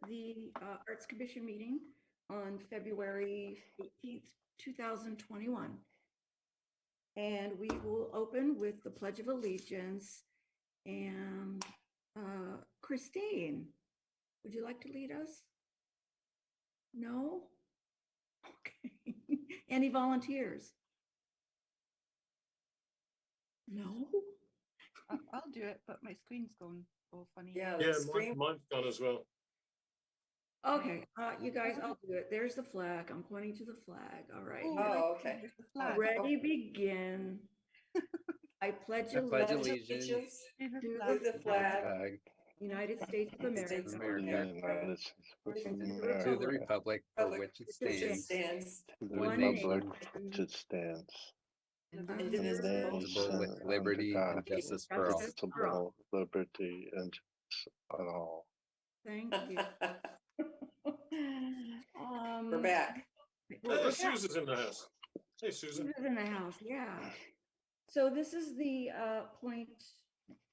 the Arts Commission meeting on February 18th, 2021. And we will open with the Pledge of Allegiance. And Christine, would you like to lead us? No? Okay. Any volunteers? No? I'll do it, but my screen's going all funny. Yeah, mine's gone as well. Okay, you guys, I'll do it. There's the flag. I'm pointing to the flag. All right. Oh, okay. Ready, begin. I pledge allegiance to the flag, United States of America, United States of to America, the republic for which it stands, one one nation, republic which it stands, indivisible, with liberty and justice for all. responsible, liberty and justice for all. Thank you. We're back. We're Susan's in the house. Hey, Susan. Susan's in the house, yeah. So this is the point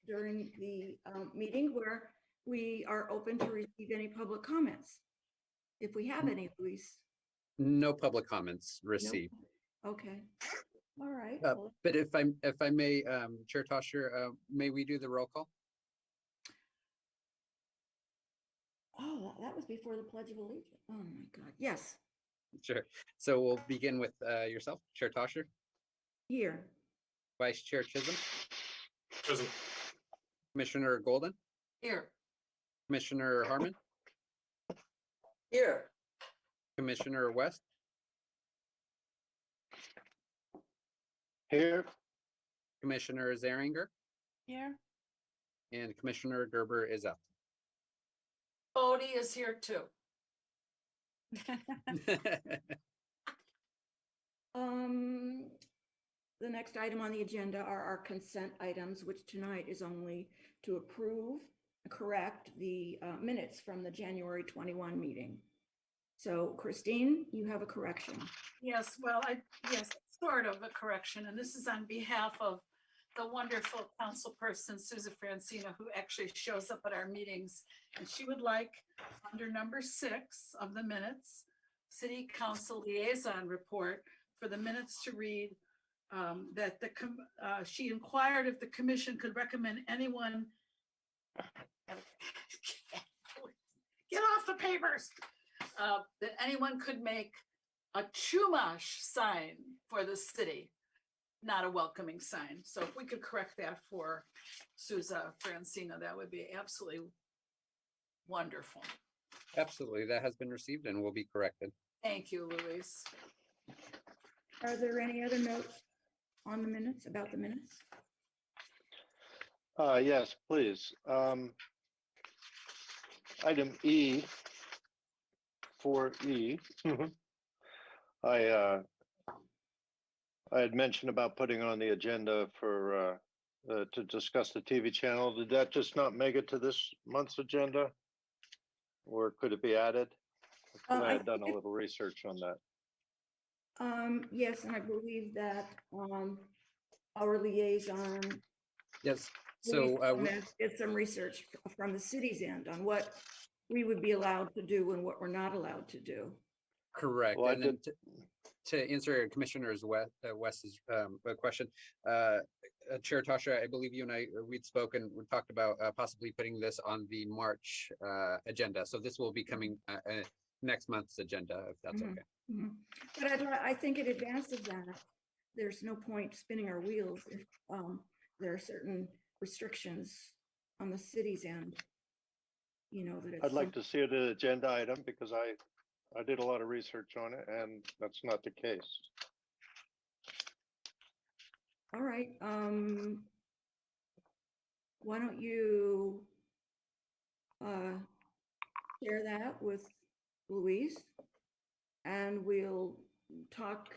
during the meeting where we are open to receive any public comments. If we have any, Luis. No public comments received. Okay, all right. But if I may, Chair Tosher, may we do the roll call? Oh, that was before the Pledge of Allegiance. Oh my God, yes. Sure. So we'll begin with yourself, Chair Tosher, Here. Vice Chair Chisholm, Present. Commissioner Golden, Here. Commissioner Harmon, Here. Commissioner West, Here, Commissioner Zeringer, Here. and Commissioner Gerber is out. Bodie is here too. The next item on the agenda are our consent items, which tonight is only to approve, correct the minutes from the January 21 meeting. So Christine, you have a correction. Yes, well, yes, sort of a correction, and this is on behalf of the wonderful councilperson, Susan Francina, who actually shows up at our meetings. And she would like, under number 6 of the minutes, City Council Liaison Report, for the minutes to read that she inquired if the commission could recommend anyone. Get off the papers. That anyone could make a Chumash sign for the city, not a welcoming sign. So if we could correct that for Susan Francina, that would be absolutely wonderful. Absolutely, that has been received and will be corrected. Thank you, Luis. Are there any other notes on the minutes, about the minutes? yes, please. Item E, 4E. I had mentioned about putting on the agenda for to discuss the TV channel. Did that just not make it to this month's agenda? Or could it be added? I had done a little research on that. Yes, and I believe that our liaison Yes. So did some research from the city's end on what we would be allowed to do and what we're not allowed to do. correct. Well, And then to answer Commissioner's West's question, Chair Tasha, I believe you and I, we'd spoken, we talked about possibly putting this on the March agenda. So this will be coming next month's agenda, if that's okay. But I think in advance of that, there's no point spinning our wheels if there are certain restrictions on the city's end. You know, that it's I'd like to see it an agenda item because I did a lot of research on it and that's not the case. All right. Why don't you share that with Louise and we'll talk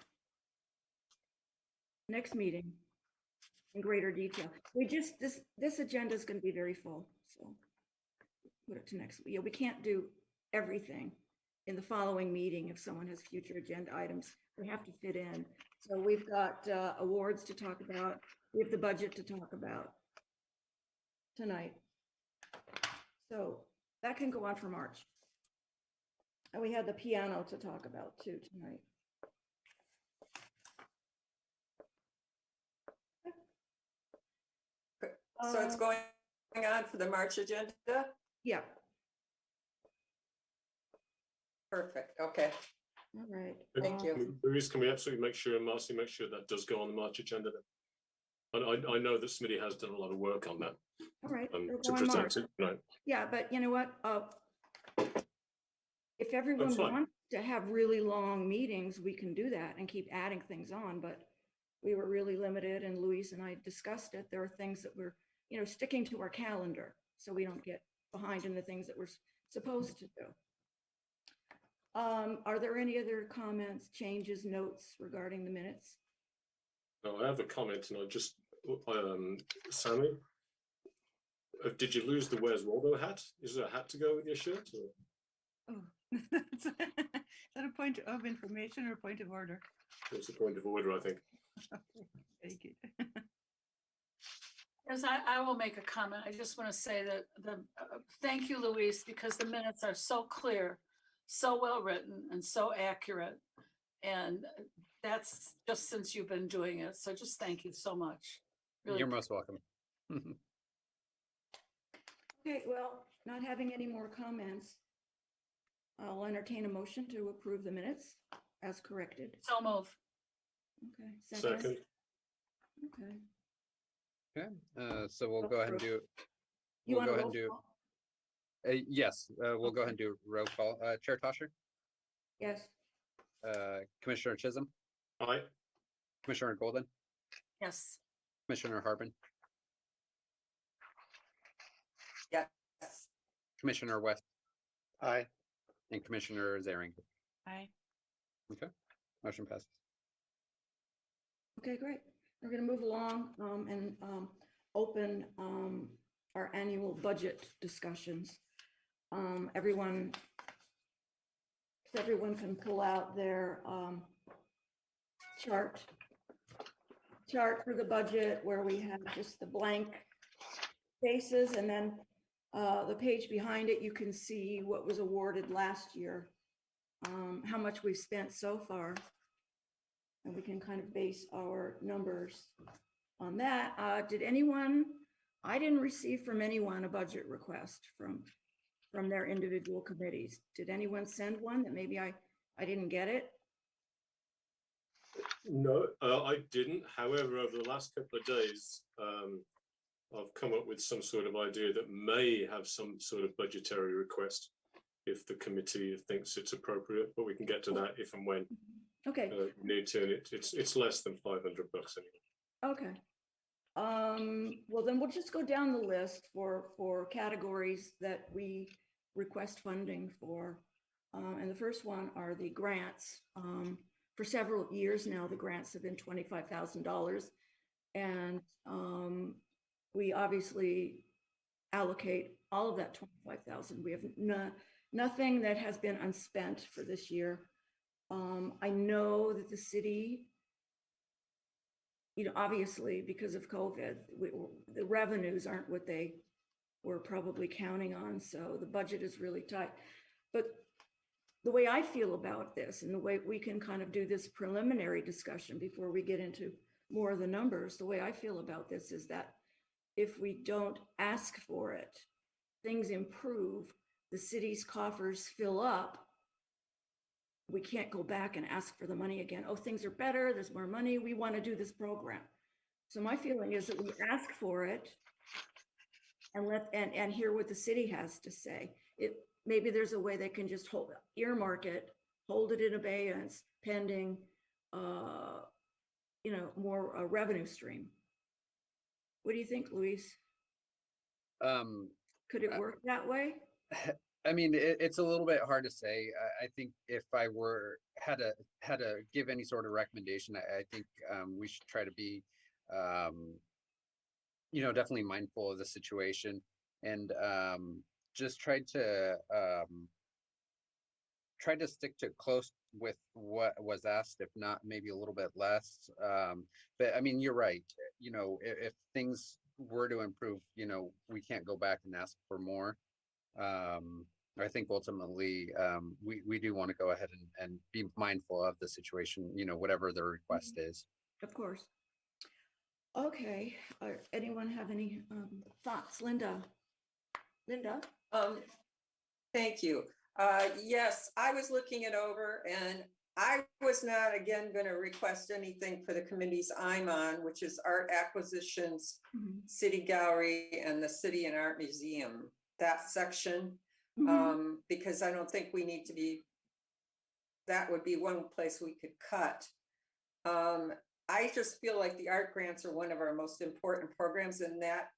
next meeting in greater detail. We just, this agenda is going to be very full, so put it to next. Yeah, we can't do everything in the following meeting. If someone has future agenda items, we have to fit in. So we've got awards to talk about. We have the budget to talk about tonight. So that can go on for March. And we had the piano to talk about too tonight. So it's Uh, going on for the March agenda? Yeah, Perfect, okay, all right. thank you. Louise, can we absolutely make sure, and Marcy, make sure that does go on the March agenda then? And I know that Smitty has done a lot of work on that, All right. it'll to go on March. present it, right? Yeah, but you know what? If everyone fine. wants to have really long meetings, we can do that and keep adding things on, but we were really limited and Louise and I discussed it. There are things that we're, sticking to our calendar so we don't get behind in the things that we're supposed to do. Are there any other comments, changes, notes regarding the minutes? No, I have a comment and I just, Sammy, did you lose the Where's Waldo hat? Is there a hat to go with your shirt? Or Oh, is that a point of information or a point of order? what's the point of order, I think? Very good. As I will make a comment. I just want to say that thank you, Louise, because the minutes are so clear, so well written and so accurate. And that's just since you've been doing it. So just thank you so much. Really You're most welcome. Okay, well, not having any more comments, I'll entertain a motion to approve the minutes as corrected. so move. Okay, Second, Okay. Okay, so we'll go ahead and do, You we'll want go a ahead and roll do, call? yes, we'll go ahead and do roll call. Chair Tosher, Yes, Commissioner Chisholm, aye, Commissioner Golden, Yes. Commissioner Harbin, Yes, Commissioner West, Aye. and Commissioner Zaring. Aye. Motion passes. okay, great. We're gonna move along and open our annual budget discussions. Everyone can pull out their chart for the budget where we have just the blank spaces, and then the page behind it, you can see what was awarded last year, how much we've spent so far. And we can kind of base our numbers on that. I didn't receive from anyone a budget request from their individual committees. Did anyone send one that maybe I didn't get it? no, I didn't. However, over the last couple of days, I've come up with some sort of idea that may have some sort of budgetary request if the committee thinks it's appropriate, but we can get to that if and when Okay, we need to. And it's less than $500 anyway. okay. Well, then we'll just go down the list for categories that we request funding for. And the first one are the grants. For several years now, the grants have been $25,000. And we obviously allocate all of that 25,000. We have nothing that has been unspent for this year. I know that the city, obviously because of COVID, the revenues aren't what they were probably counting on. So the budget is really tight. But the way I feel about this and the way we can kind of do this preliminary discussion before we get into more of the numbers, the way I feel about this is that if we don't ask for it, things improve, the city's coffers fill up. We can't go back and ask for the money again. Oh, things are better, there's more money, we want to do this program. So my feeling is that we ask for it and hear what the city has to say. Maybe there's a way they can just earmark it, hold it in abeyance pending more revenue stream. What do you think, Luis? Could it work that way? I mean, it's a little bit hard to say. I think if I had to give any sort of recommendation, I think we should try to be, definitely mindful of the situation and just try to stick to close with what was asked, if not maybe a little bit less. But I mean, you're right. If things were to improve, we can't go back and ask for more. I think ultimately, we do want to go ahead and be mindful of the situation, you know, whatever the request is. Of course. Okay, anyone have any thoughts? Linda? Linda? Thank you. Yes, I was looking it over and I was not again going to request anything for the committees I'm on, which is art acquisitions, Mhm. city gallery and the city and art museum, that section. Mhm. Because I don't think we need to be, that would be one place we could cut. I just feel like the art grants are one of our most important programs, and that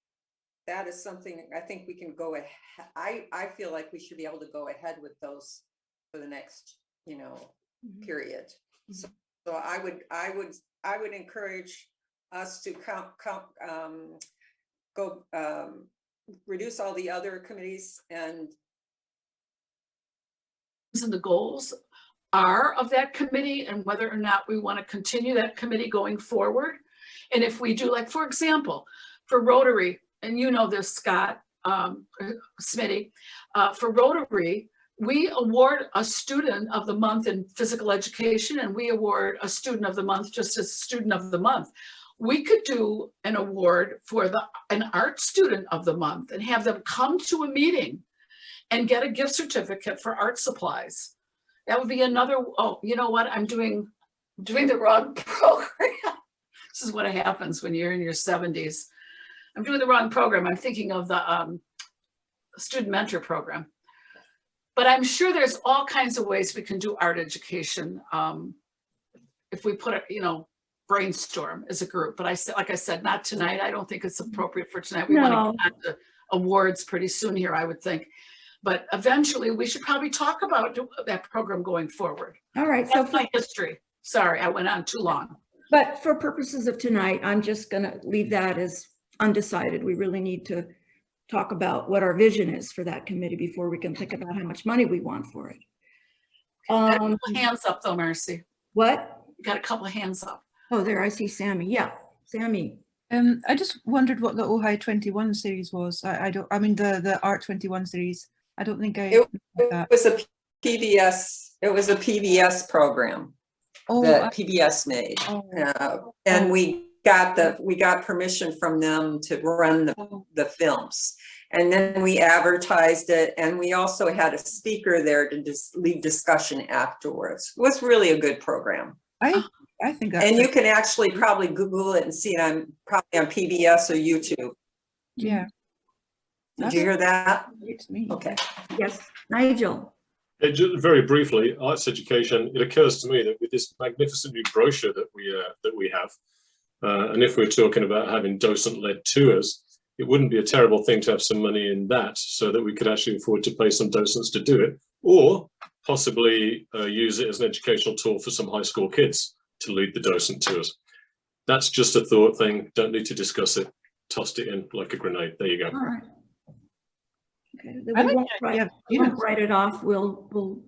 is something I think we can go ahead. I feel like we should be able to go ahead with those for the next, Mhm. period. Mhm. So I would encourage us to go reduce all the other committees and And the goals are of that committee and whether or not we want to continue that committee going forward. And if we do, like, for example, for Rotary, and you know this, Scott, Smitty, for Rotary, we award a student of the month in physical education, and we award a student of the month just as student of the month. We could do an award for an art student of the month and have them come to a meeting and get a gift certificate for art supplies. That would be another, oh, you know what? I'm doing the wrong program. This is what happens when you're in your 70s. I'm doing the wrong program. I'm thinking of the student mentor program. But I'm sure there's all kinds of ways we can do art education if we put it, brainstorm as a group. But like I said, not tonight. I don't think it's appropriate for tonight. We want No. to get on to awards pretty soon here, I would think. But eventually, we should probably talk about that program going forward. All right, so That's my history. Sorry, I went on too long. but for purposes of tonight, I'm just gonna leave that as undecided. We really need to talk about what our vision is for that committee before we can think about how much money we want for it. Got a couple hands up though, Marcy. What? You got a couple of hands up. Oh, there, I see Sammy. Yeah, Sammy. I just wondered what the Ojai 21 series was. I mean the Art 21 series. I don't think I It knew that. was a PBS. It was a PBS program that PBS made, and we got permission from them to run the films, and then we advertised it, and we also had a speaker there to just lead discussion afterwards. It was really a good program. I think that's And you can actually probably Google it and see it probably on PBS or YouTube. yeah. Did you hear that? It's me. Okay. Yes, Nigel. Just very briefly, arts education. It occurs to me that with this magnificent new brochure that we have, and if we're talking about having docent-led tours, it wouldn't be a terrible thing to have some money in that, so that we could actually afford to pay some docents to do it, or possibly use it as an educational tool for some high school kids to lead the docent tours. That's just a thought thing. Don't need to discuss it. Tossed it in like a grenade. There you go. All right. Okay, then I we like won't the idea of we won't students. write it off. We'll,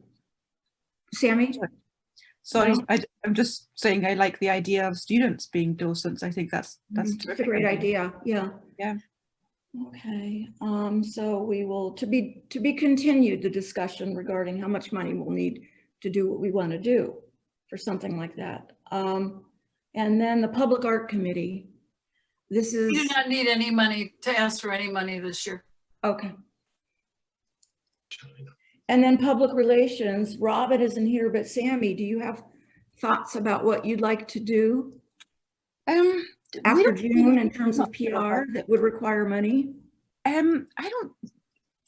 Sammy? Sorry, No. I'm just saying I like the idea of students being docents. I think that's It's a terrific. great idea. Yeah. Yeah. Okay, so we will, to be continued, the discussion regarding how much money we'll need to do what we want to do for something like that. And then the Public Art Committee. This We do is, not need any money to ask for any money this year. okay. And then Public Relations, Robin isn't here, but Sammy, do you have thoughts about what you'd like to do after June in terms of PR that would require money? I don't,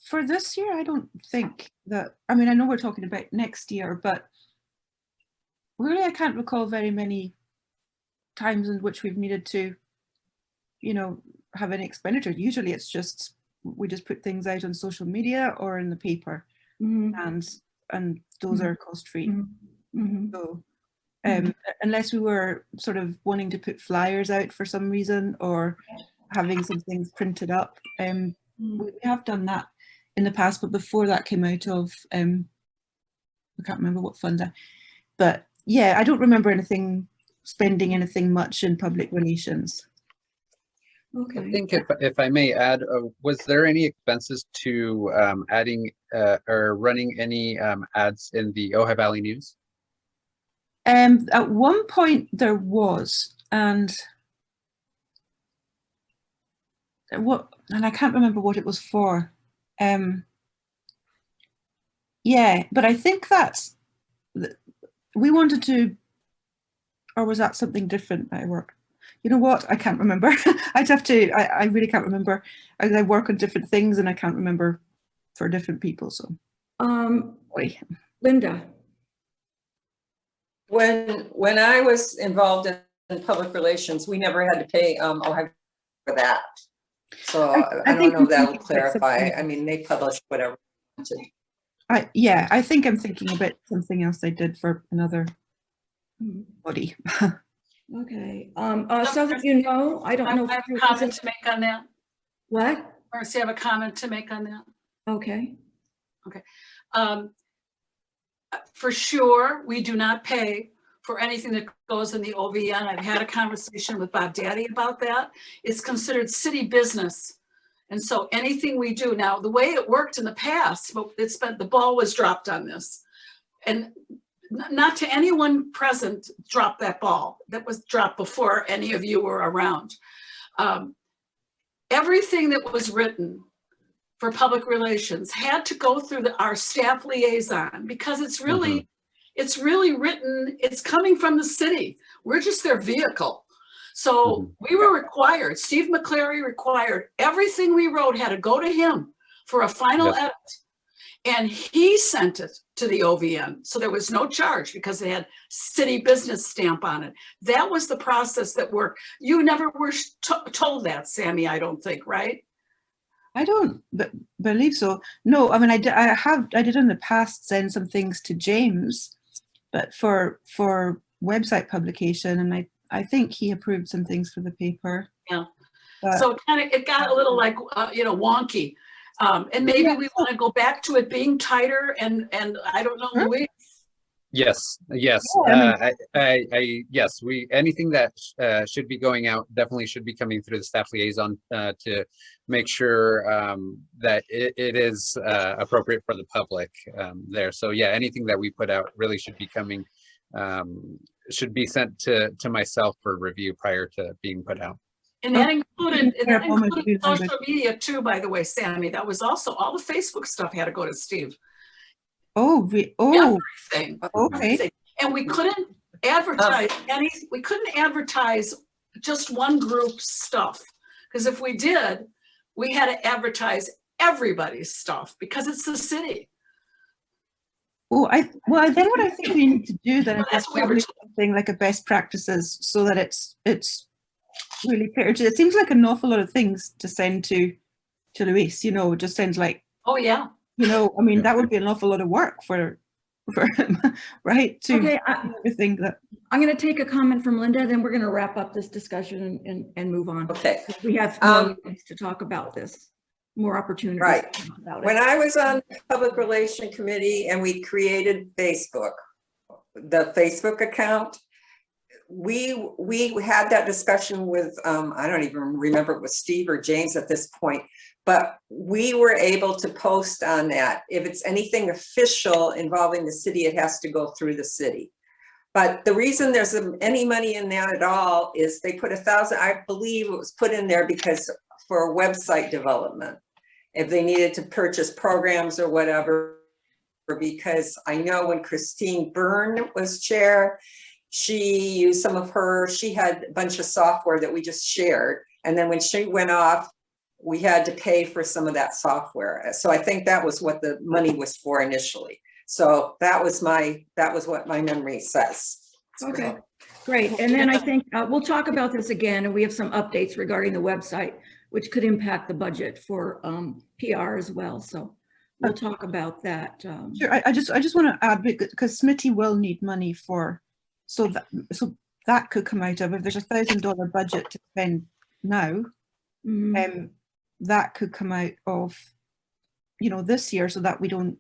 for this year, I don't think that, I mean, I know we're talking about next year, but really I can't recall very many times in which we've needed to, have any expenditure. Usually it's just, we just put things out on social media or in the paper, and those are cost-free. So unless we were sort of wanting to put flyers out for some reason or having some things printed up, we have done that in the past, but before that came out of I can't remember what fund, but yeah, I don't remember spending anything much in public relations. I Okay. think if I may add, was there any expenses to adding or running any ads in the Ojai Valley News? At one point there was, and I can't remember what it was for. Yeah, but I think we wanted to, or was that something different at work? You know what? I can't remember. I'd have to, I really can't remember. I work on different things and I can't remember for different people, so. Boy. Linda, When I was involved in public relations, we never had to pay Ojai for that. So I don't think know if that I'm would thinking about clarify. something I mean, they published whatever. they wanted. Yeah, I think I'm thinking about something else I did for another Hmm, body. okay, so that you know, I don't know. I have if a comment to make on that. What? Marcy, I have a comment to make on that. Okay, Um, For sure, we do not pay for anything that goes in the OVN. I've had a conversation with Bob Daddy about that. It's considered city business. And so anything we do now, the way it worked in the past, the ball was dropped on this. And not to anyone present dropped that ball. That was dropped before any of you were around. Everything that was written for public relations had to go through our staff liaison because it's really written, it's coming from the city. We're just their vehicle. So we were required, Steve McClary required, everything we wrote had to go to him for a final edit. And he sent it to the OVN. So there was no charge because they had city business stamp on it. That was the process that worked. You never were told that, Sammy, I don't think, right? I don't believe so. No, I mean, I did in the past send some things to James, but for website publication, and I think he approved some things for the paper. Yeah. But, So it got a little like, wonky. And maybe we want to go back to it being tighter and I don't know, Sure. Louis. Yes, yes, Yeah, yes. Anything that should be going out definitely should be coming through the staff liaison to make sure that it is appropriate for the public there. So yeah, anything that we put out really should be coming, should be sent to myself for review prior to being put out. And that included Yeah. social media too, by the way, Sammy. That was also all the Facebook stuff had to go to Steve. Oh, Everything. okay. Everything. And we couldn't advertise we couldn't advertise just one group's stuff. Because if we did, we had to advertise everybody's stuff because it's the city. Well, then what I think we need to do then Well, is that's what we were something like a best practices so that it's really clear. It seems like an awful lot of things to send to Luis, you know, it just sounds like, Oh, yeah. you know, I mean, that would be an awful lot of work for him, right? To okay, everything that. I'm going to take a comment from Linda, then we're going to wrap up this discussion and move on. Okay. We have more things to talk about this, more opportunities. Right. to talk about it. When I was on the Public Relation Committee and we created Facebook, the Facebook account, we had that discussion with, I don't even remember it was Steve or James at this point, but we were able to post on that. If it's anything official involving the city, it has to go through the city. But the reason there's any money in that at all is they put 1,000, I believe it was put in there because for website development, if they needed to purchase programs or whatever, because I know when Christine Byrne was chair, she used she had a bunch of software that we just shared. And then when she went off, we had to pay for some of that software. So I think that was what the money was for initially. So that was what my memory says. Okay, great. And then I think we'll talk about this again, and we have some updates regarding the website, which could impact the budget for PR as well. So we'll talk about that. Sure, I just want to add, because Smitty will need money for, so that could come out of, if there's $1,000 budget to spend now, that could come out of, you know, this year, so that we don't,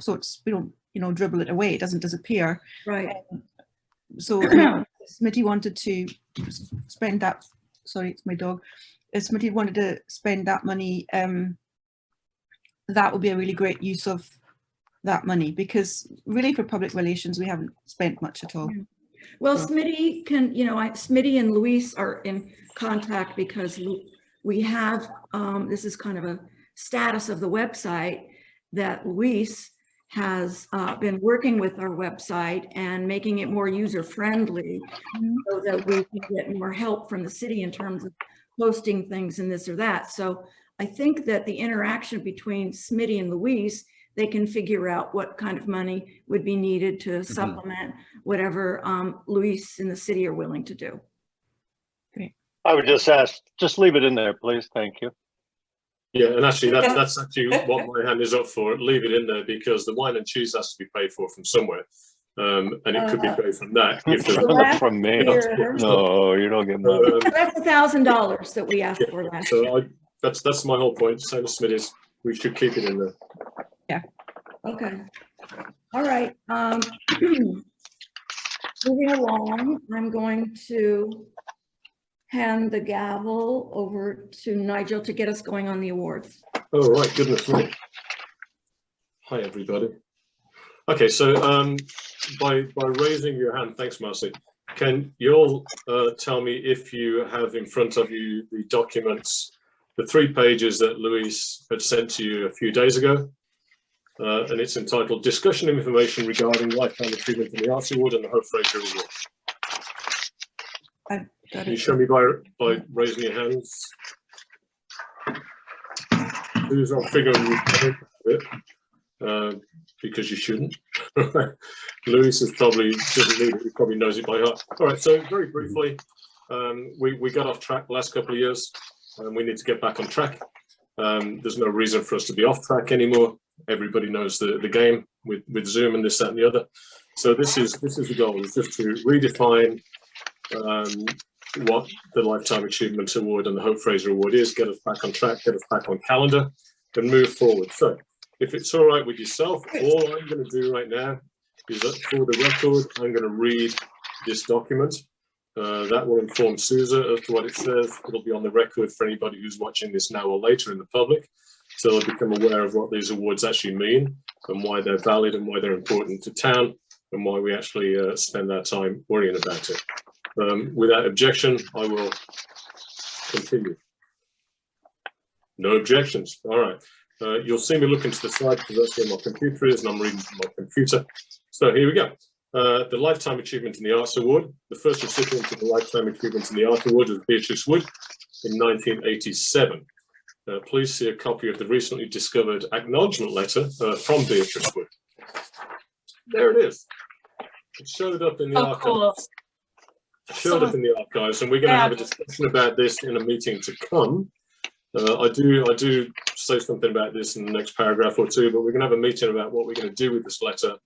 you know, dribble it away, it doesn't disappear. Right. So Smitty wanted to spend that, sorry, it's my dog, if somebody wanted to spend that money, that would be a really great use of that money, because really for public relations, we haven't spent much at all. Well, So- Smitty can, Smitty and Luis are in contact because we have, this is kind of a status of the website, that Luis has been working with our website and making it more user-friendly so that we can get more help from the city in terms of posting things and this or that. So I think that the interaction between Smitty and Luis, they can figure out what kind of money would be needed to supplement whatever Luis and the city are willing to do. I would just ask, just leave it in there, please. Thank you. Yeah, and actually, that's actually what my hand is up for. Leave it in there because the wine and cheese has to be paid for from somewhere. And it could be paid from that. If the, last From me. year- No, you don't get money. That's $1,000 that we asked for last year. so that's my whole point. Same as Smitty's. We should keep it in there. Okay. All right. Moving along, I'm going to hand the gavel over to Nigel to get us going on the awards. Oh, right, goodness me. Hi, everybody. Okay, so by raising your hand, thanks, Marcy. Can you all tell me if you have in front of you the documents, the 3 pages that Luis had sent to you a few days ago? And it's entitled Discussion and Information Regarding Lifetime Achievement in the Arts Award and the Hope Fraser Award. Got Can you it. show me by raising your hands? Who's not figuring you a bit, because you shouldn't. Lewis is probably doesn't need it, he probably knows it by heart. All right, so very briefly, we got off track the last couple of years, and we need to get back on track. There's no reason for us to be off track anymore. Everybody knows the game with Zoom and this, that, and the other. So this is the goal, is just to redefine what the Lifetime Achievement Award and the Hope Fraser Award is, get us back on track, get us back on calendar, and move forward. So if it's all right with yourself, all I'm going to do right now is that for the record, I'm going to read this document. That will inform Susan as to what it says. It'll be on the record for anybody who's watching this now or later in the public. So they'll become aware of what these awards actually mean and why they're valid and why they're important to town and why we actually spend our time worrying about it. Without objection, I will continue. No objections. All right. You'll see me look into the slide because that's where my computer is and I'm reading from my computer. So here we go. The Lifetime Achievement in the Arts Award. The first recipient of the Lifetime Achievement in the Arts Award was Beatrice Wood in 1987. Please see a copy of the recently discovered acknowledgement letter from Beatrice Wood. There it is. It showed up in the archives. Cool. Showed up in the archives, and we're going to have a discussion about this in a meeting to come. I do say something about this in the next paragraph or two, but we're going to have a meeting about what we're going to do with this letter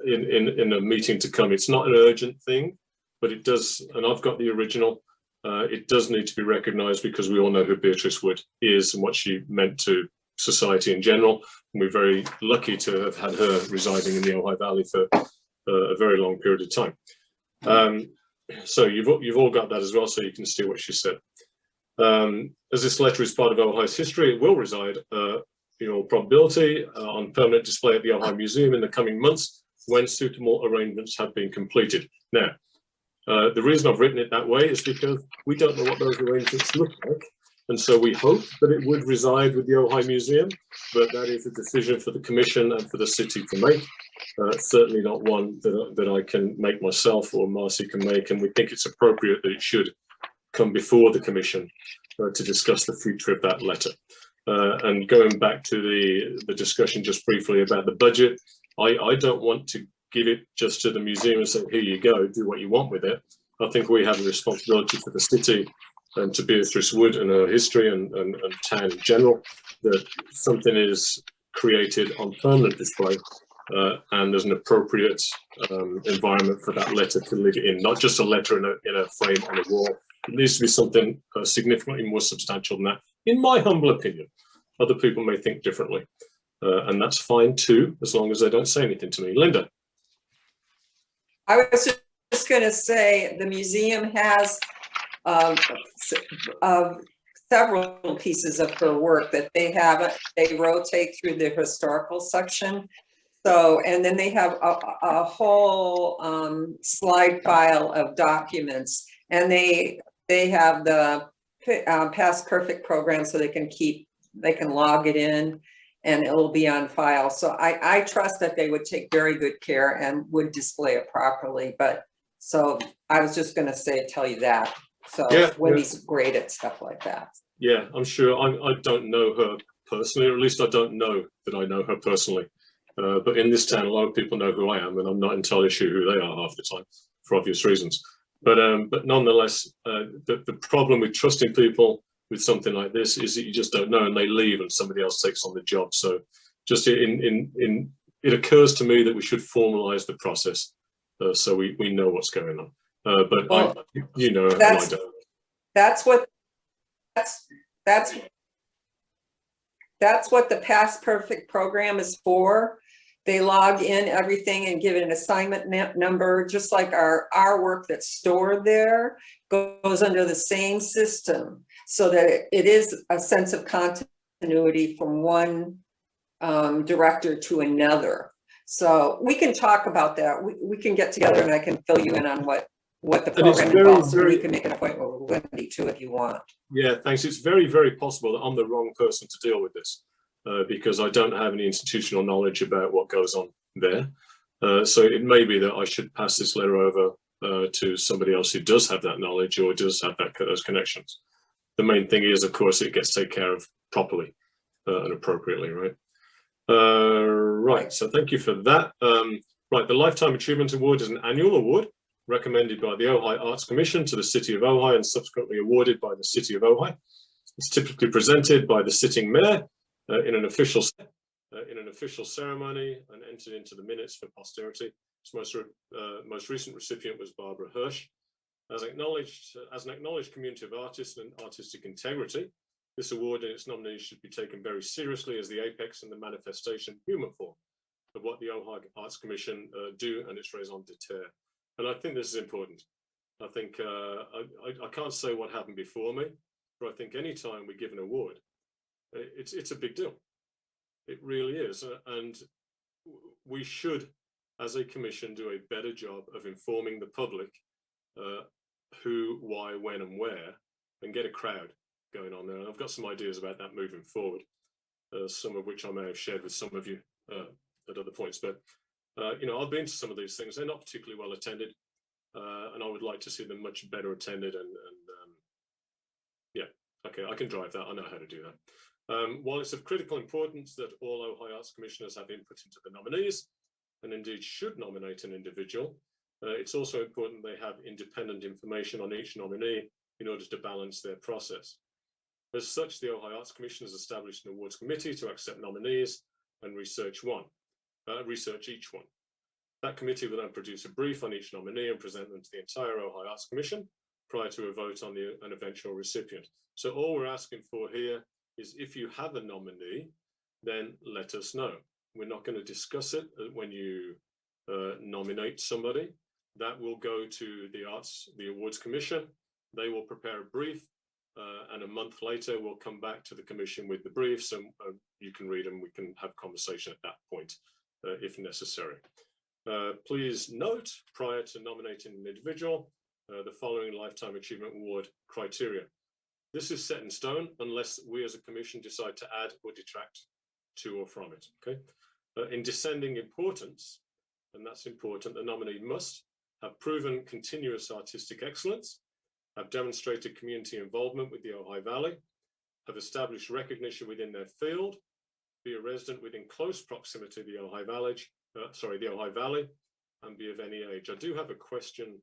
in a meeting to come. It's not an urgent thing, but it does, and I've got the original. It does need to be recognised because we all know who Beatrice Wood is and what she meant to society in general. And we're very lucky to have had her residing in the Ojai Valley for a very long period of time. So you've all got that as well, so you can see what she said. As this letter is part of Ojai's history, it will reside, in all probability, on permanent display at the Ojai Museum in the coming months when suitable arrangements have been completed. Now, the reason I've written it that way is because we don't know what those arrangements look like. And so we hope that it would reside with the Ojai Museum, but that is a decision for the Commission and for the city to make. Certainly not one that I can make myself or Marcy can make, and we think it's appropriate that it should come before the Commission to discuss the future of that letter. And going back to the discussion just briefly about the budget, I don't want to give it just to the museum and say, here you go, do what you want with it. I think we have a responsibility for the city and to Beatrice Wood and her history and town in general, that something is created on permanent display and there's an appropriate environment for that letter to live in, not just a letter in a frame on a wall. It needs to be something significantly more substantial than that, in my humble opinion. Other people may think differently, and that's fine too, as long as they don't say anything to me. Linda. I was just going to say the museum has of several pieces of her work that they rotate through the historical section. So, and then they have a whole slide file of documents, and they have the past perfect program, so they can log it in and it will be on file. So I trust that they would take very good care and would display it properly. But so I was just gonna tell you that. So Yeah, Wendy's great at stuff like that. Yeah, I'm sure. I don't know her personally, or at least I don't know that I know her personally. But in this town, a lot of people know who I am, and I'm not entirely sure who they are half the time, for obvious reasons. But nonetheless, the problem with trusting people with something like this is that you just don't know, and they leave, and somebody else takes on the job. So, just it occurs to me that we should formalise the process, so we know what's going on. But Well, you know, and I don't. That's what the past perfect program is for. They log in everything and give it an assignment number, just like our work that's stored there goes under the same system, so that it is a sense of continuity from one director to another. So we can talk about that. We can get together and I can fill you in on what the program involves, and you can make an appointment with Wendy too if you want. Yeah, thanks. It's very, very possible that I'm the wrong person to deal with this because I don't have any institutional knowledge about what goes on there. So it may be that I should pass this letter over to somebody else who does have that knowledge or does have those connections. The main thing is, of course, it gets taken care of properly and appropriately, right? Right, so thank you for that. Right, the Lifetime Achievement Award is an annual award recommended by the Ojai Arts Commission to the City of Ojai and subsequently awarded by the City of Ojai. It's typically presented by the sitting mayor in an official ceremony and entered into the minutes for posterity. Its most recent recipient was Barbara Hirsch. As an acknowledged community of artists and artistic integrity, this award and its nominees should be taken very seriously as the apex and the manifestation human form of what the Ojai Arts Commission do and its raison d'etre. And I think this is important. I think I can't say what happened before me, but I think any time we give an award, it's a big deal. It really is. And we should, as a commission, do a better job of informing the public who, why, when, and where, and get a crowd going on there. And I've got some ideas about that moving forward, some of which I may have shared with some of you at other points. But you know, I've been to some of these things. They're not particularly well attended, and I would like to see them much better attended. And yeah, okay, I can drive that. I know how to do that. While it's of critical importance that all Ojai Arts Commissioners have input into the nominees, and indeed should nominate an individual, it's also important they have independent information on each nominee in order to balance their process. As such, the Ojai Arts Commission has established an awards committee to accept nominees and research each one. That committee will then produce a brief on each nominee and present them to the entire Ojai Arts Commission prior to a vote on an eventual recipient. So all we're asking for here is if you have a nominee, then let us know. We're not going to discuss it when you nominate somebody. That will go to the Awards Commission. They will prepare a brief, and a month later we'll come back to the commission with the briefs, and you can read them. We can have conversation at that point if necessary. Please note, prior to nominating an individual, the following Lifetime Achievement Award criteria. This is set in stone unless we as a commission decide to add or detract to or from it. Okay. In descending importance, and that's important, the nominee must have proven continuous artistic excellence, have demonstrated community involvement with the Ojai Valley, have established recognition within their field, be a resident within close proximity to the Ojai Valley, and be of any age. I do have a question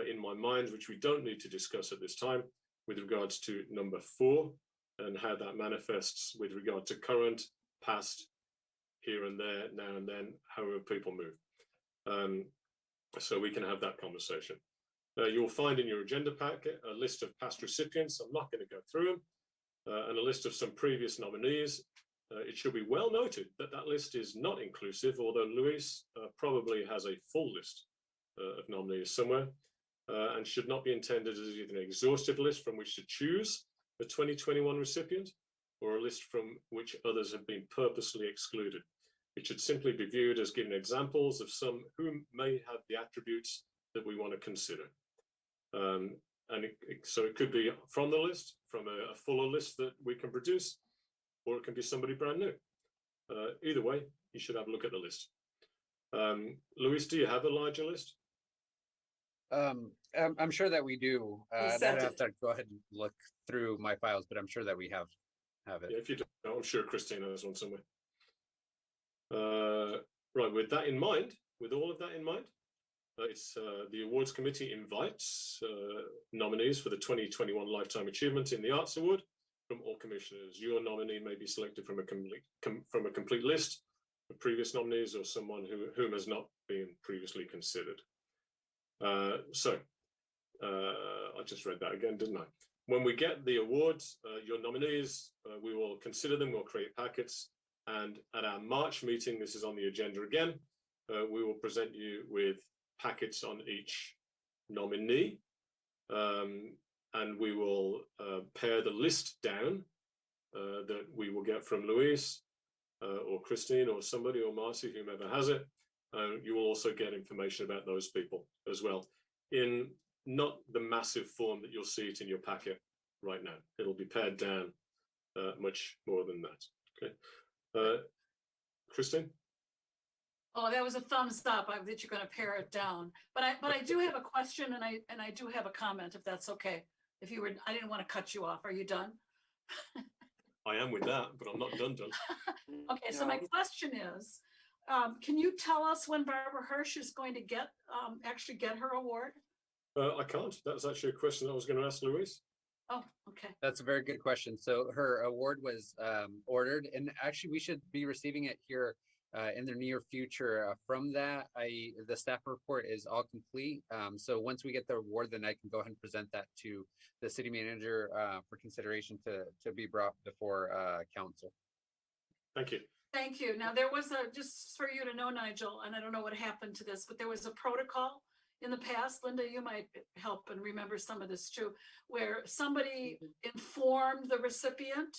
in my mind, which we don't need to discuss at this time, with regards to number 4 and how that manifests with regard to current, past, here and there, now and then, however people move. So we can have that conversation. You'll find in your agenda packet a list of past recipients. I'm not going to go through them, and a list of some previous nominees. It should be well noted that that list is not inclusive, although Luis probably has a full list of nominees somewhere. and should not be intended as either an exhaustive list from which to choose a 2021 recipient or a list from which others have been purposely excluded. It should simply be viewed as giving examples of some who may have the attributes that we want to consider. So it could be from the list, from a fuller list that we can produce, or it can be somebody brand new. Either way, you should have a look at the list. Luis, do you have a larger list? I'm sure that we do. I'd sent have it. to go ahead and look through my files, but I'm sure that we have it. Yeah, if you don't, I'm sure Christina has one somewhere. Right, with that in mind, with all of that in mind, it's the awards committee invites nominees for the 2021 Lifetime Achievement in the Arts Award from all commissioners. Your nominee may be selected from a complete list of previous nominees or someone whom has not been previously considered. So I just read that again, didn't I? When we get the awards, your nominees, we will consider them, we'll create packets, and at our March meeting, this is on the agenda again, we will present you with packets on each nominee, and we will pare the list down that we will get from Luis or Christine or somebody or Marcy, whomever has it. You will also get information about those people as well, in not the massive form that you'll see it in your packet right now. It'll be pared down much more than that. Okay, Christine? Oh, that was a thumbs up that you're going to pare it down. But I do have a question, and I do have a comment, if that's okay. If you were, I didn't want to cut you off. Are you done? I am with that, but I'm not done. Okay, so my question is, can you tell us when Barbara Hirsch is going to actually get her award? I can't. That's actually a question I was going to ask Luis. Oh, okay. That's a very good question. So her award was ordered, and actually we should be receiving it here in the near future. From that, the staff report is all complete. So once we get the award, then I can go ahead and present that to the city manager for consideration to be brought before council. Thank you. Thank you. Now, there was just for you to know, Nigel, and I don't know what happened to this, but there was a protocol in the past, Linda, you might help and remember some of this too, where somebody informed the recipient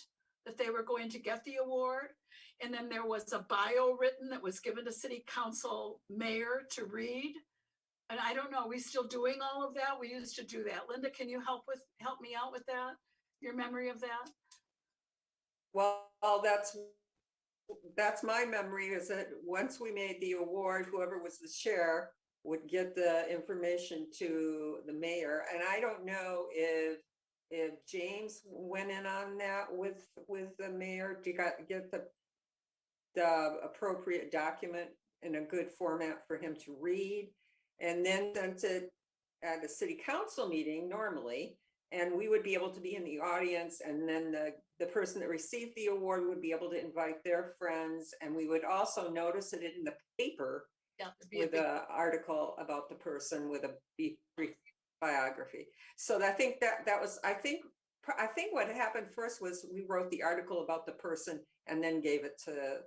that they were going to get the award. And then there was a bio written that was given to city council mayor to read. And I don't know, are we still doing all of that? We used to do that. Linda, can you help me out with that? Your memory of that? Well, that's my memory, is that once we made the award, whoever was the chair would get the information to the mayor. And I don't know if James went in on that with the mayor to get the appropriate document in a good format for him to read, and then sent it at a city council meeting normally, and we would be able to be in the audience, and then the person that received the award would be able to invite their friends, and we would also notice it in the paper. Yeah, With an article about the person with a brief biography. So I think that was, I think what happened first was we wrote the article about the person and then gave it to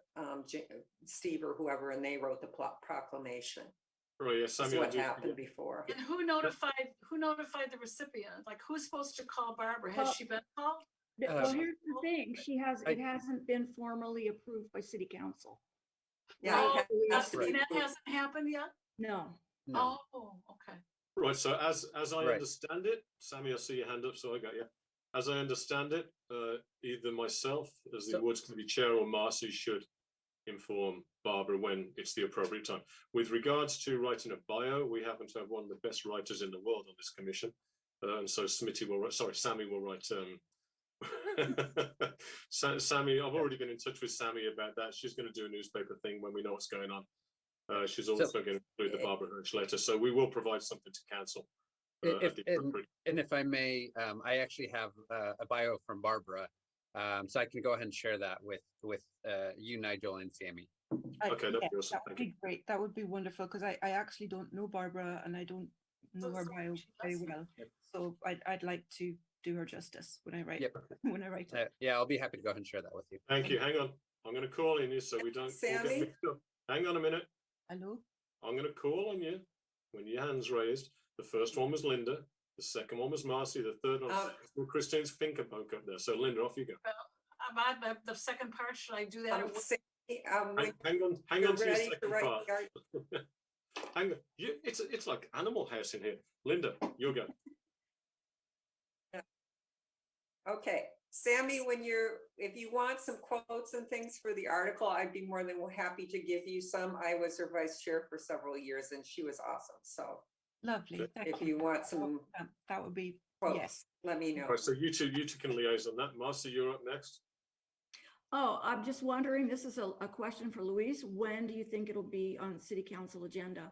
Steve or whoever, and they wrote the proclamation. Right, yes, That's what happened before. And who notified the recipient? Like, who's supposed to call Barbara? Has she been called? Well, here's the thing, it hasn't been formally approved by city council. Yeah, Oh, it has to be. that hasn't happened yet? No. No. Oh, okay. Right, so as I Right. understand it, Sammy, I see your hand up, so I got you. As I understand it, either myself as the awards committee chair or Marcy should inform Barbara when it's the appropriate time. With regards to writing a bio, we happen to have one of the best writers in the world on this commission. And so Sammy will write. Sammy, I've already been in touch with Sammy about that. She's going to do a newspaper thing when we know what's going on. She's also going to include the Barbara Hirsch letter. So we will provide something to council. And if I may, I actually have a bio from Barbara, so I can go ahead and share that with you, Nigel, and Sammy. Okay, that'd be awesome. That would be great. That would be wonderful, because I actually don't know Barbara and I don't know her bio very well. So I'd like to do her justice when I write. Yep. When I write it. Yeah, I'll be happy to go ahead and share that with you. Thank you. Hang on. I'm going to call on you so we don't all get Sammy? mixed up. Hang on a minute. Hello. I'm going to call on you when your hand's raised. The first one was Linda. The second one was Marcy. The third one was Christine's finger poke up there. So Linda, off you go. About the second part, should I do that? Hang on to your ready to second write part. the art- Hang on. It's like Animal House in here. Linda, you'll go. Okay, Sammy, if you want some quotes and things for the article, I'd be more than happy to give you some. I was her vice chair for several years and she was awesome. So Lovely. Thank if you want some that would be, quotes, yes. let me know. All right, so you two can liaise on that. Marcy, you're up next. Oh, I'm just wondering, this is a question for Louise. When do you think it'll be on the city council agenda?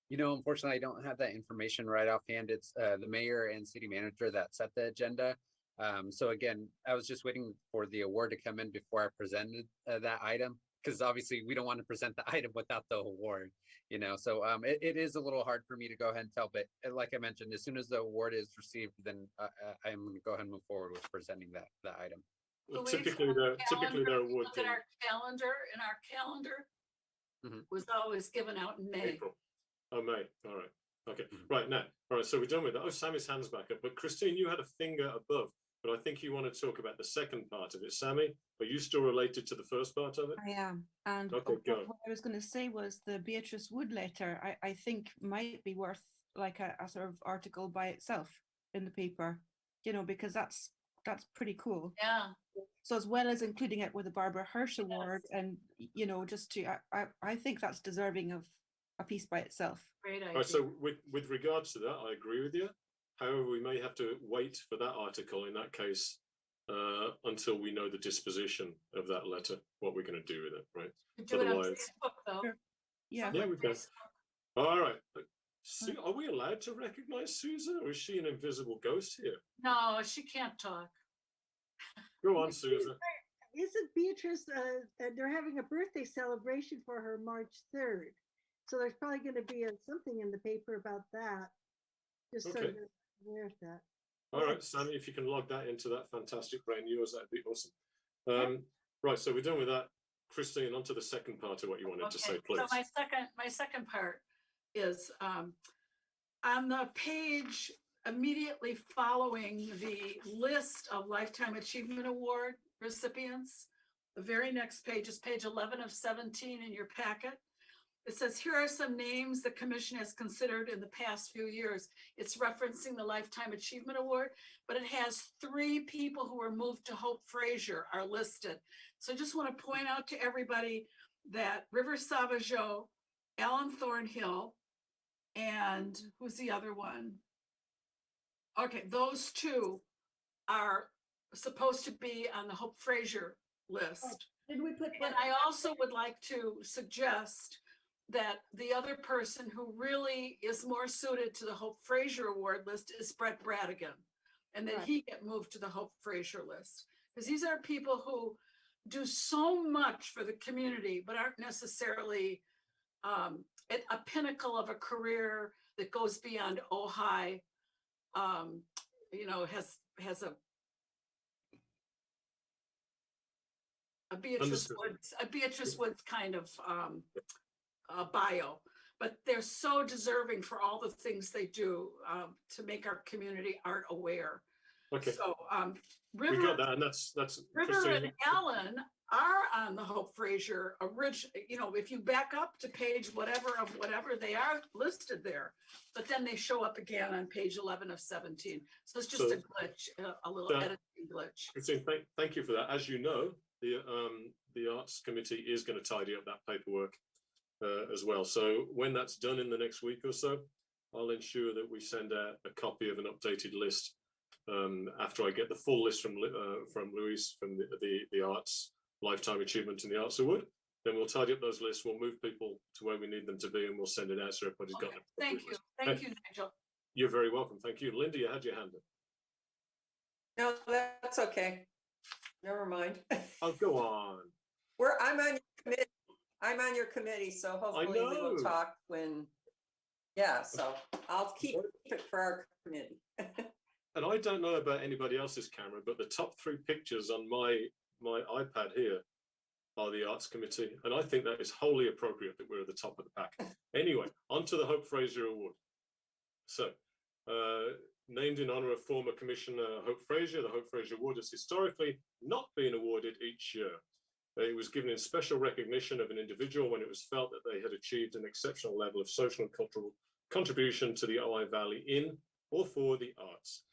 You know, unfortunately, I don't have that information right offhand. It's the mayor and city manager that set the agenda. So again, I was just waiting for the award to come in before I presented that item, because obviously we don't want to present the item without the award, you know. So it is a little hard for me to go ahead and tell, but like I mentioned, as soon as the award is received, then I'm going to go ahead and move forward with presenting that item. Well, Louise, typically their award look at our calendar, and our calendar was always given out in May. April. Oh, May. All right. Okay. Right now. All right. So we're done with that. Oh, Sammy's hand's back up. But Christine, you had a finger above, but I think you want to talk about the second part of it. Sammy, are you still related to the first part of it? I am. And Okay, go. what I was going to say was the Beatrice Wood letter, I think might be worth like a sort of article by itself in the paper, you know, because that's pretty cool. Yeah. So as well as including it with the Barbara Hirsch Award, and you know, just to I think that's deserving of a piece by itself. Great idea. All right, so with regards to that, I agree with you. However, we may have to wait for that article in that case until we know the disposition of that letter, what we're going to do with it, right? We do it on Otherwise- Facebook, though. Sure. Yeah. Yeah, we can. All right. Are we allowed to recognize Susan, or is she an invisible ghost here? No, she can't talk. Go on, Susan. Isn't Beatrice, they're having a birthday celebration for her March 3rd. So there's probably going to be something in the paper about that. Just so Okay. you're aware of that. All right, Sammy, if you can log that into that fantastic brain of yours, that'd be awesome. Right, so we're done with that. Christine, on to the second part of what you wanted to say, please. So my second part is on the page immediately following the list of Lifetime Achievement Award recipients. The very next page is page 11 of 17 in your packet. It says, here are some names the commission has considered in the past few years. It's referencing the Lifetime Achievement Award, but it has 3 people who were moved to Hope Fraser are listed. So I just want to point out to everybody that River Savageau, Alan Thornhill, and who's the other one? Okay, those 2 are supposed to be on the Hope Fraser list. Did we put? And I also would like to suggest that the other person who really is more suited to the Hope Fraser Award list is Brett Bradigan. And that Right. he get moved to the Hope Fraser list. Because these are people who do so much for the community, but aren't necessarily at a pinnacle of a career that goes beyond Ojai. You know, has a Beatrice Woods kind of bio, but they're so deserving for all the things they do to make our community art aware. Okay, So we River, got that, and that's River Christine. and Ellen are on the Hope Fraser original. You know, if you back up to page whatever they are listed there, but then they show up again on page 11 of 17. So it's just So a glitch, a little that- editing glitch. Christine, thank you for that. As you know, the Arts Committee is going to tidy up that paperwork as well. So when that's done in the next week or so, I'll ensure that we send out a copy of an updated list after I get the full list from Louise from the Arts Lifetime Achievement in the Arts Award. Then we'll tidy up those lists. We'll move people to where we need them to be, and we'll send it out so everybody's got it. Thank you. Thank you, Nigel. You're very welcome. Thank you. Linda, you had your hand up. No, that's okay. Never mind. Oh, go on. I'm on your committee. I'm on your committee, so hopefully we will know. talk when, yeah, so I'll keep it for our committee. And I don't know about anybody else's camera, but the top 3 pictures on my iPad here are the Arts Committee, and I think that is wholly appropriate that we're at the top of the pack. Anyway, on onto the Hope Fraser Award. So, named in honor of former Commissioner Hope Fraser, the Hope Fraser Award has historically not been awarded each year. It was given in special recognition of an individual when it was felt that they had achieved an exceptional level of social and cultural contribution to the Ojai Valley in or for the arts.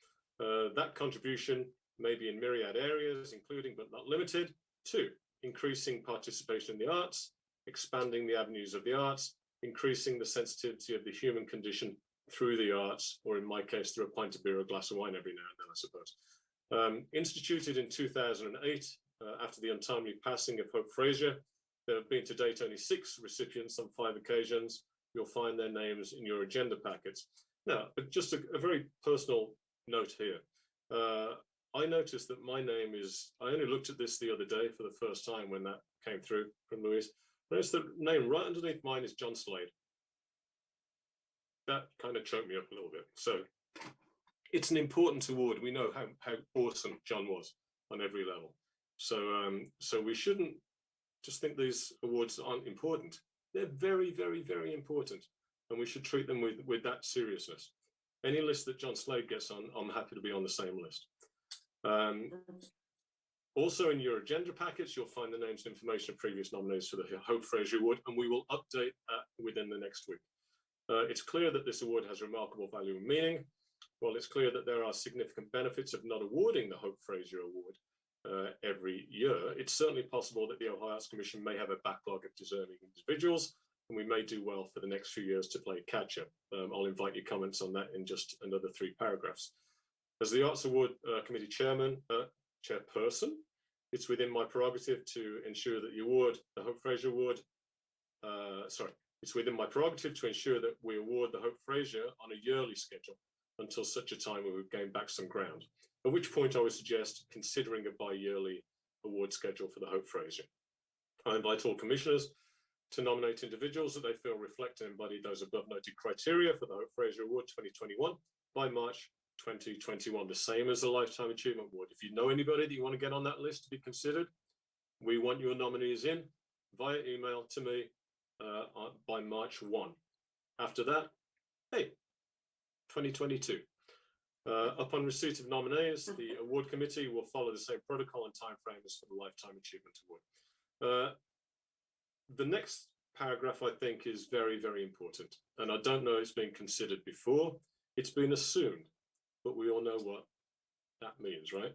That contribution may be in myriad areas, including but not limited to increasing participation in the arts, expanding the avenues of the arts, increasing the sensitivity of the human condition through the arts, or in my case, through a pint of beer or a glass of wine every now and then, I suppose. Instituted in 2008, after the untimely passing of Hope Fraser, there have been to date only 6 recipients on 5 occasions. You'll find their names in your agenda packets. Now, just a very personal note here. I noticed that my name is, I only looked at this the other day for the first time when that came through from Louise. I noticed the name right underneath mine is John Slade. That kind of choked me up a little bit. So it's an important award. We know how awesome John was on every level. So we shouldn't just think these awards aren't important. They're very, very, very important. And we should treat them with that seriousness. Any list that John Slade gets on, I'm happy to be on the same list. Also in your agenda packets, you'll find the names and information of previous nominees for the Hope Fraser Award, and we will update that within the next week. It's clear that this award has remarkable value and meaning. While it's clear that there are significant benefits of not awarding the Hope Fraser Award every year, it's certainly possible that the Ojai Arts Commission may have a backlog of deserving individuals, and we may do well for the next few years to play catch up. I'll invite your comments on that in just another 3 paragraphs. As the Arts Award Committee chairperson, it's within my prerogative to ensure that the Hope Fraser Award, it's within my prerogative to ensure that we award the Hope Fraser on a yearly schedule until such a time where we've gained back some ground, at which point I would suggest considering a bi-yearly award schedule for the Hope Fraser. I invite all commissioners to nominate individuals that they feel reflect and embody those above noted criteria for the Hope Fraser Award 2021 by March 2021, the same as the Lifetime Achievement Award. If you know anybody that you want to get on that list to be considered, we want your nominees in via email to me by March 1. After that, hey, 2022. Upon receipt of nominees, the award committee will follow the same protocol and timeframe as for the Lifetime Achievement Award. The next paragraph, I think, is very, very important. And I don't know it's been considered before. It's been assumed, but we all know what that means, right?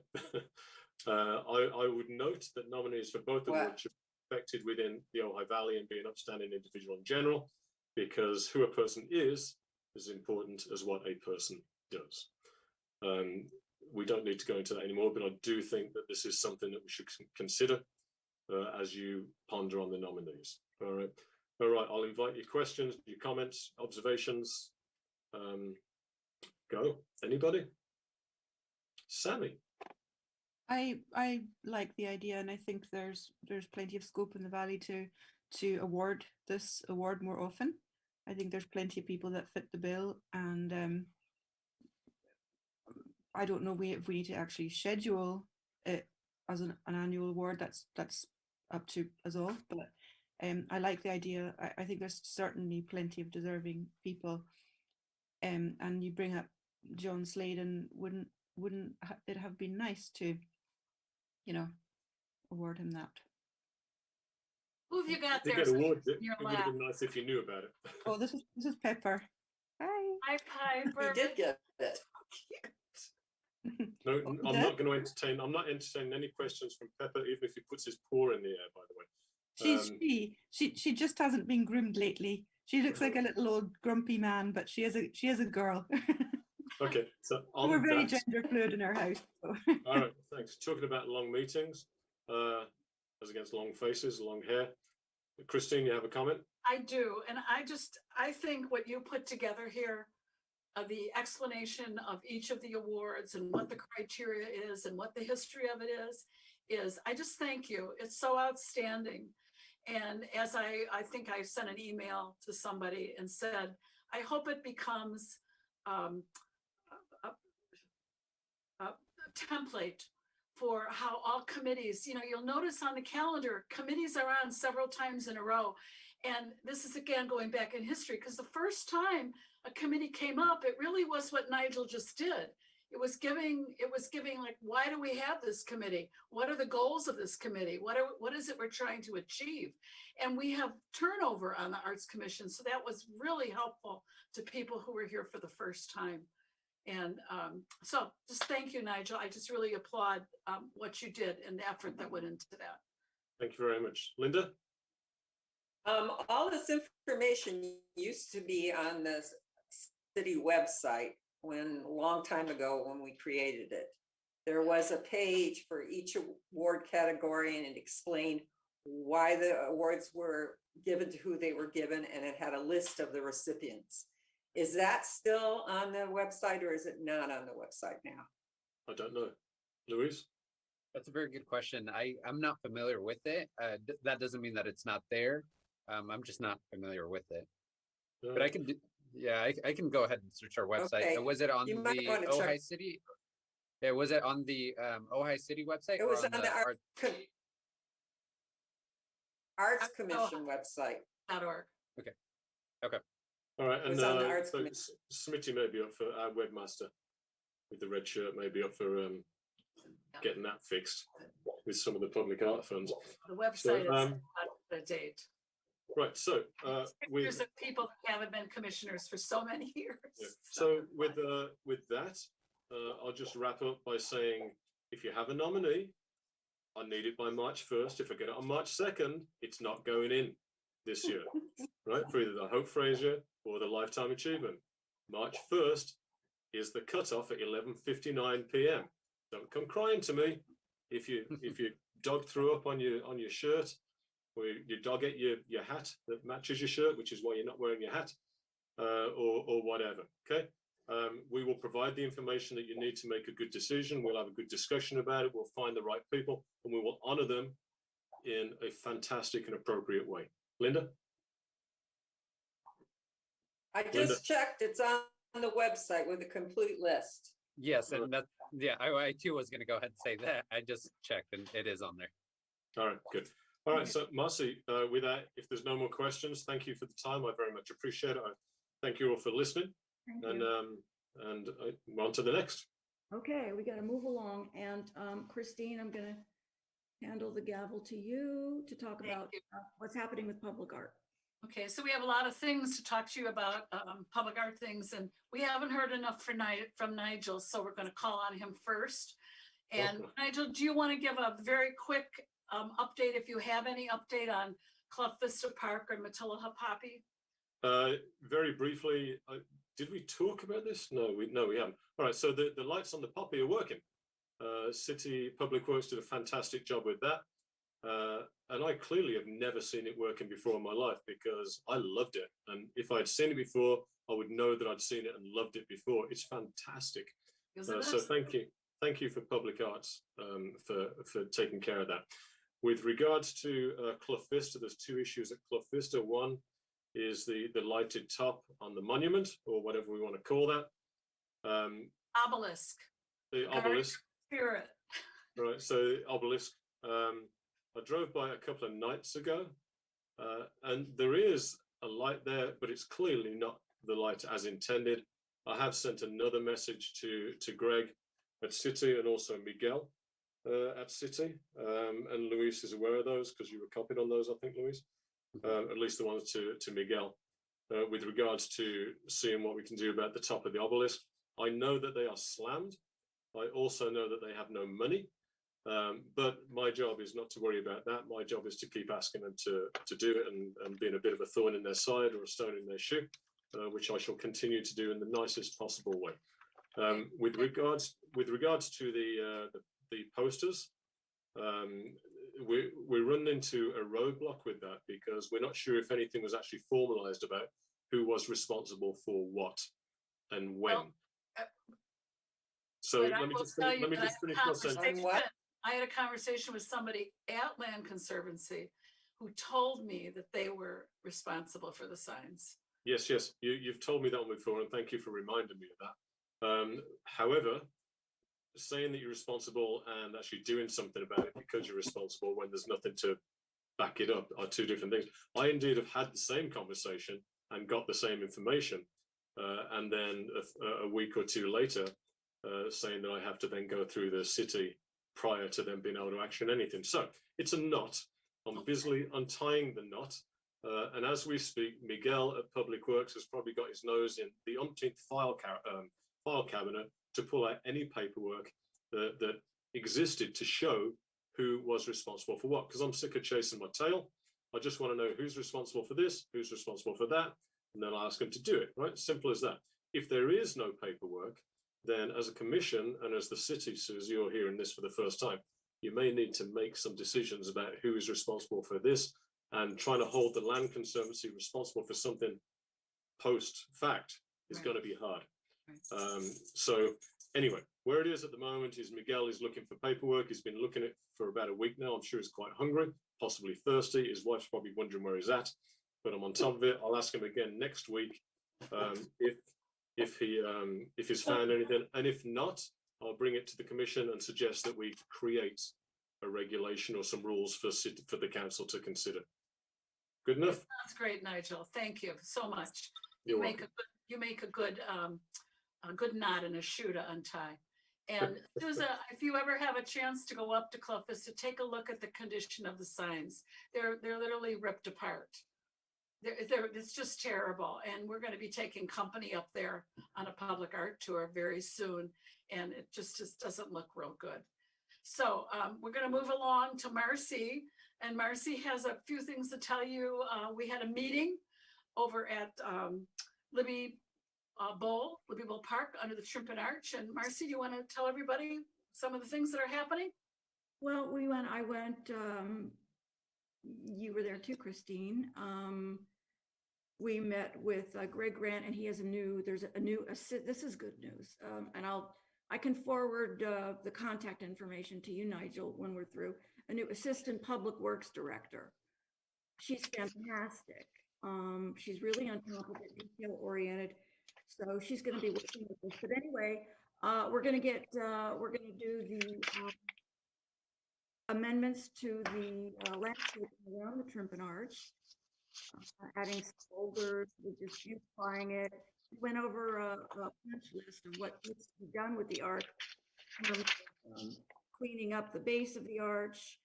I would note that nominees for both awards should be affected within the Ojai Valley and be an upstanding individual in general, because who a person is as important as what a person does. We don't need to go into that anymore, but I do think that this is something that we should consider as you ponder on the nominees. All right, I'll invite your questions, your comments, observations. Go, anybody? Sammy. I like the idea, and I think there's plenty of scope in the valley to award this award more often. I think there's plenty of people that fit the bill, and I don't know if we need to actually schedule it as an annual award. That's up to us all, but I like the idea. I think there's certainly plenty of deserving people, and you bring up John Slade, and wouldn't it have been nice to, award him that? Who have you got To there? get awards, in it your would have lap? been nice if you knew about it. Oh, this is Pepper. Hi. Hi, Piper. He did get it. No, Oh, I'm Dad? not going to entertain. I'm not entertaining any questions from Pepper, even if he puts his paw in the air. By the way, She just hasn't been groomed lately. She looks like a little old grumpy man, but she is a girl. okay. So on We're very that, gender fluid in our house. So. all right. Thanks. Talking about long meetings, as against long faces, long hair. Christine, you have a comment? I do, and I think what you put together here, the explanation of each of the awards and what the criteria is and what the history of it is, I just thank you. It's so outstanding. And as I think I sent an email to somebody and said, I hope it becomes a template for how all committees, you'll notice on the calendar, committees are on several times in a row. And this is again going back in history, because the first time a committee came up, it really was what Nigel just did. It was giving like, why do we have this committee? What are the goals of this committee? What is it we're trying to achieve? And we have turnover on the Arts Commission. So that was really helpful to people who were here for the first time. And so just thank you, Nigel. I just really applaud what you did and the effort that went into that. Thank you very much. Linda? All this information used to be on the city website when, a long time ago, when we created it. There was a page for each award category, and it explained why the awards were given to who they were given, and it had a list of the recipients. Is that still on the website, or is it not on the website now? I don't know. Louise? That's a very good question. I'm not familiar with it. That doesn't mean that it's not there. I'm just not familiar with it. But I can do, yeah, I can go ahead and search our website. Okay. Was it on You the might wanna check. Ojai City? Yeah, was it on the Ojai City website? It or was on the Art- Arts Commission website. .org. All right, It and was on the Arts so Committee. Smitty may be up for our webmaster with the red shirt, may be up for getting that fixed with some of the public art funds. The website is um, not up to date. Right, so There's people who haven't been commissioners for so many years. yeah. So with that, I'll just wrap up by saying, if you have a nominee, I need it by March 1st. If I get it on March 2nd, it's not going in this year, right? For either the Hope Fraser or the Lifetime Achievement. March 1st is the cutoff at 11:59 p.m. Don't come crying to me if your dog threw up on your shirt, or your dog ate your hat that matches your shirt, which is why you're not wearing your hat, or whatever. Okay. We will provide the information that you need to make a good decision. We'll have a good discussion about it. We'll find the right people, and we will honor them in a fantastic and appropriate way. Linda? I just checked, it's on the website with a complete list. Yes, and that, yeah, I too was gonna go ahead and say that. I just checked and it is on there. All right, good. All right, so Marcy, with that, if there's no more questions, thank you for the time. I very much appreciate it. Thank you all for listening. Thank And you. on to the next. Okay, we got to move along. And Christine, I'm going to handle the gavel to you to talk Thank about you. what's happening with public art. Okay, so we have a lot of things to talk to you about, public art things, and we haven't heard enough from Nigel, so we're going to call on him first. And Okay. Nigel, do you want to give a very quick update, if you have any update on Clough Vista Park or Matilah Poppy? Very briefly, did we talk about this? No, we haven't. All right, so the lights on the poppy are working. City Public Works did a fantastic job with that. And I clearly have never seen it working before in my life, because I loved it. And if I'd seen it before, I would know that I'd seen it and loved it before. It's fantastic. So thank you for Public Arts for taking care of that. With regards to Clough Vista, there's two issues at Clough Vista. One is the lighted top on the monument, or whatever we want to call that. Obelisk. The obelisk. Spirit. Right, so the obelisk. I drove by a couple of nights ago, and there is a light there, but it's clearly not the light as intended. I have sent another message to Greg at City, and also Miguel at City, and Luis is aware of those, because you were copied on those, I think, Luis, at least the ones to Miguel, with regards to seeing what we can do about the top of the obelisk. I know that they are slammed. I also know that they have no money. But my job is not to worry about that. My job is to keep asking them to do it, and being a bit of a thorn in their side or a stone in their shoe, which I shall continue to do in the nicest possible way. With regards to the posters, we run into a roadblock with that, because we're not sure if anything was actually formalized about who was responsible for what and when. Well, so but let me just finish my sentence. On I had a conversation with somebody at Land Conservancy who told me that they were responsible for the signs. Yes, you've told me that one before, and thank you for reminding me of that. However, saying that you're responsible and actually doing something about it because you're responsible when there's nothing to back it up are two different things. I indeed have had the same conversation and got the same information, and then a week or two later, saying that I have to then go through the city prior to them being able to action anything. So it's a knot. I'm busily untying the knot. And as we speak, Miguel at Public Works has probably got his nose in the umpteenth file cabinet to pull out any paperwork that existed to show who was responsible for what. Because I'm sick of chasing my tail. I just want to know who's responsible for this, who's responsible for that, and then I'll ask them to do it, right? Simple as that. If there is no paperwork, then as a commission and as the city, Susie, you're hearing this for the first time, you may need to make some decisions about who is responsible for this, and trying to hold the Land Conservancy responsible for something post fact is Right. going to be hard. Right. So anyway, where it is at the moment is Miguel is looking for paperwork. He's been looking at it for about a week now. I'm sure he's quite hungry, possibly thirsty. His wife's probably wondering where he's at, but I'm on top of it. I'll ask him again next week if he's found anything, and if not, I'll bring it to the commission and suggest that we create a regulation or some rules for the council to consider. Good enough? That's great, Nigel. Thank you so much. You're You make a good knot in a shoe to untie. And Susan, if you ever have a chance to go up to Club Vista, take a look at the condition of the signs. They're literally ripped apart. It's just terrible. And we're going to be taking company up there on a public art tour very soon. And it just doesn't look real good. So we're going to move along to Marcy. And Marcy has a few things to tell you. We had a meeting over at Libby Bowl Park under the Shrimp and Arch. And Marcy, do you want to tell everybody some of the things that are happening? Well, I went, you were there too, Christine. We met with Greg Grant, and he has this is good news. And I can forward the contact information to you, Nigel, when we're through. A new Assistant Public Works Director. She's fantastic. She's really on top of it, detail oriented. So she's going to be working with us. But anyway, we're going to do the amendments to the landscape around the Shrimp and Arch, adding boulders, we're just beautifying it. We went over a punch list of what needs to be done with the arch, cleaning up the base of the arch.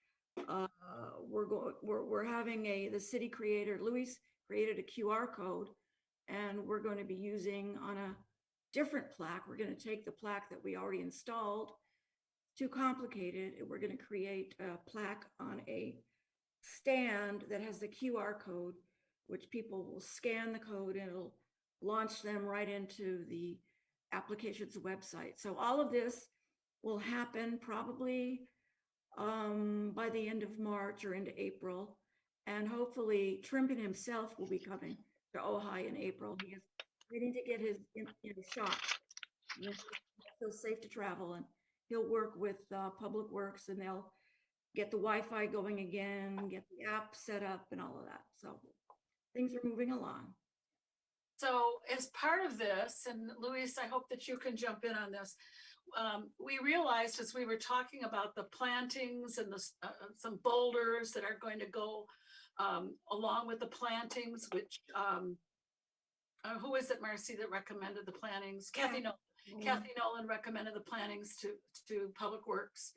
We're having the city creator, Luis, created a QR code, and we're going to be using on a different plaque. We're going to take the plaque that we already installed. Too complicated. We're going to create a plaque on a stand that has the QR code, which people will scan the code and it'll launch them right into the application's website. So all of this will happen probably by the end of March or into April. And hopefully Trimpen himself will be coming to Ojai in April. He is waiting to get his shot. So safe to travel, and he'll work with Public Works, and they'll get the Wi-Fi going again, get the app set up and all of that. So things are moving along. So as part of this, and Luis, I hope that you can jump in on this, we realized as we were talking about the plantings and some boulders that are going to go along with the plantings, which, who is it, Marcy, that recommended the plantings? Kathy Nolan recommended the plantings to Public Works.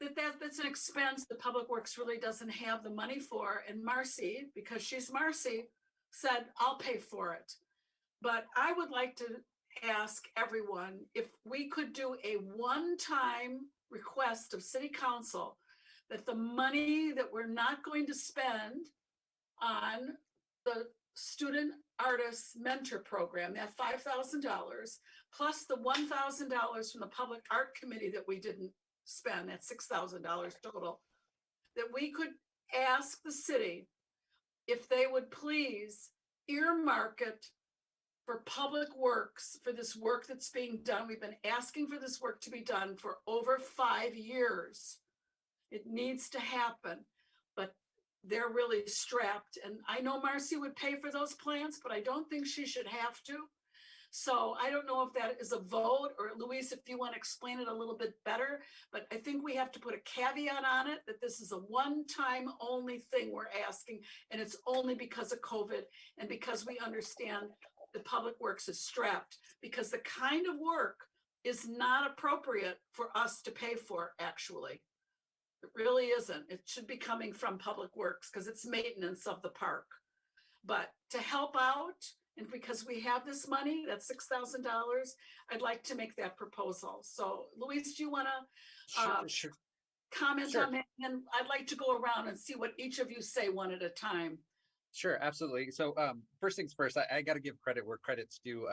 That's an expense that Public Works really doesn't have the money for. And Marcy, because she's Marcy, said, I'll pay for it. But I would like to ask everyone if we could do a one-time request of City Council that the money that we're not going to spend on the Student Artist Mentor Program, that $5,000, plus the $1,000 from the Public Art Committee that we didn't spend, that's $6,000 total, that we could ask the city if they would please earmark it for Public Works, for this work that's being done. We've been asking for this work to be done for over 5 years. It needs to happen, but they're really strapped. And I know Marcy would pay for those plants, but I don't think she should have to. So I don't know if that is a vote, or Luis, if you want to explain it a little bit better, but I think we have to put a caveat on it that this is a one-time only thing we're asking, and it's only because of COVID and because we understand the Public Works is strapped, because the kind of work is not appropriate for us to pay for, actually. It really isn't. It should be coming from Public Works because it's maintenance of the park. But to help out, and because we have this money, that's $6,000, I'd like to make that proposal. So Luis, do you want to Sure. comment Sure. on that? And I'd like to go around and see what each of you say one at a time. Sure, absolutely. So first things first, I got to give credit where credit's due.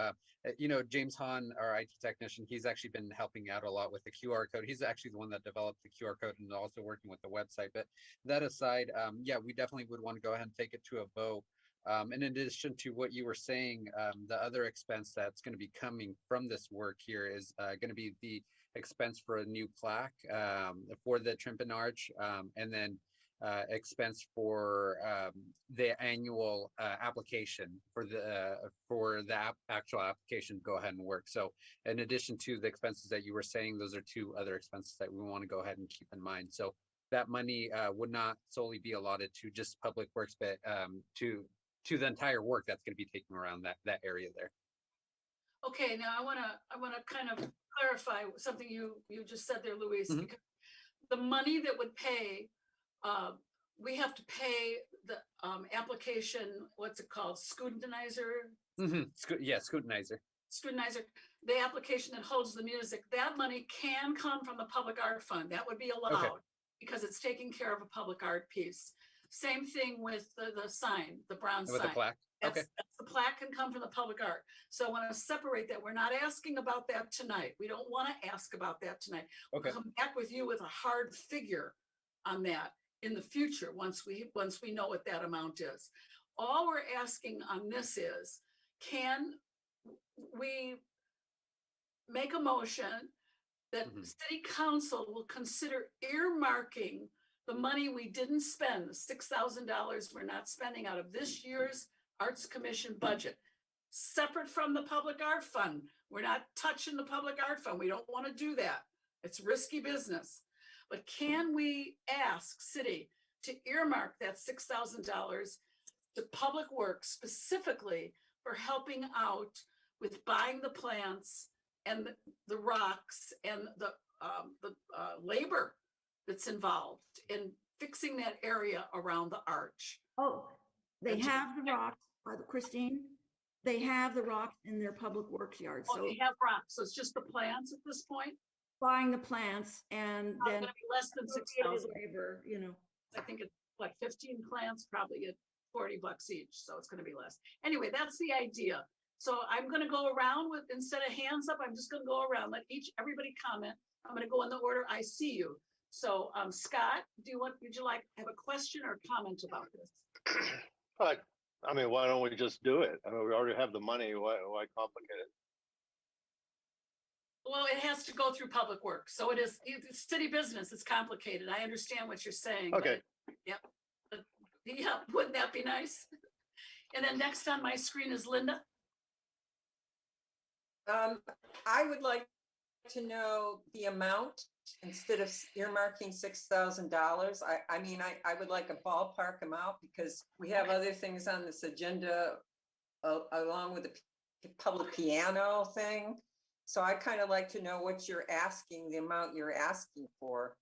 You know, James Hahn, our IT technician, he's actually been helping out a lot with the QR code. He's actually the one that developed the QR code and also working with the website. But that aside, yeah, we definitely would want to go ahead and take it to a vote. In addition to what you were saying, the other expense that's going to be coming from this work here is going to be the expense for a new plaque for the Trimpan Arch, and then expense for the annual application for the actual application to go ahead and work. So in addition to the expenses that you were saying, those are two other expenses that we want to go ahead and keep in mind. So that money would not solely be allotted to just Public Works, but to the entire work that's going to be taken around that area there. Okay, now I want to kind of clarify something you just said there, Luis. Mhm. Because the money that would pay, we have to pay the application, what's it called, scrutinizer? Yeah, scrutinizer. Scrutinizer, the application that holds the music, that money can come from the Public Art Fund. That would be allowed because it's taking care of a public art piece. Same thing with the sign, the bronze With sign. the plaque. That's the plaque can come from the public art. So I want to separate that. We're not asking about that tonight. We don't want to ask about that tonight. Okay. We'll come back with you with a hard figure on that in the future once we know what that amount is. All we're asking on this is, can we make a motion that City Council will consider earmarking the money we didn't spend, the $6,000 we're not spending out of this year's Arts Commission budget, separate from the Public Art Fund. We're not touching the Public Art Fund. We don't want to do that. It's risky business. But can we ask City to earmark that $6,000 to Public Works specifically for helping out with buying the plants and the rocks and the labor that's involved in fixing that area around the arch? Oh, they have the rocks, Christine. They have the rocks in their Public Works yard. Oh, So they have rocks, so it's just the plants at this point? buying the plants and Not then gonna be less than associated 6,000. labor, you know. I think it's like 15 plants, probably at $40 each, so it's gonna be less. Anyway, that's the idea. So I'm gonna go around with, instead of hands up, I'm just gonna go around, let everybody comment. I'm gonna go in the order I see you. So Scott, would you like, have a question or comment about this? But, I mean, why don't we just do it? I mean, we already have the money. Why complicate it? Well, it has to go through Public Works, so it's city business, it's complicated. I understand what you're saying. but Okay. Yep. Yeah, wouldn't that be nice? And then next on my screen is Linda. I would like to know the amount instead of earmarking $6,000. I mean, I would like a ballpark amount because we have other things on this agenda along with the public piano thing. So I kind of like to know what you're asking, the amount you're asking for.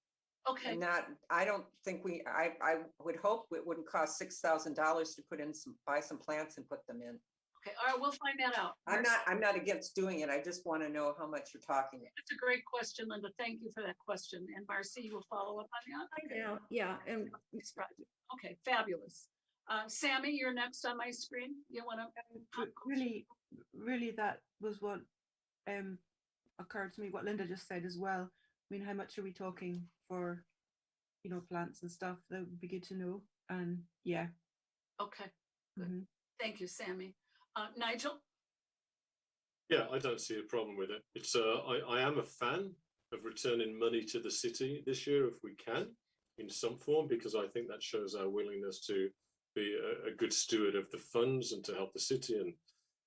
Okay, And not, I don't think I would hope it wouldn't cost $6,000 to put in buy some plants and put them in. okay, all right, we'll find that out. I'm not against doing it. I just want to know how much you're talking. That's a great question, Linda. Thank you for that question. And Marcy, you will follow up on that? Okay. Yeah, and This project. Okay, fabulous. Sammy, you're next on my screen. You want to? Really, that was what occurred to me, what Linda just said as well. I mean, how much are we talking for, plants and stuff? That would be good to know. And yeah. Okay, good. Thank you, Sammy. Nigel? Yeah, I don't see a problem with it. It's I am a fan of returning money to the city this year if we can, in some form, because I think that shows our willingness to be a good steward of the funds and to help the city and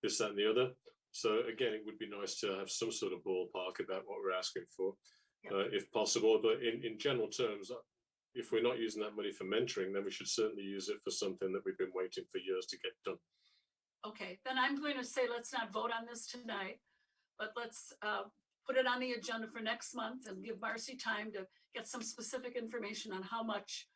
this, that, and the other. So again, it would be nice to have some sort of ballpark about what we're asking for, Yeah. if possible. But in general terms, if we're not using that money for mentoring, then we should certainly use it for something that we've been waiting for years to get done. Okay, then I'm going to say, let's not vote on this tonight, but let's put it on the agenda for next month and give Marcy time to get some specific information on how much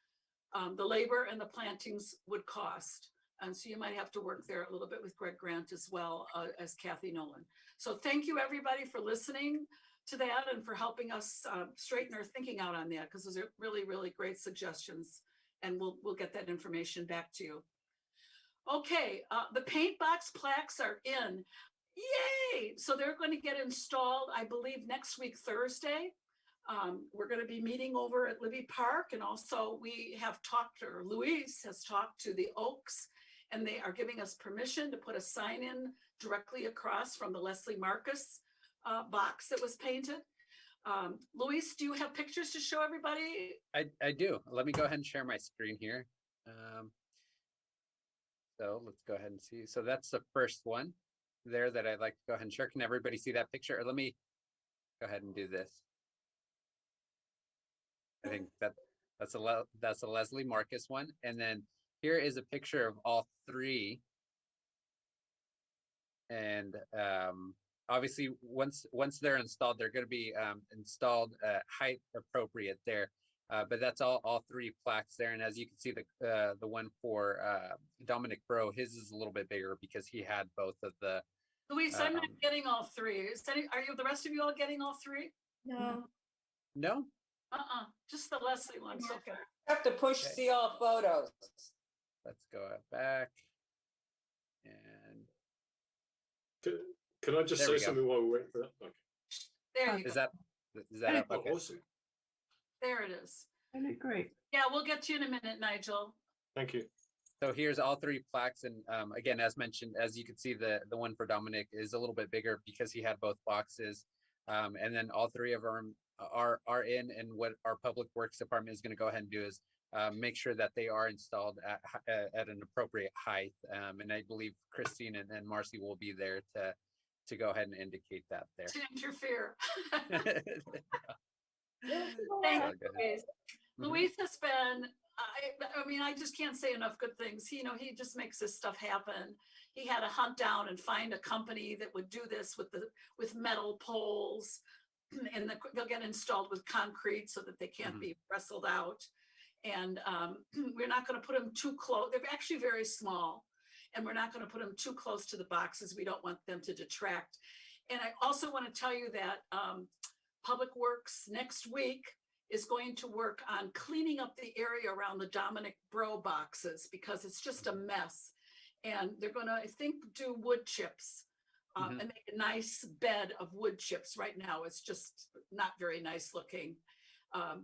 the labor and the plantings would cost. And so you might have to work there a little bit with Greg Grant as well as Kathy Nolan. So thank you, everybody, for listening to that and for helping us straighten our thinking out on that, because those are really, really great suggestions. And we'll get that information back to you. Okay, the paint box plaques are in. Yay! So they're going to get installed, I believe, next week, Thursday. We're going to be meeting over at Libby Park, and also we have talked, or Luis has talked to the Oaks, and they are giving us permission to put a sign in directly across from the Leslie Marcus box that was painted. Luis, do you have pictures to show everybody? I do. Let me go ahead and share my screen here. So let's go ahead and see. So that's the first one there that I'd like to go ahead and share. Can everybody see that picture? Or let me go ahead and do this. I think that's a Leslie Marcus one. And then here is a picture of all three. And obviously once they're installed, they're going to be installed height appropriate there. But that's all three plaques there. And as you can see, the one for Dominic Bro, his is a little bit bigger because he had both of the. Luis, I'm not getting all three. Are you, the rest of you all getting all three? No, No? Just the Leslie one so far. Have to push Okay. see all photos. Let's go back. And Can I just There we say go. something while we wait for that? Okay. There you is go. that up? Oh, Okay. awesome. There it is. They look great. Yeah, we'll get to you in a minute, Nigel. Thank you. So here's all three plaques, and again, as mentioned, as you can see, the one for Dominic is a little bit bigger because he had both boxes, and then all three of them are in. And what our Public Works Department is going to go ahead and do is make sure that they are installed at an appropriate height. And I believe Christine and Marcy will be there to go ahead and indicate that there. To interfere. So Thank go you, ahead. Luis. Luis has been, I mean, I just can't say enough good things. He just makes this stuff happen. He had to hunt down and find a company that would do this with metal poles, and they'll get installed with concrete so that they can't be wrestled out. And we're not going to put them too close. They're actually very small, and we're not going to put them too close to the boxes. We don't want them to detract. And I also want to tell you that Public Works next week is going to work on cleaning up the area around the Dominic Bro boxes because it's just a mess. And they're going to, I think, do wood chips and make a nice bed of wood chips. Right now, it's just not very nice looking.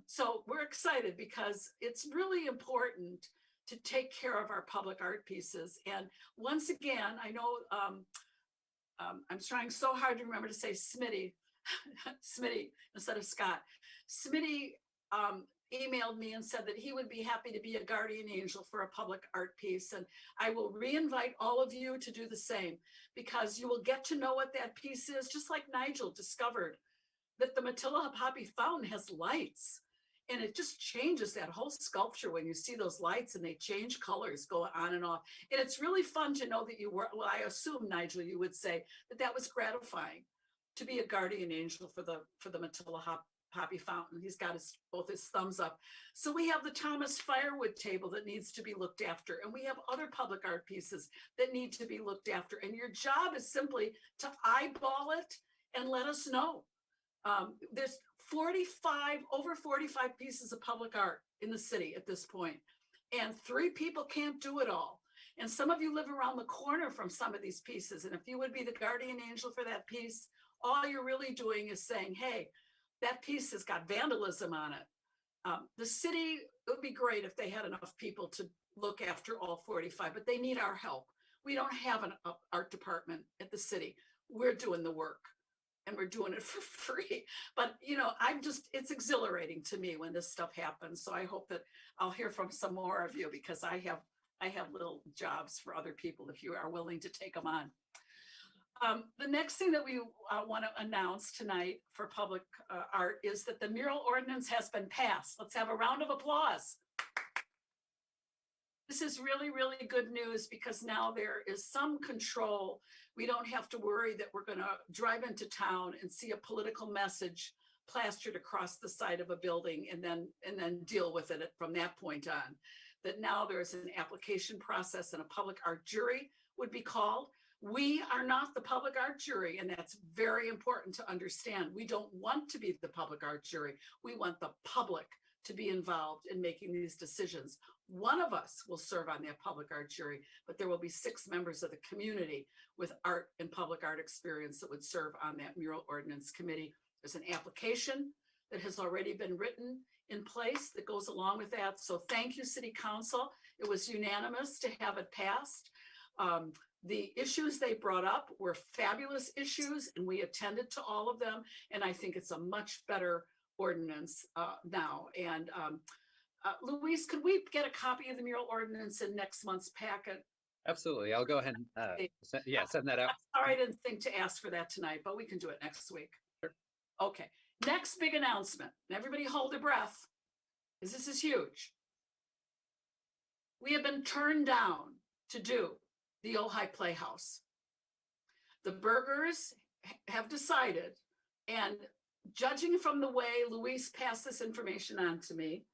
So we're excited because it's really important to take care of our public art pieces. And once again, I know I'm trying so hard to remember to say Smitty, Smitty instead of Scott. Smitty emailed me and said that he would be happy to be a guardian angel for a public art piece. And I will re-invite all of you to do the same because you will get to know what that piece is, just like Nigel discovered that the Matilda Hoppy fountain has lights. And it just changes that whole sculpture when you see those lights and they change colors, go on and off. And it's really fun to know that you were, well, I assume, Nigel, you would say that was gratifying to be a guardian angel for the Matilda Hoppy fountain. He's got both his thumbs up. So we have the Thomas Firewood table that needs to be looked after. And we have other public art pieces that need to be looked after. And your job is simply to eyeball it and let us know. There's over 45 pieces of public art in the city at this point, and 3 people can't do it all. And some of you live around the corner from some of these pieces. And if you would be the guardian angel for that piece, all you're really doing is saying, hey, that piece has got vandalism on it. The city, it would be great if they had enough people to look after all 45, but they need our help. We don't have an art department at the city. We're doing the work. And we're doing it for free. But, it's exhilarating to me when this stuff happens. So I hope that I'll hear from some more of you because I have little jobs for other people if you are willing to take them on. The next thing that we want to announce tonight for public art is that the mural ordinance has been passed. Let's have a round of applause. This is really, really good news because now there is some control. We don't have to worry that we're going to drive into town and see a political message plastered across the side of a building and then deal with it from that point on. That now there's an application process and a public art jury would be called. We are not the public art jury, and that's very important to understand. We don't want to be the public art jury. We want the public to be involved in making these decisions. One of us will serve on that public art jury, but there will be 6 members of the community with art and public art experience that would serve on that mural ordinance committee. There's an application that has already been written in place that goes along with that. So thank you, City Council. It was unanimous to have it passed. The issues they brought up were fabulous issues, and we attended to all of them. And I think it's a much better ordinance now. And Luis, could we get a copy of the mural ordinance in next month's packet? Absolutely. I'll go ahead and send that out. Sorry, I didn't think to ask for that tonight, but we can do it next week. Sure. Okay, next big announcement, and everybody hold their breath, because this is huge. We have been turned down to do the Ojai Playhouse. The Burgers have decided, and judging from the way Luis passed this information on to me,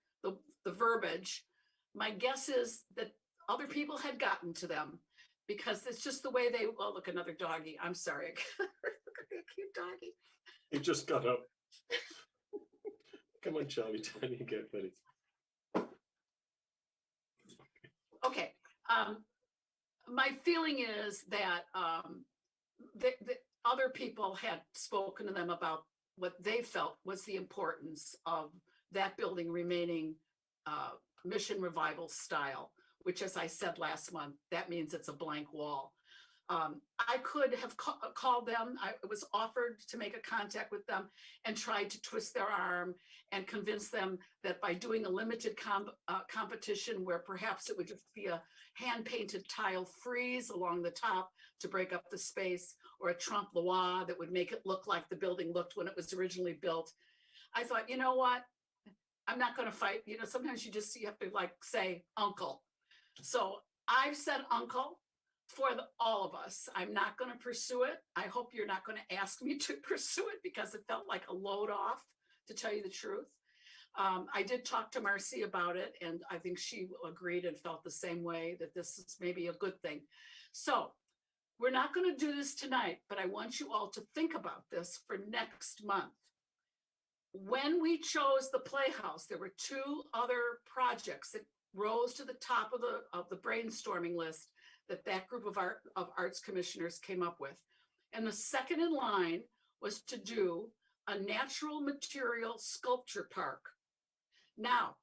the verbiage, my guess is that other people had gotten to them because it's just the way they, oh, look, another doggy. I'm sorry. Look at that cute doggy. He just got up. Come on, Charlie, time you get ready. Okay. My feeling is that the other people had spoken to them about what they felt was the importance of that building remaining mission revival style, which, as I said last month, that means it's a blank wall. I could have called them. I was offered to make a contact with them and tried to twist their arm and convince them that by doing a limited competition where perhaps it would just be a hand-painted tile frieze along the top to break up the space, or a trompe l'oeil that would make it look like the building looked when it was originally built. I thought, you know what? I'm not going to fight. You know, sometimes you have to like say uncle. So I've said uncle for all of us. I'm not going to pursue it. I hope you're not going to ask me to pursue it because it felt like a load off, to tell you the truth. I did talk to Marcy about it, and I think she agreed and felt the same way, that this is maybe a good thing. So we're not going to do this tonight, but I want you all to think about this for next month. When we chose the Playhouse, there were 2 other projects that rose to the top of the brainstorming list that group of arts commissioners came up with. And the second in line was to do a natural material sculpture park. Now,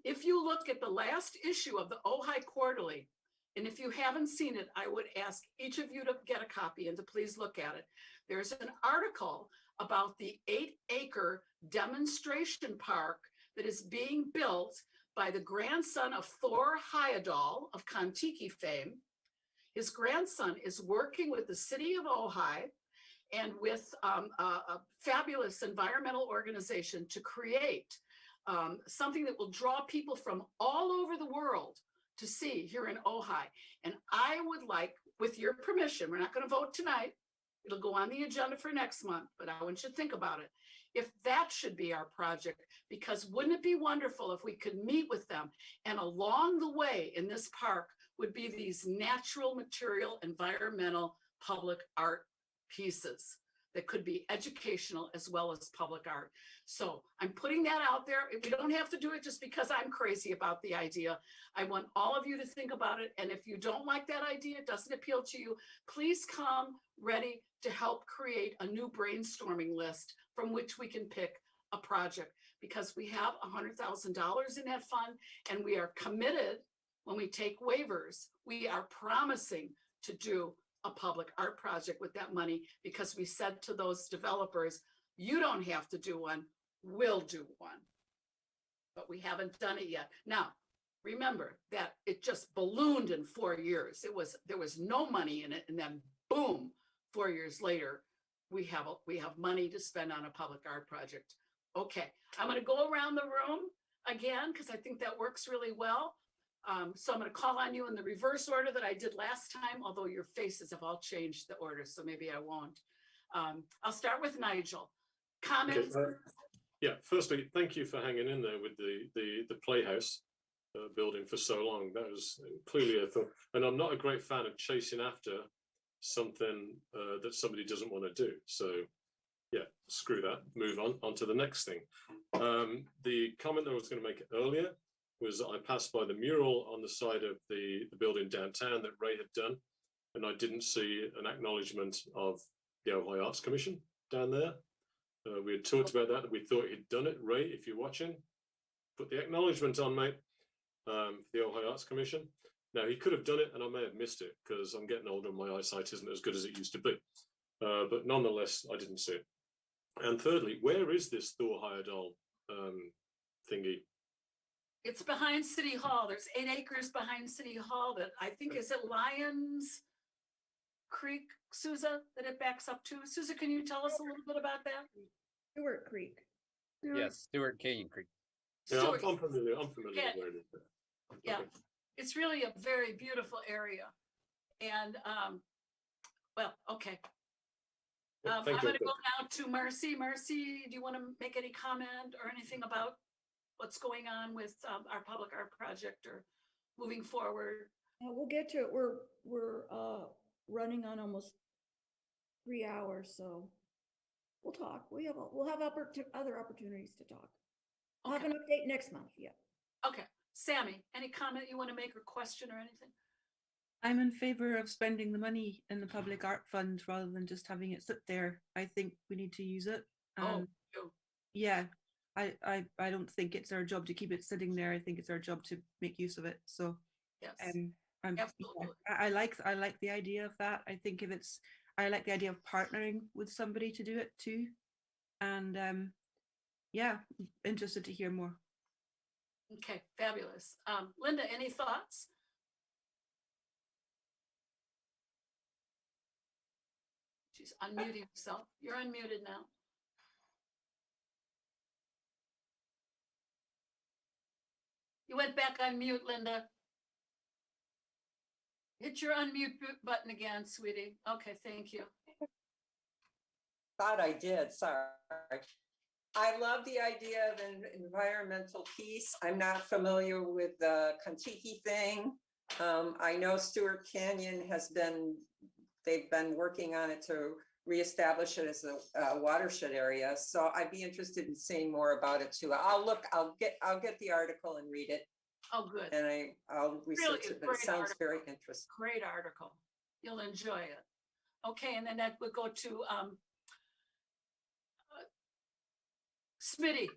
if you look at the last issue of the Ojai Quarterly, and if you haven't seen it, I would ask each of you to get a copy and to please look at it. There's an article about the 8-acre demonstration park that is being built by the grandson of Thor Heyerdahl of Kon-Tiki fame. His grandson is working with the city of Ojai and with a fabulous environmental organization to create something that will draw people from all over the world to see here in Ojai. And I would like, with your permission, we're not going to vote tonight. It'll go on the agenda for next month, but I want you to think about it. If that should be our project, because wouldn't it be wonderful if we could meet with them, and along the way in this park would be these natural material, environmental, public art pieces that could be educational as well as public art. So I'm putting that out there. We don't have to do it just because I'm crazy about the idea. I want all of you to think about it. And if you don't like that idea, it doesn't appeal to you, please come ready to help create a new brainstorming list from which we can pick a project, because we have $100,000 in that fund, and we are committed. When we take waivers, we are promising to do a public art project with that money, because we said to those developers, you don't have to do one, we'll do one. But we haven't done it yet. Now, remember that it just ballooned in 4 years. There was no money in it, and then boom, 4 years later, we have money to spend on a public art project. Okay, I'm gonna go around the room again, because I think that works really well. So I'm gonna call on you in the reverse order that I did last time, although your faces have all changed the order, so maybe I won't. I'll start with Nigel. Comments? Yeah, firstly, thank you for hanging in there with the Playhouse building for so long. That was clearly a thought. And I'm not a great fan of chasing after something that somebody doesn't want to do. So yeah, screw that, move on to the next thing. The comment that I was going to make earlier was that I passed by the mural on the side of the building downtown that Ray had done, and I didn't see an acknowledgement of the Ojai Arts Commission down there. We had talked about that we thought he'd done it. Ray, if you're watching, put the acknowledgement on, mate, for the Ojai Arts Commission. Now, he could have done it, and I may have missed it, because I'm getting older and my eyesight isn't as good as it used to be. But nonetheless, I didn't see it. And thirdly, where is this Thor Heyerdahl thingy? It's behind City Hall. There's 8 acres behind City Hall that I think, is it Lions Creek, Sousa, that it backs up to? Sousa, can you tell us a little bit about that? Stewart Creek. Yes, Stewart Canyon Creek. Yeah, Stewart, I'm familiar Yeah. with where it is. Yeah. Okay. It's really a very beautiful area. And, well, okay. Yeah, I'm thank going you. to go now to Marcy. Marcy, do you want to make any comment or anything about what's going on with our public art project or moving forward? We'll get to it. We're running on almost 3 hours, so we'll talk. We'll have other opportunities to talk. I'll have Okay. an update next month. Yeah. Okay. Sammy, any comment you want to make or question or anything? I'm in favor of spending the money in the public art fund rather than just having it sit there. I think we need to use it. Oh, you. Yeah, I don't think it's our job to keep it sitting there. I think it's our job to make use of it. So Yes. yeah, I like the idea of that. I think I like the idea of partnering with somebody to do it too. And yeah, interested to hear more. Okay, fabulous. Linda, any thoughts? She's unmuting herself. You're unmuted now. You went back on mute, Linda. Hit your unmute button again, sweetie. Okay, thank you. Thought I did, sorry. I love the idea of an environmental piece. I'm not familiar with the Contiki thing. I know Stewart Canyon they've been working on it to reestablish it as a watershed area. So I'd be interested in seeing more about it too. I'll get the article and read it. Oh, good. And I'll research it, but it sounds very interesting. Great article. You'll enjoy it. Okay, and then that would go to Smitty.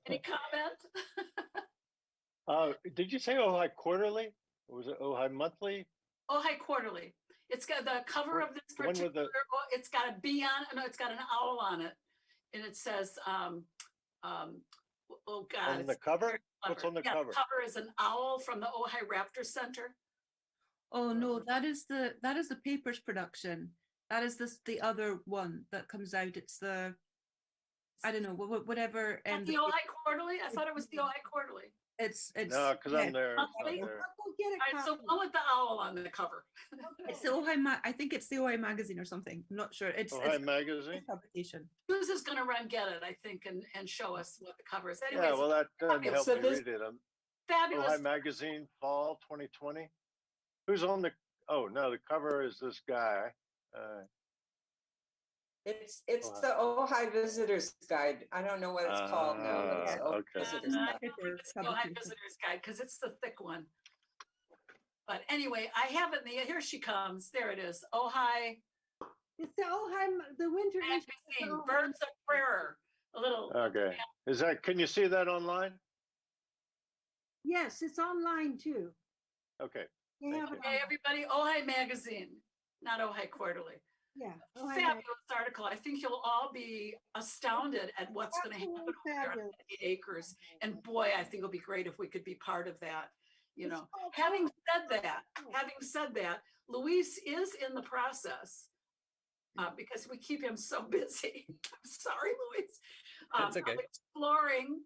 Any comment? Did you say Ojai quarterly? Or was it Ojai monthly? Ojai Quarterly. It's got the cover of this The one with the- particular, it's got a bee on it. No, it's got an owl on it. And it says, oh God. On the it's cover? very What's clever. on the Yeah, cover? Cover is an owl from the Ojai Raptor Center. Oh no, that is the papers production. That is the other one that comes out. It's the, I don't know, whatever. Not the Ojai Quarterly? I thought it was the Ojai Quarterly. It's No, because yeah, I'm there. It's not Monthly? there. I'll go get a All right, so copy. one with the owl on the cover. it's the I think it's the Ojai magazine or something. I'm not sure. It's Ojai it's magazine? a publication. Susan's gonna run get it, I think, and show us what the cover is. Yeah, Anyways, well, that doesn't Okay, help so me this- read it. fabulous. Ojai magazine, fall 2020. Who's on the, oh, no, the cover is this guy. It's Ojai. the Ojai Visitors Guide. I don't know what it's called now, but it's Ojai okay. Visitors I Guide. don't think it's the Ojai Visitor's Guide because it's the thick one. But anyway, I have it. Here she comes. There it is. Ojai It's the Ojai, the winter issue. Magazine, Birds of Prayer. A little. Okay. Is that, can you see that online? Yes, it's online too. Okay. They Thank have it you. Okay, on- everybody, Ojai Magazine, not Ojai Quarterly. Yeah. Ojai Fabulous Mag- article. I think you'll all be astounded at what's going to happen Absolutely over there on fabulous. 8 acres. And boy, I think it'll be great if we could be part of that. You It's know, called having Ojai. said that, Luis is in the process because we keep him so busy. I'm sorry, Luis. That's okay. of exploring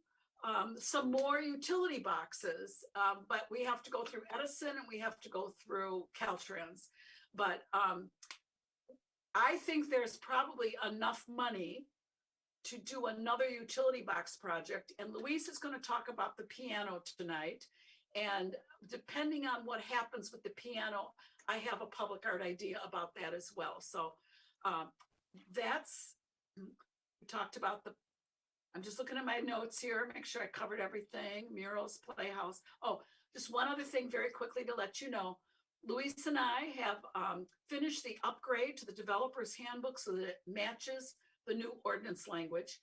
some more utility boxes, but we have to go through Edison and we have to go through Caltrans. But I think there's probably enough money to do another utility box project. And Luis is going to talk about the piano tonight. And depending on what happens with the piano, I have a public art idea about that as well. So we talked about I'm just looking at my notes here, make sure I covered everything, murals, playhouse. Oh, just one other thing very quickly to let you know. Luis and I have finished the upgrade to the developer's handbook so that it matches the new ordinance language.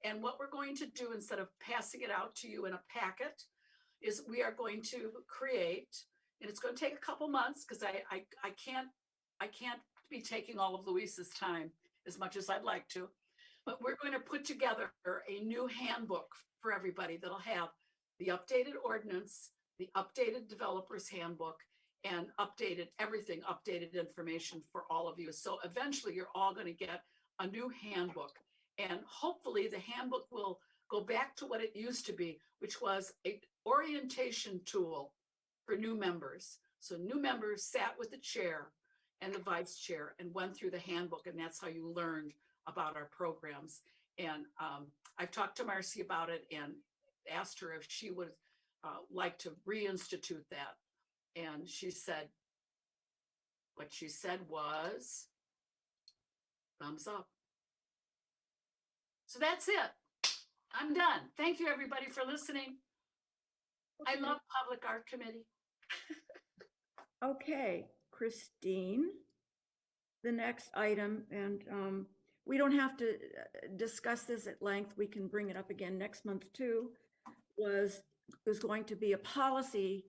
And what we're going to do, instead of passing it out to you in a packet, is we are going to create, and it's going to take a couple months because I can't be taking all of Luis's time as much as I'd like to, but we're going to put together a new handbook for everybody that'll have the updated ordinance, the updated developer's handbook, and updated information for all of you. So eventually you're all going to get a new handbook, and hopefully the handbook will go back to what it used to be, which was an orientation tool for new members. So new members sat with the chair and the vice chair and went through the handbook, and that's how you learned about our programs. And I've talked to Marcy about it and asked her if she would like to reinstitute that. And she said, what she said was, thumbs up. So that's it. I'm done. Thank you, everybody, for listening. I love Public Art Committee. Okay, Christine, the next item, and we don't have to discuss this at length. We can bring it up again next month too, was going to be a policy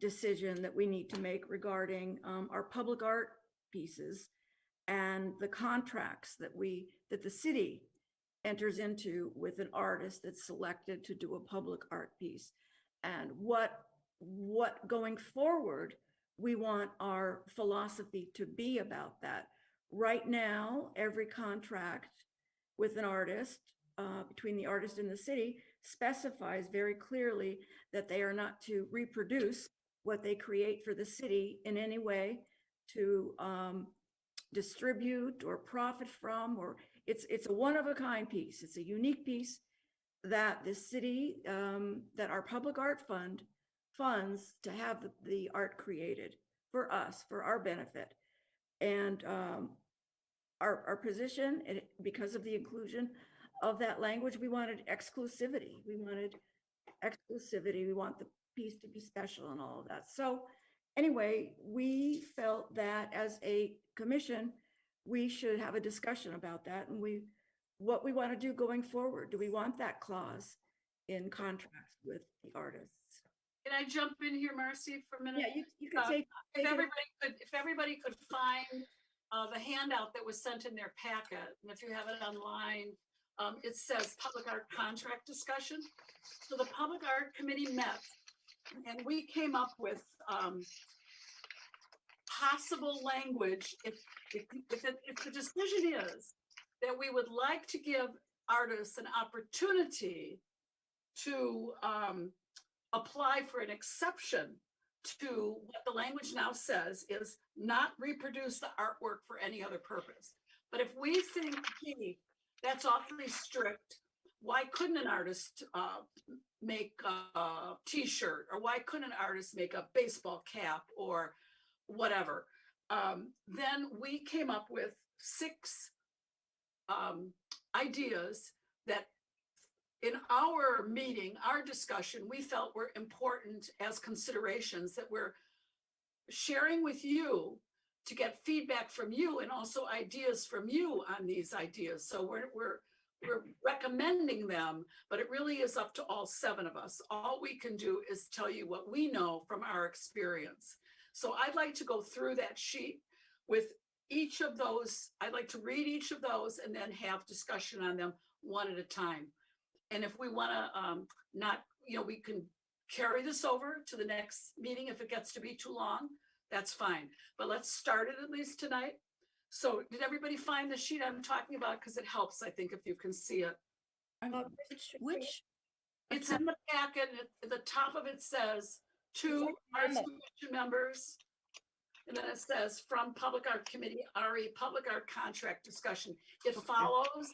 decision that we need to make regarding our public art pieces and the contracts that the city enters into with an artist that's selected to do a public art piece, and what going forward we want our philosophy to be about that. Right now, every contract with an artist, between the artist and the city, specifies very clearly that they are not to reproduce what they create for the city in any way, to distribute or profit from, or it's a one-of-a-kind piece. It's a unique piece that the city, that our public art fund funds to have the art created for us, for our benefit. And our position, because of the inclusion of that language, we wanted exclusivity. We want the piece to be special and all of that. So anyway, we felt that as a commission, we should have a discussion about that, and what we want to do going forward. Do we want that clause in contracts with the artists? Can I jump in here, Marcy, for a minute? Yeah, you could take If everybody could find the handout that was sent in their packet, and if you have it online, it says public art contract discussion. So the Public Art Committee met, and we came up with possible language if the decision is that we would like to give artists an opportunity to apply for an exception to what the language now says is not reproduce the artwork for any other purpose. But if we think, gee, that's awfully strict, why couldn't an artist make a t-shirt, or why couldn't an artist make a baseball cap or whatever? Then we came up with 6 ideas that in our meeting, our discussion, we felt were important as considerations that we're sharing with you to get feedback from you, and also ideas from you on these ideas. So we're recommending them, but it really is up to all 7 of us. All we can do is tell you what we know from our experience. So I'd like to go through that sheet with each of those. I'd like to read each of those and then have discussion on them one at a time. And if we want to we can carry this over to the next meeting if it gets to be too long. that's fine. But let's start it at least tonight. So did everybody find the sheet I'm talking about? Because it helps, I think, if you can see it. Which, It's in the packet, and at the top of it says, to like a Arts memo. Commission members. And then it says, from Public Art Committee, RE Public Art Contract Discussion. It follows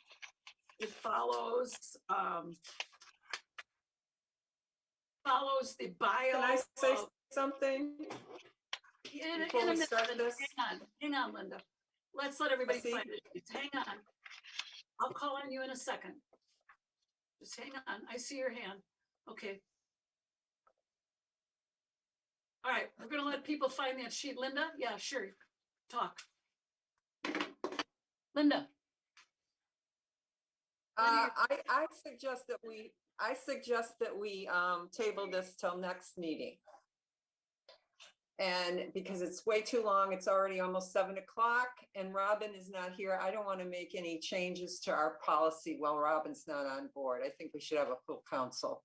the bio. Can I say of- something? in before a we minute. start this? Hang on, Linda. Let's let everybody Bessie? find it. Hang on. I'll call on you in a second. Just hang on. I see your hand. Okay. All right, we're gonna let people find that sheet. Linda? Yeah, sure. Talk. Linda? I suggest that we table this till next meeting. And because it's way too long, it's already almost 7 o'clock and Robin is not here. I don't want to make any changes to our policy while Robin's not on board. I think we should have a full council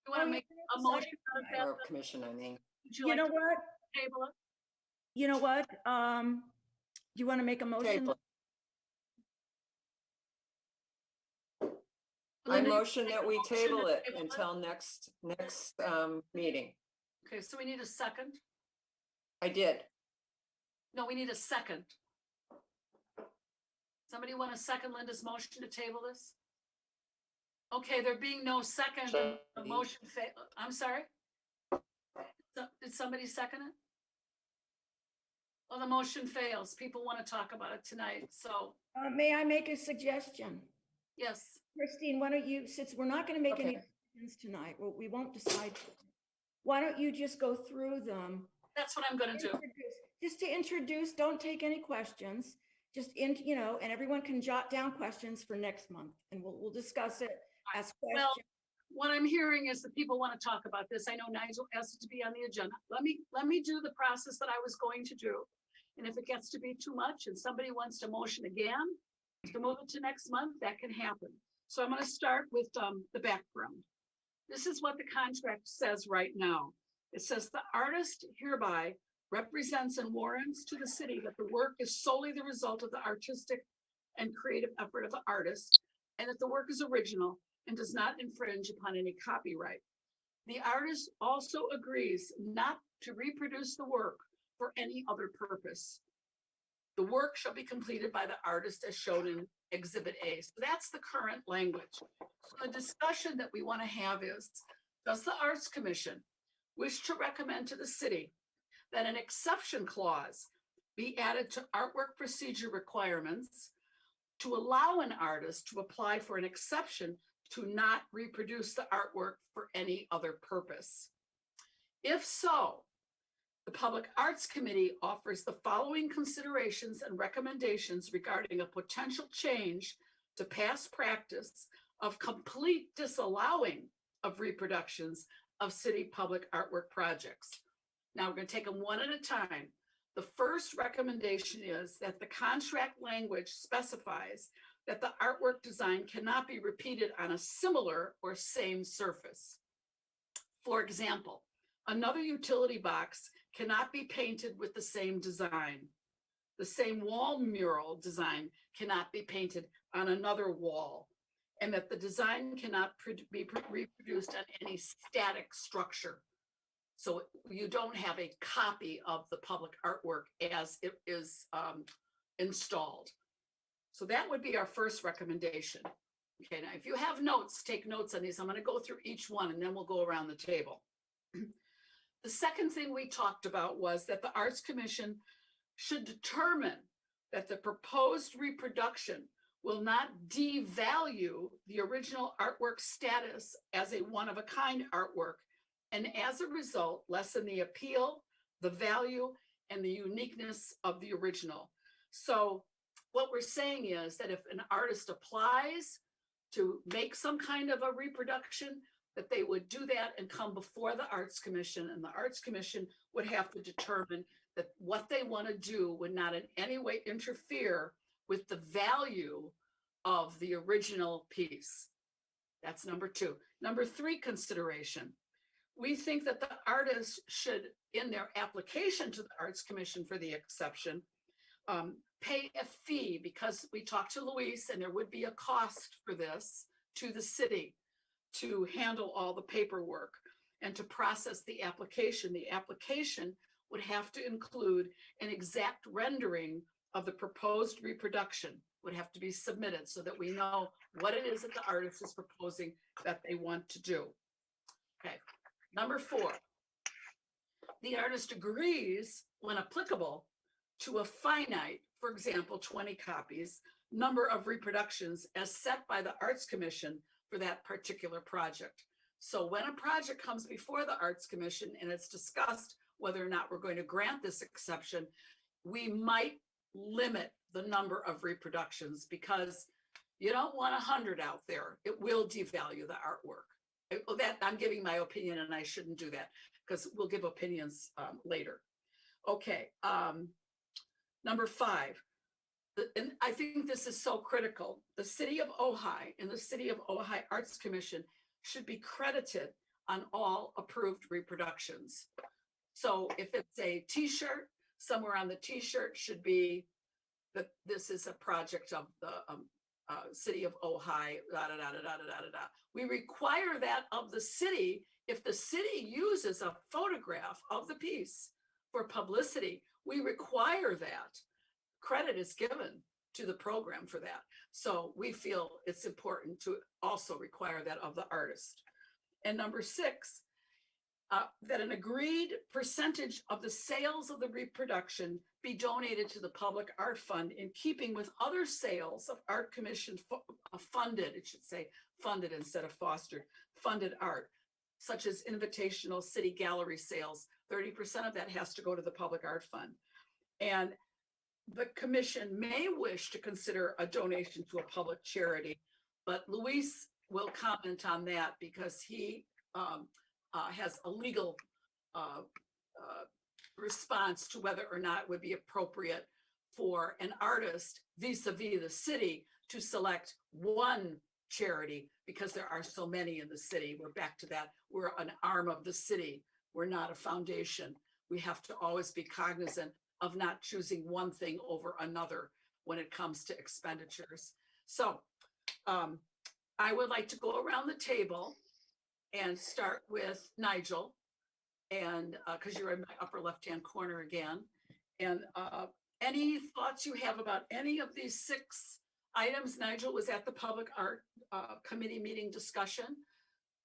You wanna make a motion out of that? or commission, I mean. Would You like know to what? table it? You know what? Do you want to make a motion? Table. I Linda, you motion make that a we motion table to it table it? until next meeting. Okay, so we need a second. I did. No, we need a second. Somebody want to second Linda's motion to table this? Okay, there being no second, the Second. motion I'm sorry? Did somebody second it? Well, the motion fails. People want to talk about it tonight, so, May I make a suggestion? yes. Christine, why don't you, since we're not going to make any Okay. decisions tonight, well, we won't decide. Why don't you just go through them? That's what I'm gonna do. Just to introduce, don't take any questions, just and everyone can jot down questions for next month and we'll discuss it as Well, questions. what I'm hearing is that people want to talk about this. I know Nigel asked it to be on the agenda. Let me do the process that I was going to do. And if it gets to be too much and somebody wants to motion again to move it to next month, that can happen. So I'm going to start with the background. This is what the contract says right now. It says the artist hereby represents and warrants to the city that the work is solely the result of the artistic and creative effort of the artist, and that the work is original and does not infringe upon any copyright. The artist also agrees not to reproduce the work for any other purpose. The work shall be completed by the artist as shown in Exhibit A. So that's the current language. So the discussion that we want to have is, does the Arts Commission wish to recommend to the city that an exception clause be added to artwork procedure requirements to allow an artist to apply for an exception to not reproduce the artwork for any other purpose? If so, the Public Arts Committee offers the following considerations and recommendations regarding a potential change to past practice of complete disallowing of reproductions of city public artwork projects. Now we're going to take them one at a time. The first recommendation is that the contract language specifies that the artwork design cannot be repeated on a similar or same surface. For example, another utility box cannot be painted with the same design. The same wall mural design cannot be painted on another wall, and that the design cannot be reproduced on any static structure. So you don't have a copy of the public artwork as it is installed. So that would be our first recommendation. Okay, now if you have notes, take notes on these. I'm going to go through each one and then we'll go around the table. The second thing we talked about was that the Arts Commission should determine that the proposed reproduction will not devalue the original artwork status as a one-of-a-kind artwork, and as a result, lessen the appeal, the value, and the uniqueness of the original. So what we're saying is that if an artist applies to make some kind of a reproduction, that they would do that and come before the Arts Commission, and the Arts Commission would have to determine that what they want to do would not in any way interfere with the value of the original piece. That's number two. Number three consideration. we think that the artists should, in their application to the Arts Commission for the exception, pay a fee, because we talked to Luis and there would be a cost for this to the city to handle all the paperwork and to process the application. The application would have to include an exact rendering of the proposed reproduction, would have to be submitted so that we know what it is that the artist is proposing that they want to do. Okay. Number 4, the artist agrees, when applicable, to a finite, for example, 20 copies, number of reproductions as set by the Arts Commission for that particular project. So when a project comes before the Arts Commission and it's discussed whether or not we're going to grant this exception, we might limit the number of reproductions, because you don't want 100 out there. It will devalue the artwork. That I'm giving my opinion, and I shouldn't do that because we'll give opinions later. Okay, number 5, and I think this is so critical. The city of Ojai and the city of Ojai Arts Commission should be credited on all approved reproductions. So if it's a t-shirt, somewhere on the t-shirt should be that this is a project of the city of Ojai, da, da, da, da, da, da, da, da. We require that of the city. If the city uses a photograph of the piece for publicity, we require that. Credit is given to the program for that. So we feel it's important to also require that of the artist. And number 6, that an agreed percentage of the sales of the reproduction be donated to the Public Art Fund in keeping with other sales of Art Commission funded, it should say funded instead of fostered, funded art, such as invitational city gallery sales. 30% of that has to go to the Public Art Fund. And the commission may wish to consider a donation to a public charity, but Luis will comment on that because he has a legal response to whether or not it would be appropriate for an artist vis-a-vis the city to select one charity, because there are so many in the city. We're back to that. We're an arm of the city. We're not a foundation. We have to always be cognizant of not choosing one thing over another when it comes to expenditures. So I would like to go around the table and start with Nigel, and because you're in my upper left-hand corner again. And any thoughts you have about any of these 6 items? Nigel was at the Public Art Committee meeting discussion.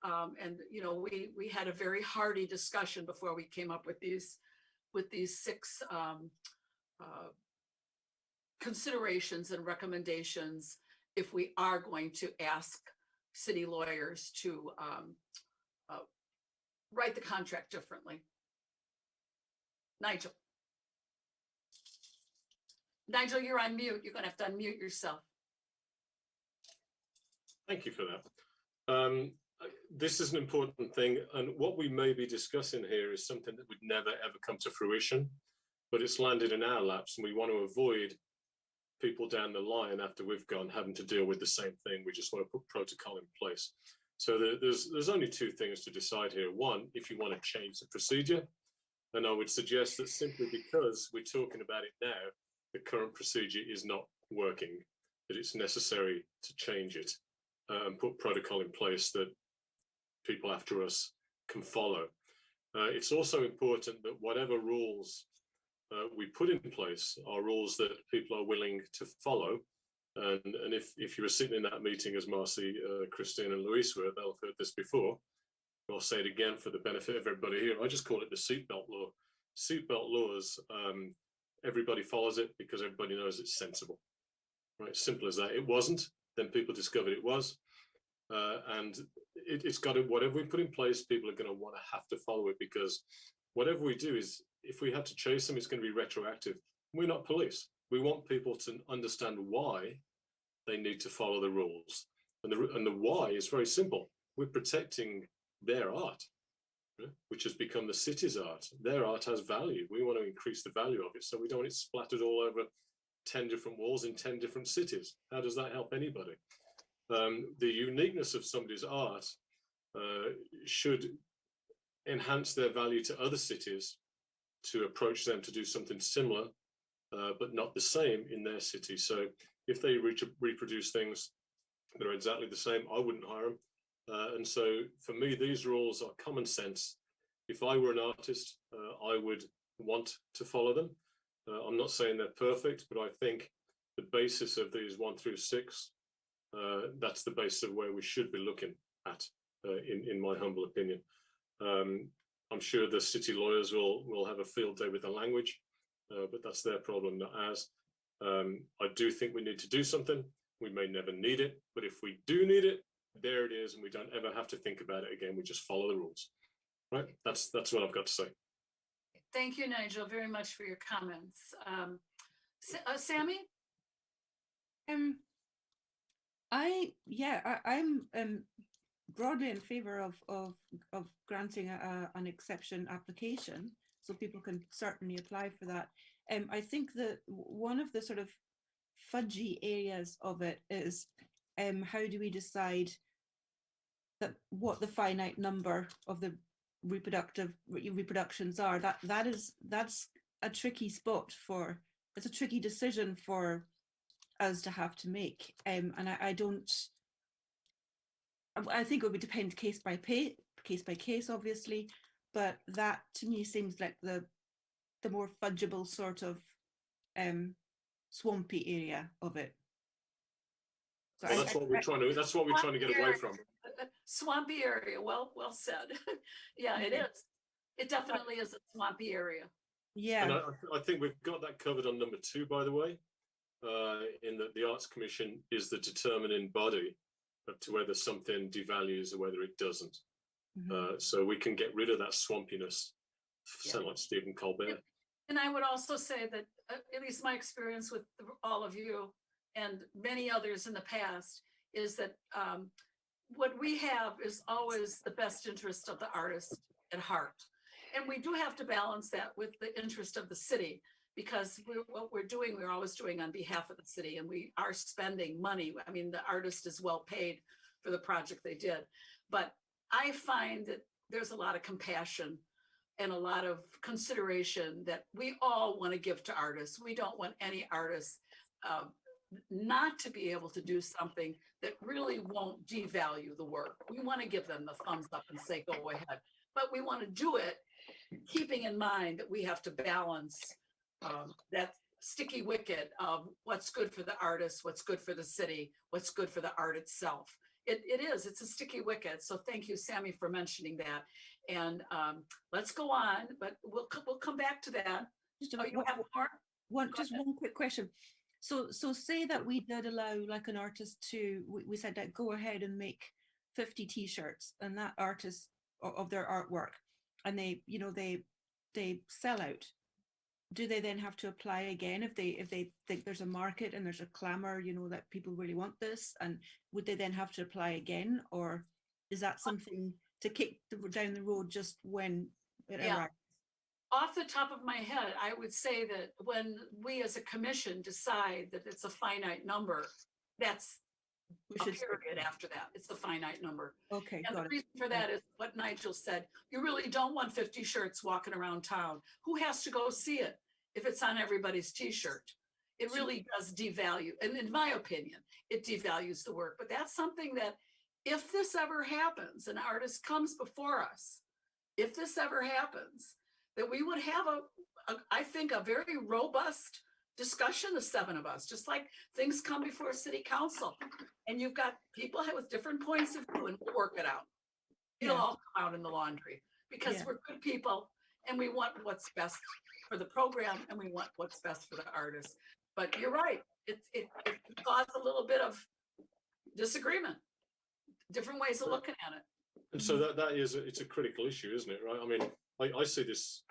And you know, we had a very hearty discussion before we came up with these 6 considerations and recommendations if we are going to ask city lawyers to write the contract differently. Nigel. Nigel, you're on mute. You're going to have to unmute yourself. Thank you for that. This is an important thing, and what we may be discussing here is something that would never ever come to fruition, but it's landed in our laps, and we want to avoid people down the line after we've gone having to deal with the same thing. We just want to put protocol in place. So there's only 2 things to decide here. One, if you want to change the procedure, and I would suggest that simply because we're talking about it now, the current procedure is not working, that it's necessary to change it and put protocol in place that people after us can follow. It's also important that whatever rules we put in place are rules that people are willing to follow. And if you were sitting in that meeting as Marcy, Christine and Luis were, they'll have heard this before. I'll say it again for the benefit of everybody here. I just call it the seatbelt law. Seatbelt laws, everybody follows it because everybody knows it's sensible. Right, simple as that. It wasn't, then people discovered it was. And it's got to, whatever we put in place, people are going to want to have to follow it, because whatever we do is, if we have to chase them, it's going to be retroactive. We're not police. We want people to understand why they need to follow the rules. And the why is very simple. We're protecting their art, which has become the city's art. Their art has value. We want to increase the value of it, so we don't want it splattered all over 10 different walls in 10 different cities. How does that help anybody? The uniqueness of somebody's art should enhance their value to other cities to approach them to do something similar, but not the same in their city. So if they reproduce things that are exactly the same, I wouldn't hire them. And so for me, these rules are common sense. If I were an artist, I would want to follow them. I'm not saying they're perfect, but I think the basis of these 1 through 6, that's the basis of where we should be looking at, in my humble opinion. I'm sure the city lawyers will have a field day with the language, but that's their problem, not ours. I do think we need to do something. We may never need it, but if we do need it, there it is, and we don't ever have to think about it again. We just follow the rules, right? That's what I've got to say. Thank you, Nigel, very much for your comments. Sammy? I'm broadly in favor of granting an exception application, so people can certainly apply for that. I think that one of the sort of fudgy areas of it is how do we decide that what the finite number of the reproductions are? That's a tricky spot it's a tricky decision for us to have to make, and I think it would depend case by case, obviously, but that to me seems like the more fudgeable sort of swampy area of it. So well, that's what we're trying to. That's what we're trying to get away from. Swampy area. Well said. Yeah, it is. It definitely is a swampy area. Yeah, and I think we've got that covered on number 2, by the way, in that the Arts Commission is the determining body as to whether something devalues or whether it doesn't. So we can get rid of that swampiness. Sound like Stephen Colbert. And I would also say that, at least my experience with all of you and many others in the past, is that what we have is always the best interest of the artist at heart. And we do have to balance that with the interest of the city, because what we're doing, we're always doing on behalf of the city, and we are spending money. I mean, the artist is well paid for the project they did. But I find that there's a lot of compassion and a lot of consideration that we all want to give to artists. We don't want any artist not to be able to do something that really won't devalue the work. We want to give them the thumbs up and say, go ahead. But we want to do it keeping in mind that we have to balance that sticky wicket of what's good for the artist, what's good for the city, what's good for the art itself. It's a sticky wicket. So thank you, Sammy, for mentioning that. And let's go on, but we'll come back to that. just You have more? one quick question. So say that we did allow like an artist to, we said that go ahead and make 50 t-shirts, and that artist of their artwork, and they sell out. Do they then have to apply again if they think there's a market and there's a clamor, that people really want this? And would they then have to apply again, or is that something to kick down the road just when it arrives? Off the top of my head, I would say that when we as a commission decide that it's a finite number, that's a period after that. It's a finite number. Okay, and the reason for that is what Nigel said. You really don't want 50 shirts walking around town. Who has to go see it if it's on everybody's t-shirt? It really does devalue, and in my opinion, it devalues the work. But that's something that if this ever happens, an artist comes before us, if this ever happens, that we would have I think, a very robust discussion, the 7 of us, just like things come before city council, and you've got people with different points of view, and we'll work it out. It'll all come out in the laundry, because we're good people, and we want what's best for the program, and we want what's best for the artist. But you're right, it caused a little bit of disagreement, different ways of looking at it. And so it's a critical issue, isn't it? Right? I mean, I see this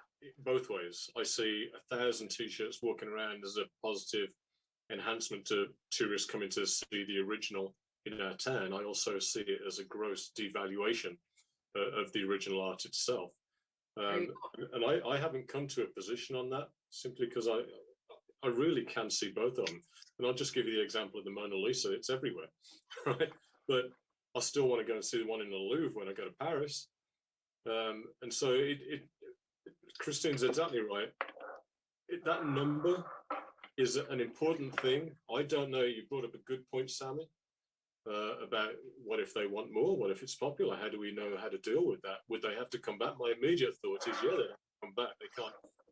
both ways. I see 1,000 t-shirts walking around as a positive enhancement to tourists coming to see the original in our town. I also see it as a gross devaluation of the original art itself. And I haven't come to a position on that, simply because I really can see both of them. And I'll just give you the example of the Mona Lisa. It's everywhere, right? But I still want to go and see the one in the Louvre when I go to Paris. And so Christine's exactly right. That number is an important thing. I don't know, you brought up a good point, Sammy, about what if they want more? What if it's popular? How do we know how to deal with that? Would they have to come back? My immediate thought is, yeah, they have to come back.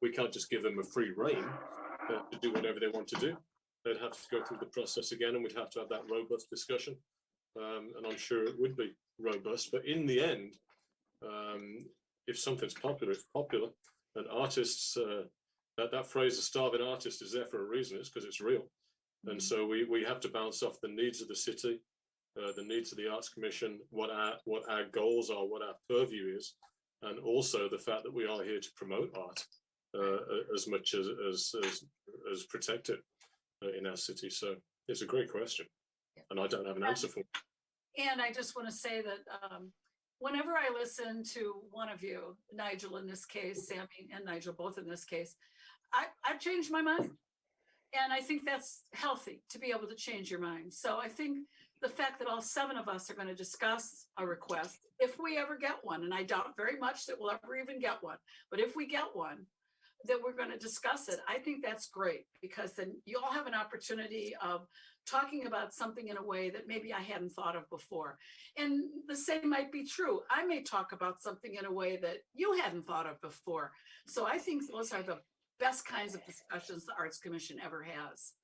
We can't just give them a free rein to do whatever they want to do. They'd have to go through the process again, and we'd have to have that robust discussion. And I'm sure it would be robust. But in the end, if something's popular, it's popular. And artists, that phrase, a starving artist, is there for a reason. It's because it's real. And so we have to bounce off the needs of the city, the needs of the Arts Commission, what our goals are, what our purview is, and also the fact that we are here to promote art as much as protect it in our city. So it's a great question, and I don't have an answer for it. And I just want to say that whenever I listen to one of you, Nigel in this case, Sammy and Nigel both in this case, I've changed my mind. And I think that's healthy to be able to change your mind. So I think the fact that all 7 of us are going to discuss a request, if we ever get one, and I doubt very much that we'll ever even get one, but if we get one, that we're going to discuss it. I think that's great, because then you all have an opportunity of talking about something in a way that maybe I hadn't thought of before. And the same might be true. I may talk about something in a way that you hadn't thought of before. So I think those are the best kinds of discussions the Arts Commission ever has.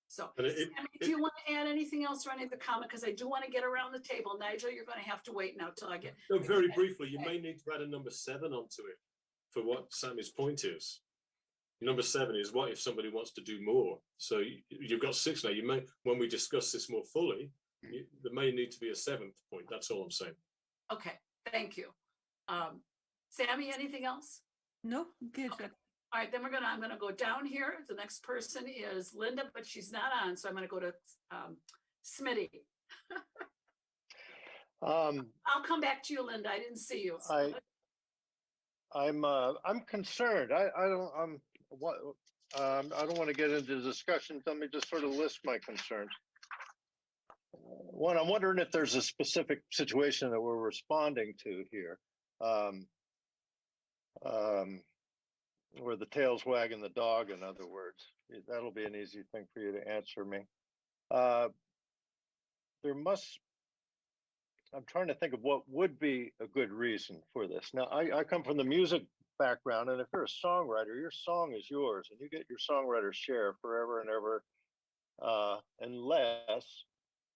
So, Sammy, do you want to add anything else or any of the comment? Because I do want to get around the table. Nigel, you're going to have to wait now till I get. No, very briefly, you may need to add a number 7 onto it for what Sammy's point is. Number 7 is, what if somebody wants to do more? So you've got 6 now. You may, when we discuss this more fully, there may need to be a 7th point. That's all I'm saying. Okay, thank you. Sammy, anything else? No, good. Okay. All right, then I'm gonna go down here. The next person is Linda, but she's not on, so I'm gonna go to Smitty. I'll come back to you, Linda. I didn't see you. I'm concerned. I don't want to get into discussions. Let me just sort of list my concerns. One, I'm wondering if there's a specific situation that we're responding to here. Where the tail's wagging the dog, in other words. That'll be an easy thing for you to answer me. I'm trying to think of what would be a good reason for this. Now, I come from the music background, and if you're a songwriter, your song is yours, and you get your songwriter's share forever and ever, unless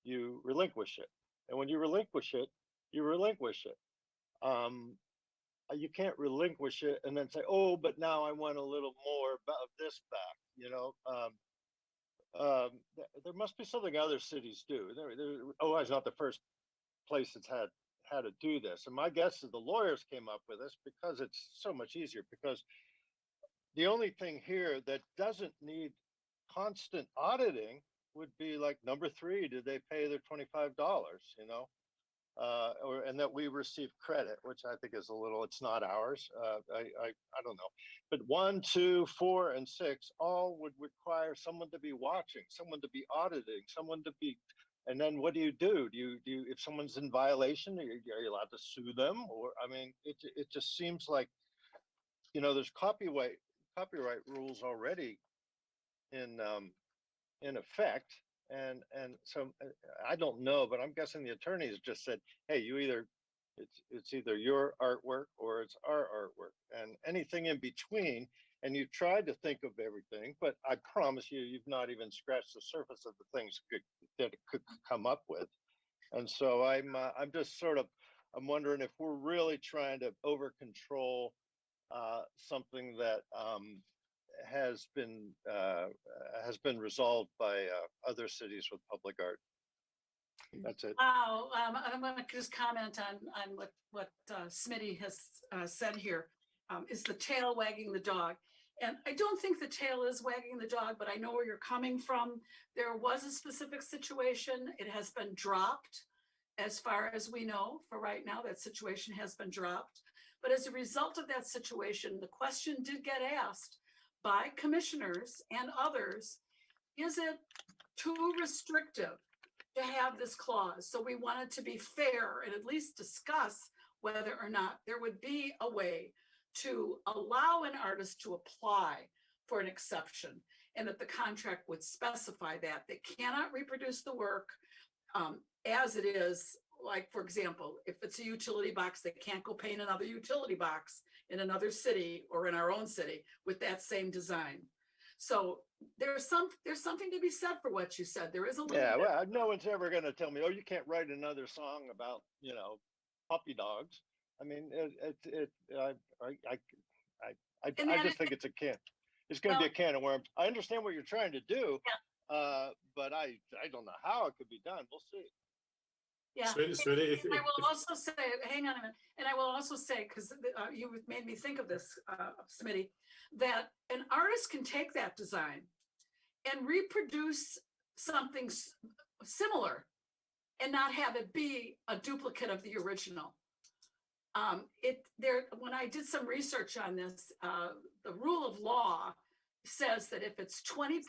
you relinquish it. And when you relinquish it, you relinquish it. You can't relinquish it and then say, oh, but now I want a little more of this back, you know. There must be something other cities do. Ojai is not the first place that's had to do this. And my guess is the lawyers came up with this because it's so much easier, because the only thing here that doesn't need constant auditing would be like number 3, did they pay their $25, you know? And that we receive credit, which I think is a little, it's not ours. I don't know. But 1, 2, 4, and 6 all would require someone to be watching, someone to be auditing, someone to be, and then what do? Do you if someone's in violation, are you allowed to sue them? Or, I mean, it just seems like, you know, there's copyright rules already in effect. And so I don't know, but I'm guessing the attorneys just said, hey, it's either your artwork or it's our artwork, and anything in between. And you tried to think of everything, but I promise you, you've not even scratched the surface of the things that it could come up with. And so I'm just sort of, I'm wondering if we're really trying to over control something that has been resolved by other cities with public art. That's it. Wow, I'm going to just comment on what Smitty has said here. Is the tail wagging the dog? And I don't think the tail is wagging the dog, but I know where you're coming from. There was a specific situation. It has been dropped, as far as we know. For right now, that situation has been dropped. But as a result of that situation, the question did get asked by commissioners and others, is it too restrictive to have this clause? So we wanted to be fair and at least discuss whether or not there would be a way to allow an artist to apply for an exception, and that the contract would specify that they cannot reproduce the work as it is. Like, for example, if it's a utility box, they can't go paint another utility box in another city or in our own city with that same design. So there's something to be said for what you said. There is a little Yeah, bit. well, no one's ever going to tell me, oh, you can't write another song about, puppy dogs. I mean, And I then just think it's it's going to be a can of worms. I understand what you're trying to do, but I don't know how it could be done. We'll see. Yeah. Smitty, I will also say, hang on a minute, and I will also say, because you made me think of this, Smitty, that an artist can take that design and reproduce something similar and not have it be a duplicate of the original. When I did some research on this, the rule of law says that if it's 20%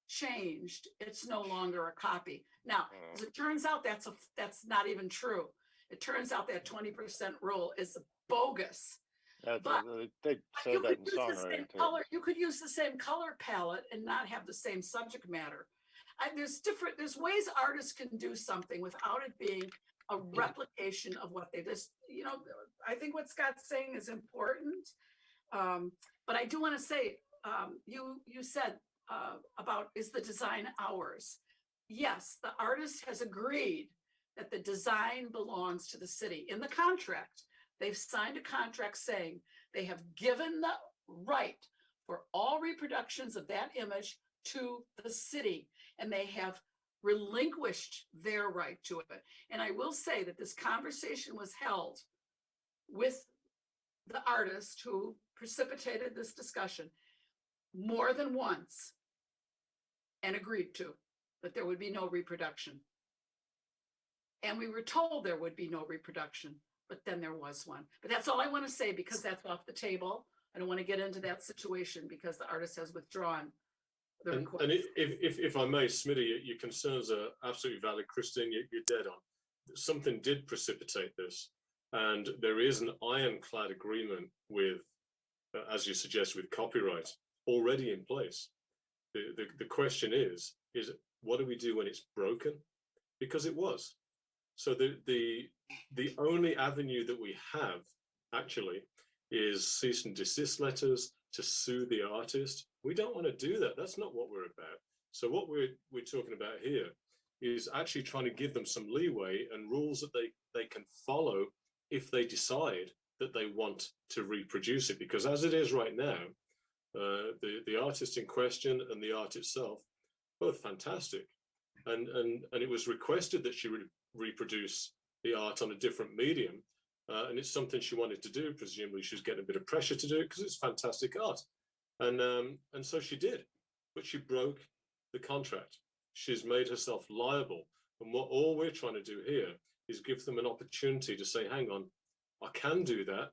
changed, it's no longer a copy. Now, as it turns out, that's not even true. It turns out that 20% rule is bogus. But They said that in songwriting too. You could use the same color palette and not have the same subject matter. There's ways artists can do something without it being a replication of what they just, I think what Scott's saying is important. But I do want to say, you said about, is the design ours? Yes, the artist has agreed that the design belongs to the city. In the contract, they've signed a contract saying they have given the right for all reproductions of that image to the city, and they have relinquished their right to it. And I will say that this conversation was held with the artist who precipitated this discussion more than once and agreed to that there would be no reproduction. And we were told there would be no reproduction, but then there was one. But that's all I want to say, because that's off the table. I don't want to get into that situation because the artist has withdrawn the request. And if I may, Smitty, your concerns are absolutely valid. Christine, you're dead on. Something did precipitate this, and there is an ironclad agreement with, as you suggest, with copyright already in place. The question is what do we do when it's broken? Because it was. So the only avenue that we have actually is cease and desist letters to sue the artist. We don't want to do that. That's not what we're about. So what we're talking about here is actually trying to give them some leeway and rules that they can follow if they decide that they want to reproduce it. Because as it is right now, the artist in question and the art itself, both fantastic. And it was requested that she reproduce the art on a different medium. And it's something she wanted to do. Presumably she was getting a bit of pressure to do it because it's fantastic art. And so she did, but she broke the contract. She's made herself liable. And all we're trying to do here is give them an opportunity to say, hang on, I can do that,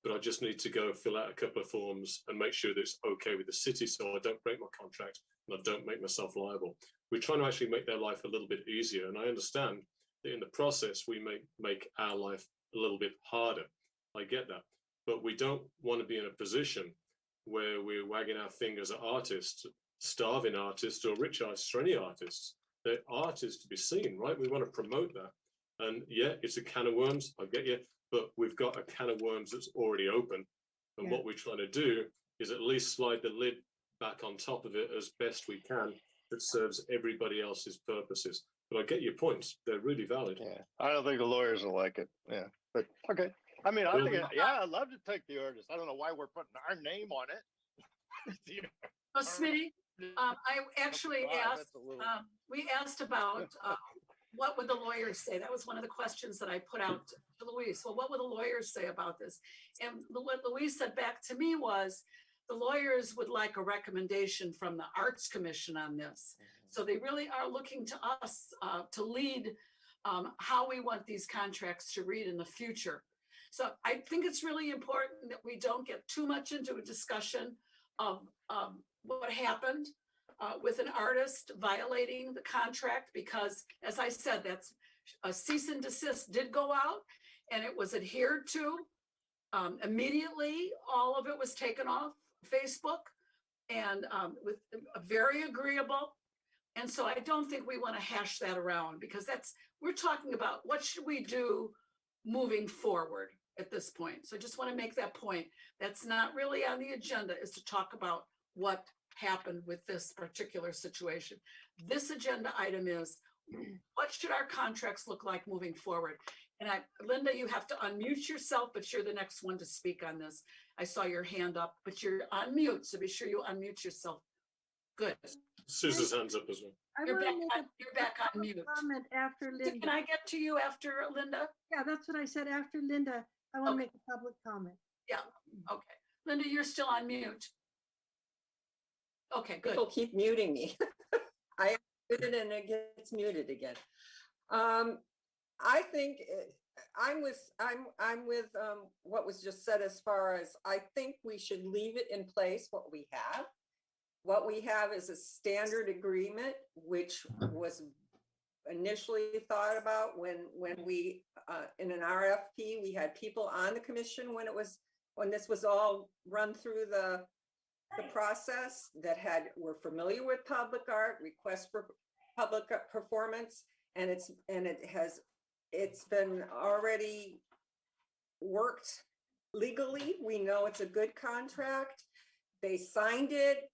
but I just need to go fill out a couple of forms and make sure that it's okay with the city so I don't break my contract and I don't make myself liable. We're trying to actually make their life a little bit easier. And I understand that in the process, we make our life a little bit harder. I get that. But we don't want to be in a position where we're wagging our fingers at artists, starving artists or rich artists or any artists. They're artists to be seen, right? We want to promote that. And yeah, it's a can of worms, I get you, but we've got a can of worms that's already open. And what we're trying to do is at least slide the lid back on top of it as best we can that serves everybody else's purposes. But I get your points. They're really valid. Yeah, I don't think the lawyers will like it. Yeah, but okay. I mean, I think, I'd love to take the artist. I don't know why we're putting our name on it. Oh, Smitty, I actually asked, we asked about what would the lawyers say? That was one of the questions that I put out to Louise. Well, what would the lawyers say about this? And what Louise said back to me was, the lawyers would like a recommendation from the Arts Commission on this. So they really are looking to us to lead how we want these contracts to read in the future. So I think it's really important that we don't get too much into a discussion of what happened with an artist violating the contract, because as I said, that's a cease and desist did go out, and it was adhered to. Immediately, all of it was taken off Facebook and with very agreeable. And so I don't think we want to hash that around because we're talking about what should we do moving forward at this point. So I just want to make that point. That's not really on the agenda, is to talk about what happened with this particular situation. This agenda item is, what should our contracts look like moving forward? And Linda, you have to unmute yourself, but you're the next one to speak on this. I saw your hand up, but you're on mute, so be sure you unmute yourself. Good. Susan's hand's up as well. You're back on mute. Comment after Linda. Can I get to you after Linda? Yeah, that's what I said. After Linda, I want to Okay. make a public comment. Yeah, okay. Linda, you're still on mute. Okay, good. People keep muting me. I muted and it gets muted again. I think I'm with what was just said as far as I think we should leave it in place what we have. What we have is a standard agreement, which was initially thought about when we in an RFP, we had people on the commission when this was all run through the process that were familiar with public art, requests for public performance, and it's been already worked legally. We know it's a good contract. They signed it.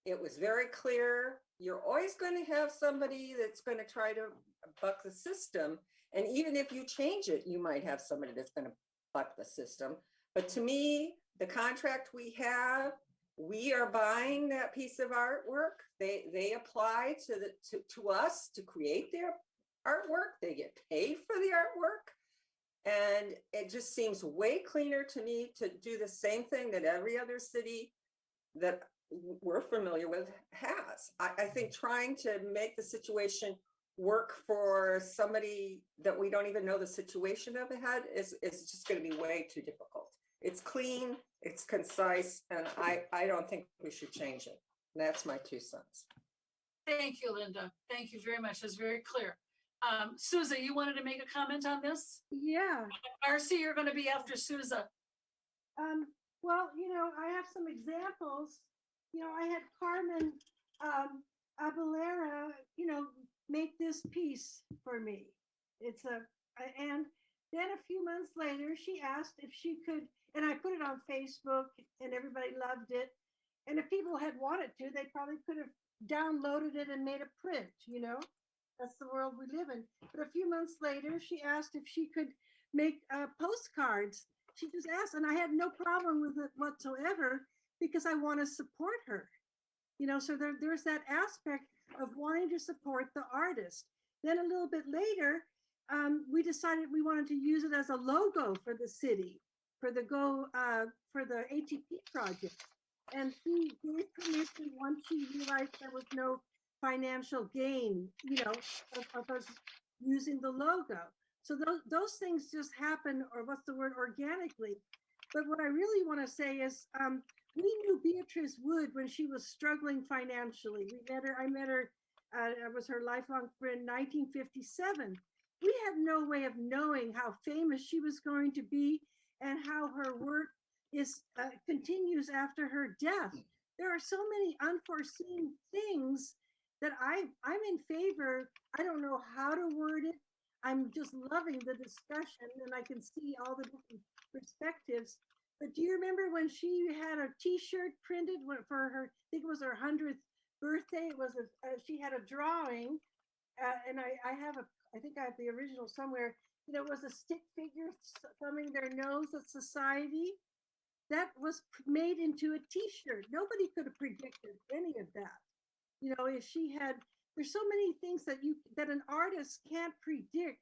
It was very clear. You're always going to have somebody that's going to try to buck the system. And even if you change it, you might have somebody that's going to buck the system. But to me, the contract we have, we are buying that piece of artwork. They apply to us to create their artwork. They get paid for the artwork. And it just seems way cleaner to me to do the same thing that every other city that we're familiar with has. I think trying to make the situation work for somebody that we don't even know the situation of ahead is just going to be way too difficult. It's clean, it's concise, and I don't think we should change it. That's my 2 cents. Thank you, Linda. Thank you very much. That's very clear. Souza, you wanted to make a comment on this? Yeah. Marcy, you're going to be after Souza. Well, I have some examples. I had Carmen Abalera, make this piece for me. And then a few months later, she asked if she could, and I put it on Facebook and everybody loved it. And if people had wanted to, they probably could have downloaded it and made a print, That's the world we live in. But a few months later, she asked if she could make postcards. She just asked, and I had no problem with it whatsoever because I want to support her. So there's that aspect of wanting to support the artist. Then a little bit later, we decided we wanted to use it as a logo for the city, for the ATP project. And she gave permission once she realized there was no financial gain, of us using the logo. So those things just happen, or what's the word, organically. But what I really want to say is, we knew Beatrice Wood when she was struggling financially. I met her, I was her lifelong friend in 1957. We had no way of knowing how famous she was going to be and how her work continues after her death. There are so many unforeseen things that I'm in favor. I don't know how to word it. I'm just loving the discussion, and I can see all the different perspectives. But do you remember when she had a T-shirt printed for her? I think it was her 100th birthday. It was she had a drawing, and I think I have the original somewhere. It was a stick figure thumbing their nose at society. That was made into a T-shirt. Nobody could have predicted any of that. If she had, there's so many things that an artist can't predict.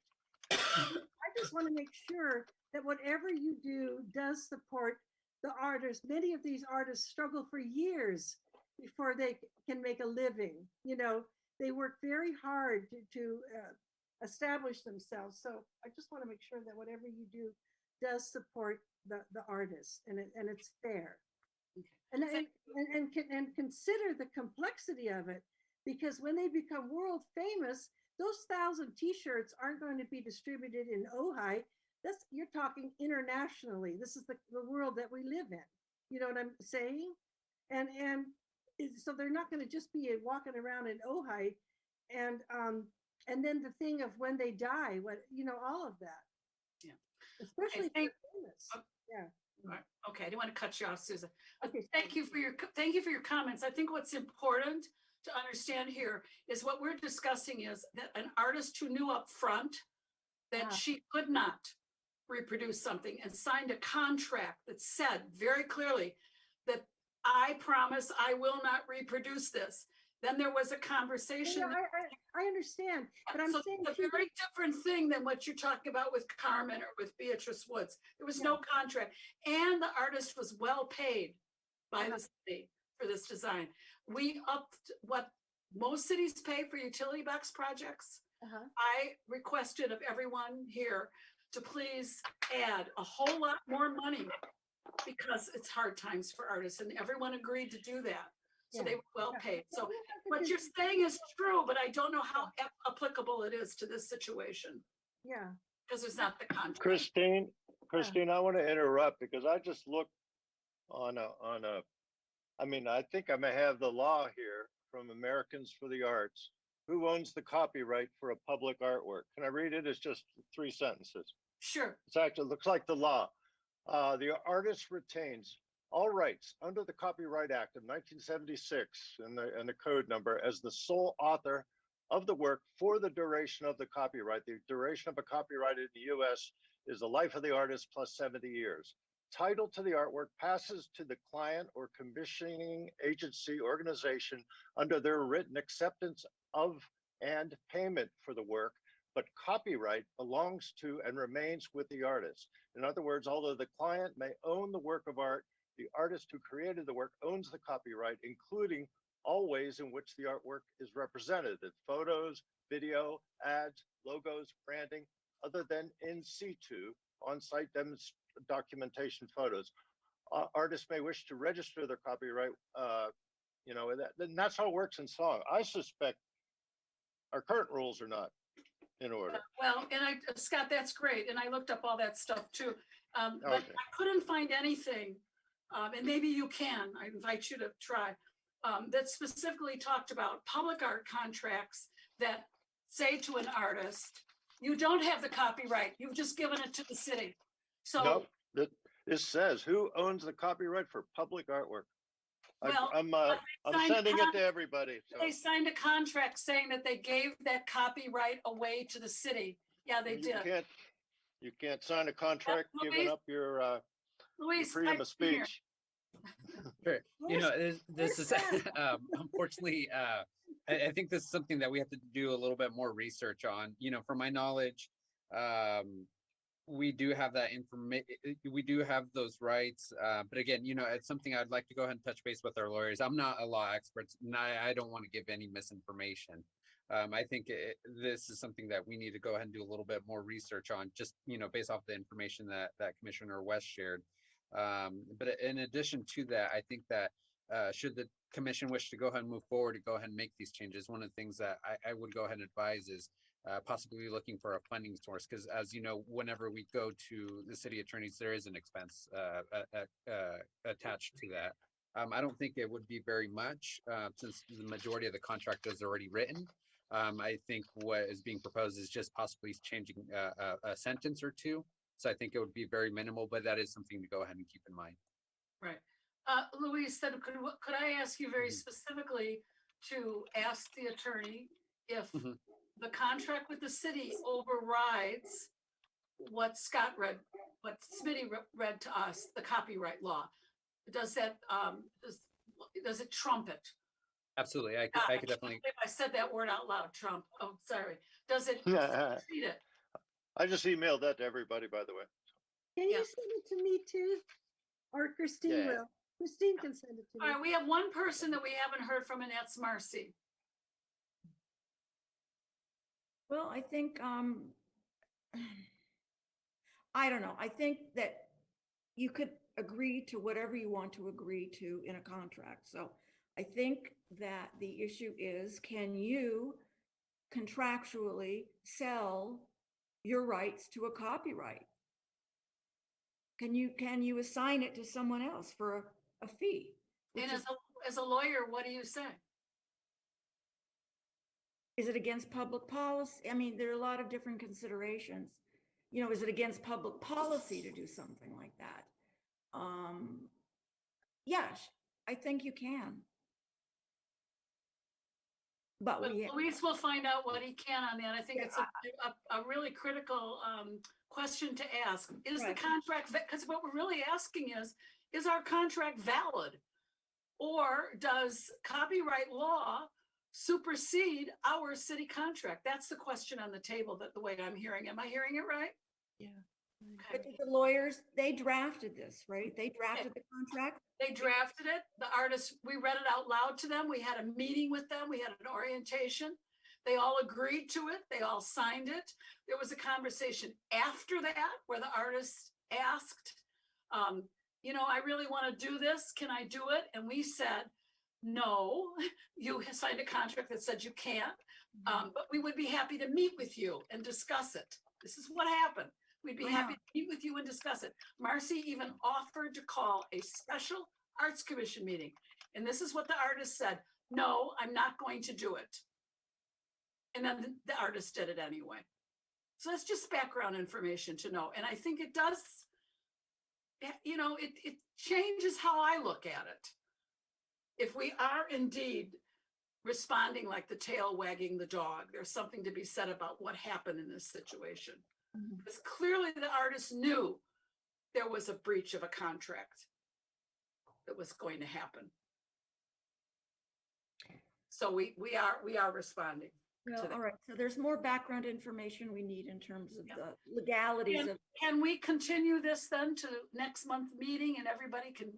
I just want to make sure that whatever you do does support the artist. Many of these artists struggle for years before they can make a living. They work very hard to establish themselves. So I just want to make sure that whatever you do does support the artist, and it's fair. And consider the complexity of it, because when they become world famous, those 1,000 T-shirts aren't going to be distributed in Ojai. you're talking internationally. This is the world that we live in. You know what I'm saying? So they're not going to just be walking around in Ojai, and then the thing of when they die, all of that. Yeah. Especially if think- they're famous. Yeah. Right. Okay, I didn't want to cut you off, Susan. Okay. Thank you for your comments. I think what's important to understand here is what we're discussing is that an artist who knew up front that she could not reproduce something and signed a contract that said very clearly that I promise I will not reproduce this. Then there was a conversation. Yeah, I understand, but I'm So saying it's a very different thing than what you're talking about with Carmen or with Beatrice Woods. There was no contract, and the artist was well paid by the city for this design. We upped what most cities pay for utility box projects. I requested of everyone here to please add a whole lot more money because it's hard times for artists, and everyone agreed to do that. So they were well paid. So what you're saying is true, but I don't know how applicable it is to this situation Yeah. because there's not the contract. Christine, I want to interrupt because I just looked on a, I mean, I think I may have the law here from Americans for the Arts. Who owns the copyright for a public artwork? Can I read it? It's just 3 sentences. Sure. It's actually, looks like the law. The artist retains all rights under the Copyright Act of 1976 and the code number as the sole author of the work for the duration of the copyright. The duration of a copyright in the US is the life of the artist plus 70 years. Title to the artwork passes to the client or commissioning agency organization under their written acceptance of and payment for the work, but copyright belongs to and remains with the artist. In other words, although the client may own the work of art, the artist who created the work owns the copyright, including all ways in which the artwork is represented: in photos, video, ads, logos, branding, other than in situ, on-site documentation photos. Artists may wish to register their copyright, and that's how it works in song. I suspect our current rules are not in order. Well, and Scott, that's great. And I looked up all that stuff too. But Okay. I couldn't find anything, and maybe you can, I invite you to try, that specifically talked about public art contracts that say to an artist, you don't have the copyright, you've just given it to the city. So, Nope, it says who owns the copyright for public artwork. well, I'm signed a sending it to everybody. So. they signed a contract saying that they gave that copyright away to the city. Yeah, they did. You can't sign a contract giving Louise- up your Louise, freedom I'm of here. speech. Sure. You know, this is where's unfortunately, I think this is something that we have to do a little bit more research on. You know, from my knowledge, we do have that information. We do have those rights. But again, you know, it's something I'd like to go ahead and touch base with our lawyers. I'm not a law expert, and I don't want to give any misinformation. I think this is something that we need to go ahead and do a little bit more research on, just, you know, based off the information that Commissioner West shared. But in addition to that, I think that should the commission wish to go ahead and move forward to go ahead and make these changes, one of the things that I would go ahead and advise is possibly looking for a funding source, because as you know, whenever we go to the city attorneys, there is an expense attached to that. I don't think it would be very much since the majority of the contract is already written. I think what is being proposed is just possibly changing a sentence or two. So I think it would be very minimal, but that is something to go ahead and keep in mind. Right. Louise, then could I ask you very specifically to ask the attorney if the contract with the city overrides what Scott read, what Smitty read to us, the copyright law? Does that, does it trump it? Absolutely. I could definitely. If I said that word out loud, Trump. Oh, sorry. Does it treat it? I just emailed that to everybody, by the way. Can you Yeah. send it to me too? Or Christine Yeah. will. Christine can send it to All me. right, we have one person that we haven't heard from, and that's Marcy. Well, I think, I don't know. I think that you could agree to whatever you want to agree to in a contract. So I think that the issue is, can you contractually sell your rights to a copyright? can you assign it to someone else for a fee? Which And is, as a lawyer, what do you say? is it against public policy? I mean, there are a lot of different considerations. You know, is it against public policy to do something like that? Yes, I think you can. But But we, Luis will find out what he can on that. I think it's a really critical question to ask. Is the Right. contract, because what we're really asking is our contract valid? Or does copyright law supersede our city contract? That's the question on the table, that the way I'm hearing. Am I hearing it right? Yeah. but the lawyers, they drafted this, right? They drafted the contract. They drafted it, the artists, we read it out loud to them, we had a meeting with them, we had an orientation. They all agreed to it, they all signed it. There was a conversation after that where the artists asked, you know, I really want to do this, can I do it? And we said, no, you signed a contract that said you can't, but we would be happy to meet with you and discuss it. This is what happened. We'd be happy to meet with you and discuss it. Marcy even offered to call a special Arts Commission meeting. And this is what the artist said, no, I'm not going to do it. And then the artist did it anyway. So that's just background information to know. And I think it does, you know, it changes how I look at it. If we are indeed responding like the tail wagging the dog, there's something to be said about what happened in this situation. Because clearly the artist knew there was a breach of a contract that was going to happen. So we are responding. Well, to that. all right, so there's more background information we need in terms of the legalities of, Can we continue this then to next month meeting and everybody can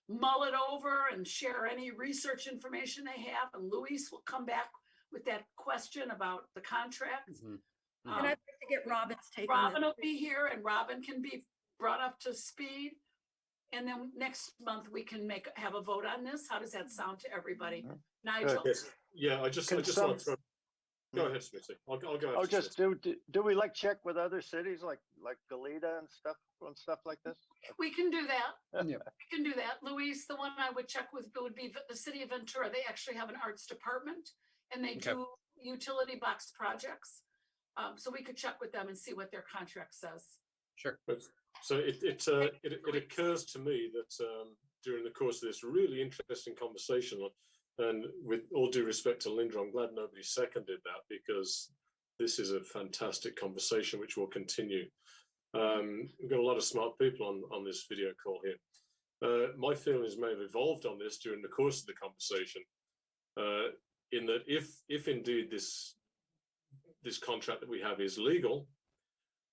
mull it over and share any research information they have? And Luis will come back with that question about the contract. and I'd like to get Robin's take on Robin it. will be here and Robin can be brought up to speed. And then next month we can have a vote on this. How does that sound to everybody? Nigel? Yes, yeah, I just Can want to some- throw. Go ahead, Smithy. I'll go. Oh, after just Smithy. do we like check with other cities like Goleta and stuff on stuff like this? We can do that. Yeah. We can do that. Luis, the one I would check with would be the city of Ventura. They actually have an arts department and they Okay. do utility box projects. So we could check with them and see what their contract says. Sure. So it occurs to me that during the course of this really interesting conversation, and with all due respect to Linda, I'm glad nobody seconded that, because this is a fantastic conversation which will continue. We've got a lot of smart people on this video call here. My feelings may have evolved on this during the course of the conversation, in that if indeed this contract that we have is legal,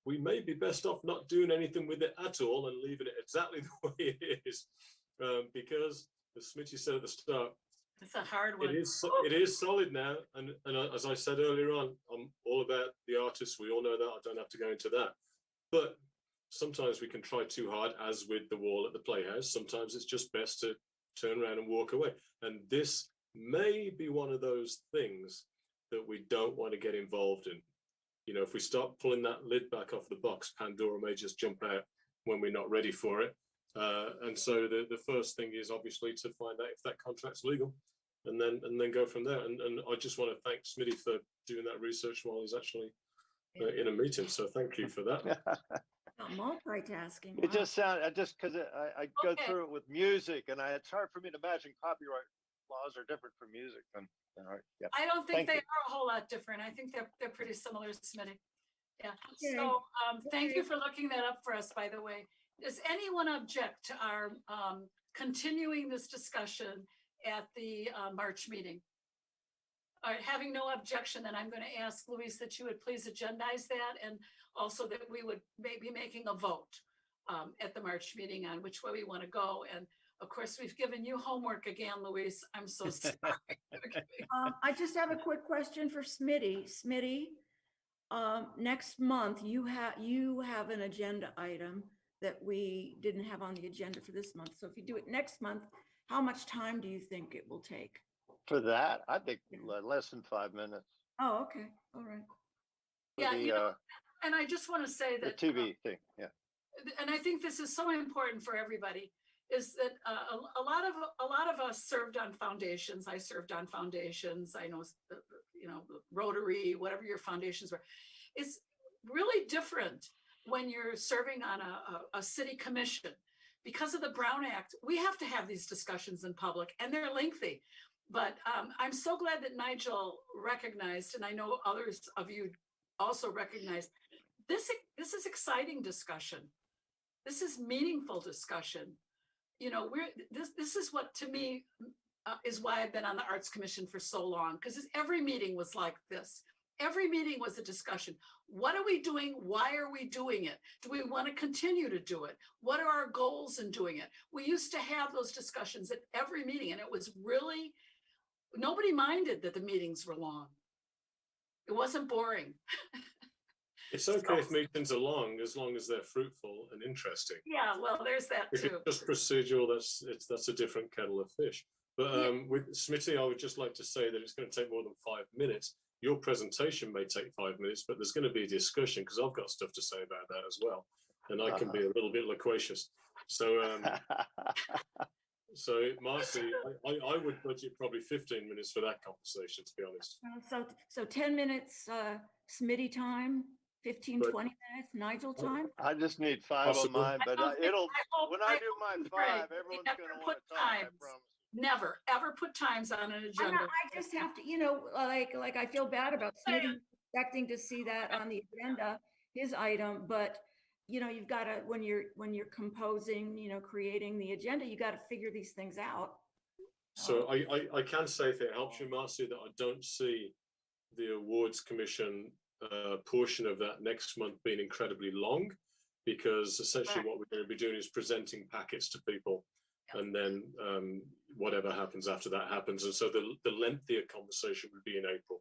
we may be best off not doing anything with it at all and leaving it exactly the way it is, because as Smitty said at the start, It's a hard one. it is solid now, and as I said earlier on, I'm all about the artists. We all know that. I don't have to go into that. But sometimes we can try too hard, as with the wall at the Playhouse. Sometimes it's just best to turn around and walk away. And this may be one of those things that we don't want to get involved in. You know, if we start pulling that lid back off the box, Pandora may just jump out when we're not ready for it. And so the first thing is obviously to find out if that contract's legal, and then go from there. And I just want to thank Smitty for doing that research while he's actually in a meeting. So thank you for that. Multitasking. It wow. just sound, because I go Okay. through it with music, and it's hard for me to imagine copyright laws are different from music. And yeah, I don't think Thank they you. are a whole lot different. I think they're pretty similar, Smitty. Yeah, Okay. so thank you Okay. for looking that up for us, by the way. Does anyone object to our continuing this discussion at the March meeting? All right, having no objection, then I'm going to ask Luis that you would please agendize that, and also that we would maybe making a vote at the March meeting on which way we want to go. And of course, we've given you homework again, Luis. I'm so sorry. Okay. I just have a quick question for Smitty. Smitty, next month you have an agenda item that we didn't have on the agenda for this month. So if you do it next month, how much time do you think it will take? for that, I think Yeah. less than 5 minutes. Oh, okay, all right. For Yeah, the, you know, and I just want to say the that TV thing, yeah. and I think this is so important for everybody, is that a lot of us served on foundations. I served on foundations. I know, you know, Rotary, whatever your foundations were. It's really different when you're serving on a city commission. Because of the Brown Act, we have to have these discussions in public, and they're lengthy. But I'm so glad that Nigel recognized, and I know others of you also recognize, this is exciting discussion. This is meaningful discussion. You know, this is what, to me, is why I've been on the Arts Commission for so long, because every meeting was like this. Every meeting was a discussion. What are we doing? Why are we doing it? Do we want to continue to do it? What are our goals in doing it? We used to have those discussions at every meeting, and it was really, nobody minded that the meetings were long. It wasn't boring. It's okay if meetings are long as they're fruitful and interesting. Yeah, well, there's that If too. it's just procedural, that's a different kettle of fish. But Yeah. with Smitty, I would just like to say that it's going to take more than 5 minutes. Your presentation may take 5 minutes, but there's going to be a discussion because I've got stuff to say about that as well, and I can be a little bit loquacious. So, so Marcy, I would budget probably 15 minutes for that conversation, to be honest. So 10 minutes, Smitty time, 15, But- 20 minutes, Nigel time? I just need 5 Possible. on mine, but when I do my hope, Greg, 5, everyone's never gonna put want to talk, I times. promise. Never, ever put times on an agenda. I just have to, you know, like I feel bad about Smitty expecting to see that on the agenda, his item, but you know, you've got to, when you're composing, you know, creating the agenda, you got to figure these things out. So I can say, if it helps you, Marcy, that I don't see the awards commission portion of that next month being incredibly long, because essentially what we're going to be doing is presenting packets to people, and then whatever happens after that happens. And so the lengthier conversation would be in April,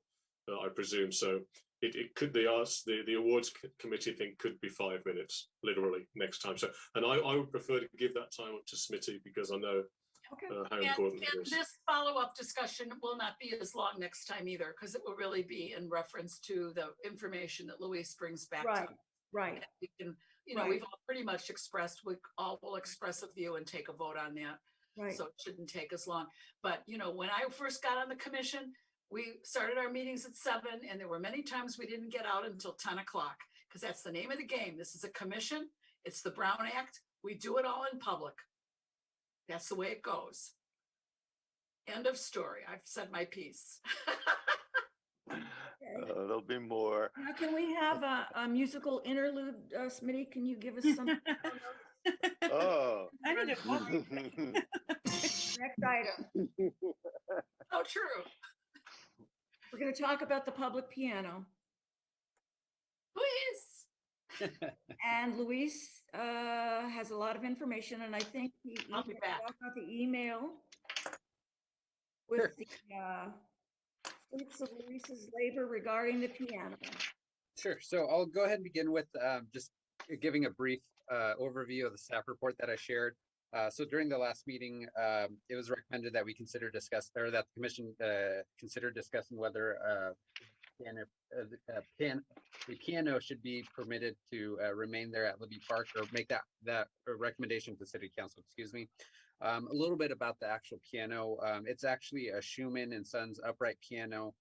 I presume. So it could be us, the awards committee thing could be 5 minutes, literally, next time. So, and I would prefer to give that time up to Smitty, because I know how important it And is. this follow-up discussion will not be as long next time either, because it will really be in reference to the information that Louise brings back. Right, to right. we can, you know, Right. we've all pretty much expressed, we all will express a view and take a vote on that. Right. So it shouldn't take as long. But, you know, when I first got on the commission, we started our meetings at 7, and there were many times we didn't get out until 10 o'clock, because that's the name of the game. This is a commission. It's the Brown Act. We do it all in public. That's the way it goes. End of story. I've said my piece. There'll be more. Now, can we have a musical interlude, Smitty? Can you give us some Oh. I need a next item? Oh, true. We're going to talk about the public piano. Please. And Luis has a lot of information, and I think he I'll be back. got the email with Sure. the fruits of Luis's labor regarding the piano. Sure. So I'll go ahead and begin with just giving a brief overview of the staff report that I shared. So during the last meeting, it was recommended that we consider or that the commission consider discussing whether the piano should be permitted to remain there at Libby Park, or make that recommendation to City Council. Excuse me. A little bit about the actual piano. It's actually a Schumann and Sons upright piano,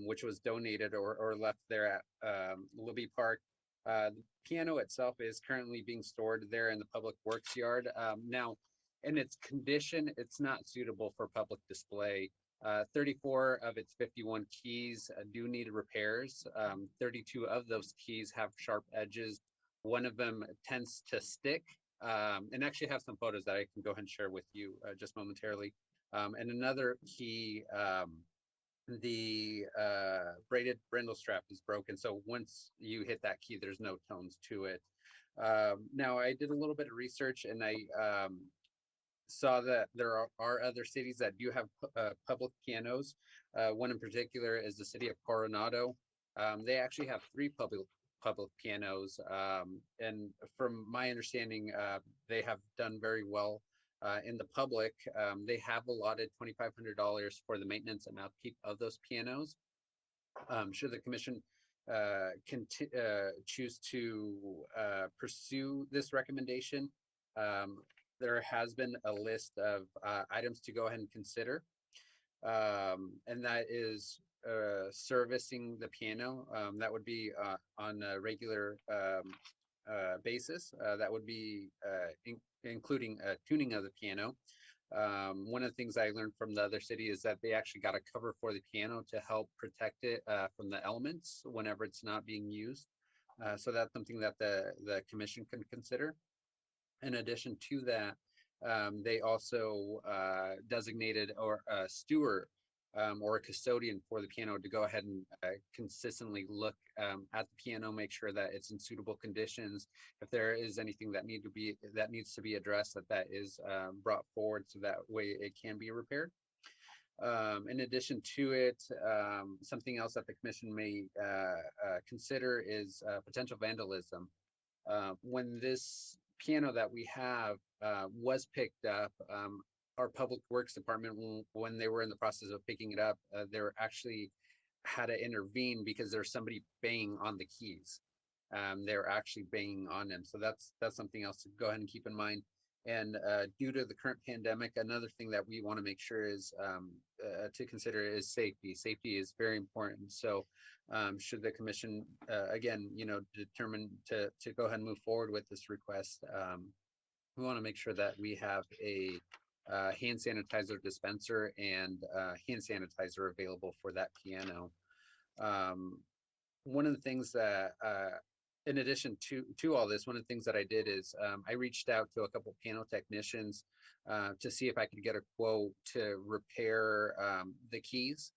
which was donated or left there at Libby Park. The piano itself is currently being stored there in the Public Works yard. Now, in its condition, it's not suitable for public display. 34 of its 51 keys do need repairs. 32 of those keys have sharp edges. One of them tends to stick. And actually have some photos that I can go ahead and share with you just momentarily. And another key, the braided brindle strap is broken. So once you hit that key, there's no tones to it. Now I did a little bit of research, and I saw that there are other cities that do have public pianos. One in particular is the city of Coronado. They actually have 3 public pianos, and from my understanding, they have done very well in the public. They have allotted $2,500 for the maintenance and upkeep of those pianos. Should the commission choose to pursue this recommendation, there has been a list of items to go ahead and consider. And that is servicing the piano. That would be on a regular basis. That would be including tuning of the piano. One of the things I learned from the other city is that they actually got a cover for the piano to help protect it from the elements whenever it's not being used. So that's something that the commission can consider. In addition to that, they also designated a steward or a custodian for the piano to go ahead and consistently look at the piano, make sure that it's in suitable conditions. If there is anything that needs to be addressed, that is brought forward so that way it can be repaired. In addition to it, something else that the commission may consider is potential vandalism. When this piano that we have was picked up, our public works department, when they were in the process of picking it up, they were actually had to intervene because there's somebody banging on the keys. They're actually banging on them. So that's something else to go ahead and keep in mind. And due to the current pandemic, another thing that we want to make sure is to consider is safety. Safety is very important. So should the commission, again, determine to go ahead and move forward with this request, we want to make sure that we have a hand sanitizer dispenser and hand sanitizer available for that piano. One of the things that in addition to all this, one of the things that I did is I reached out to a couple piano technicians to see if I could get a quote to repair the keys.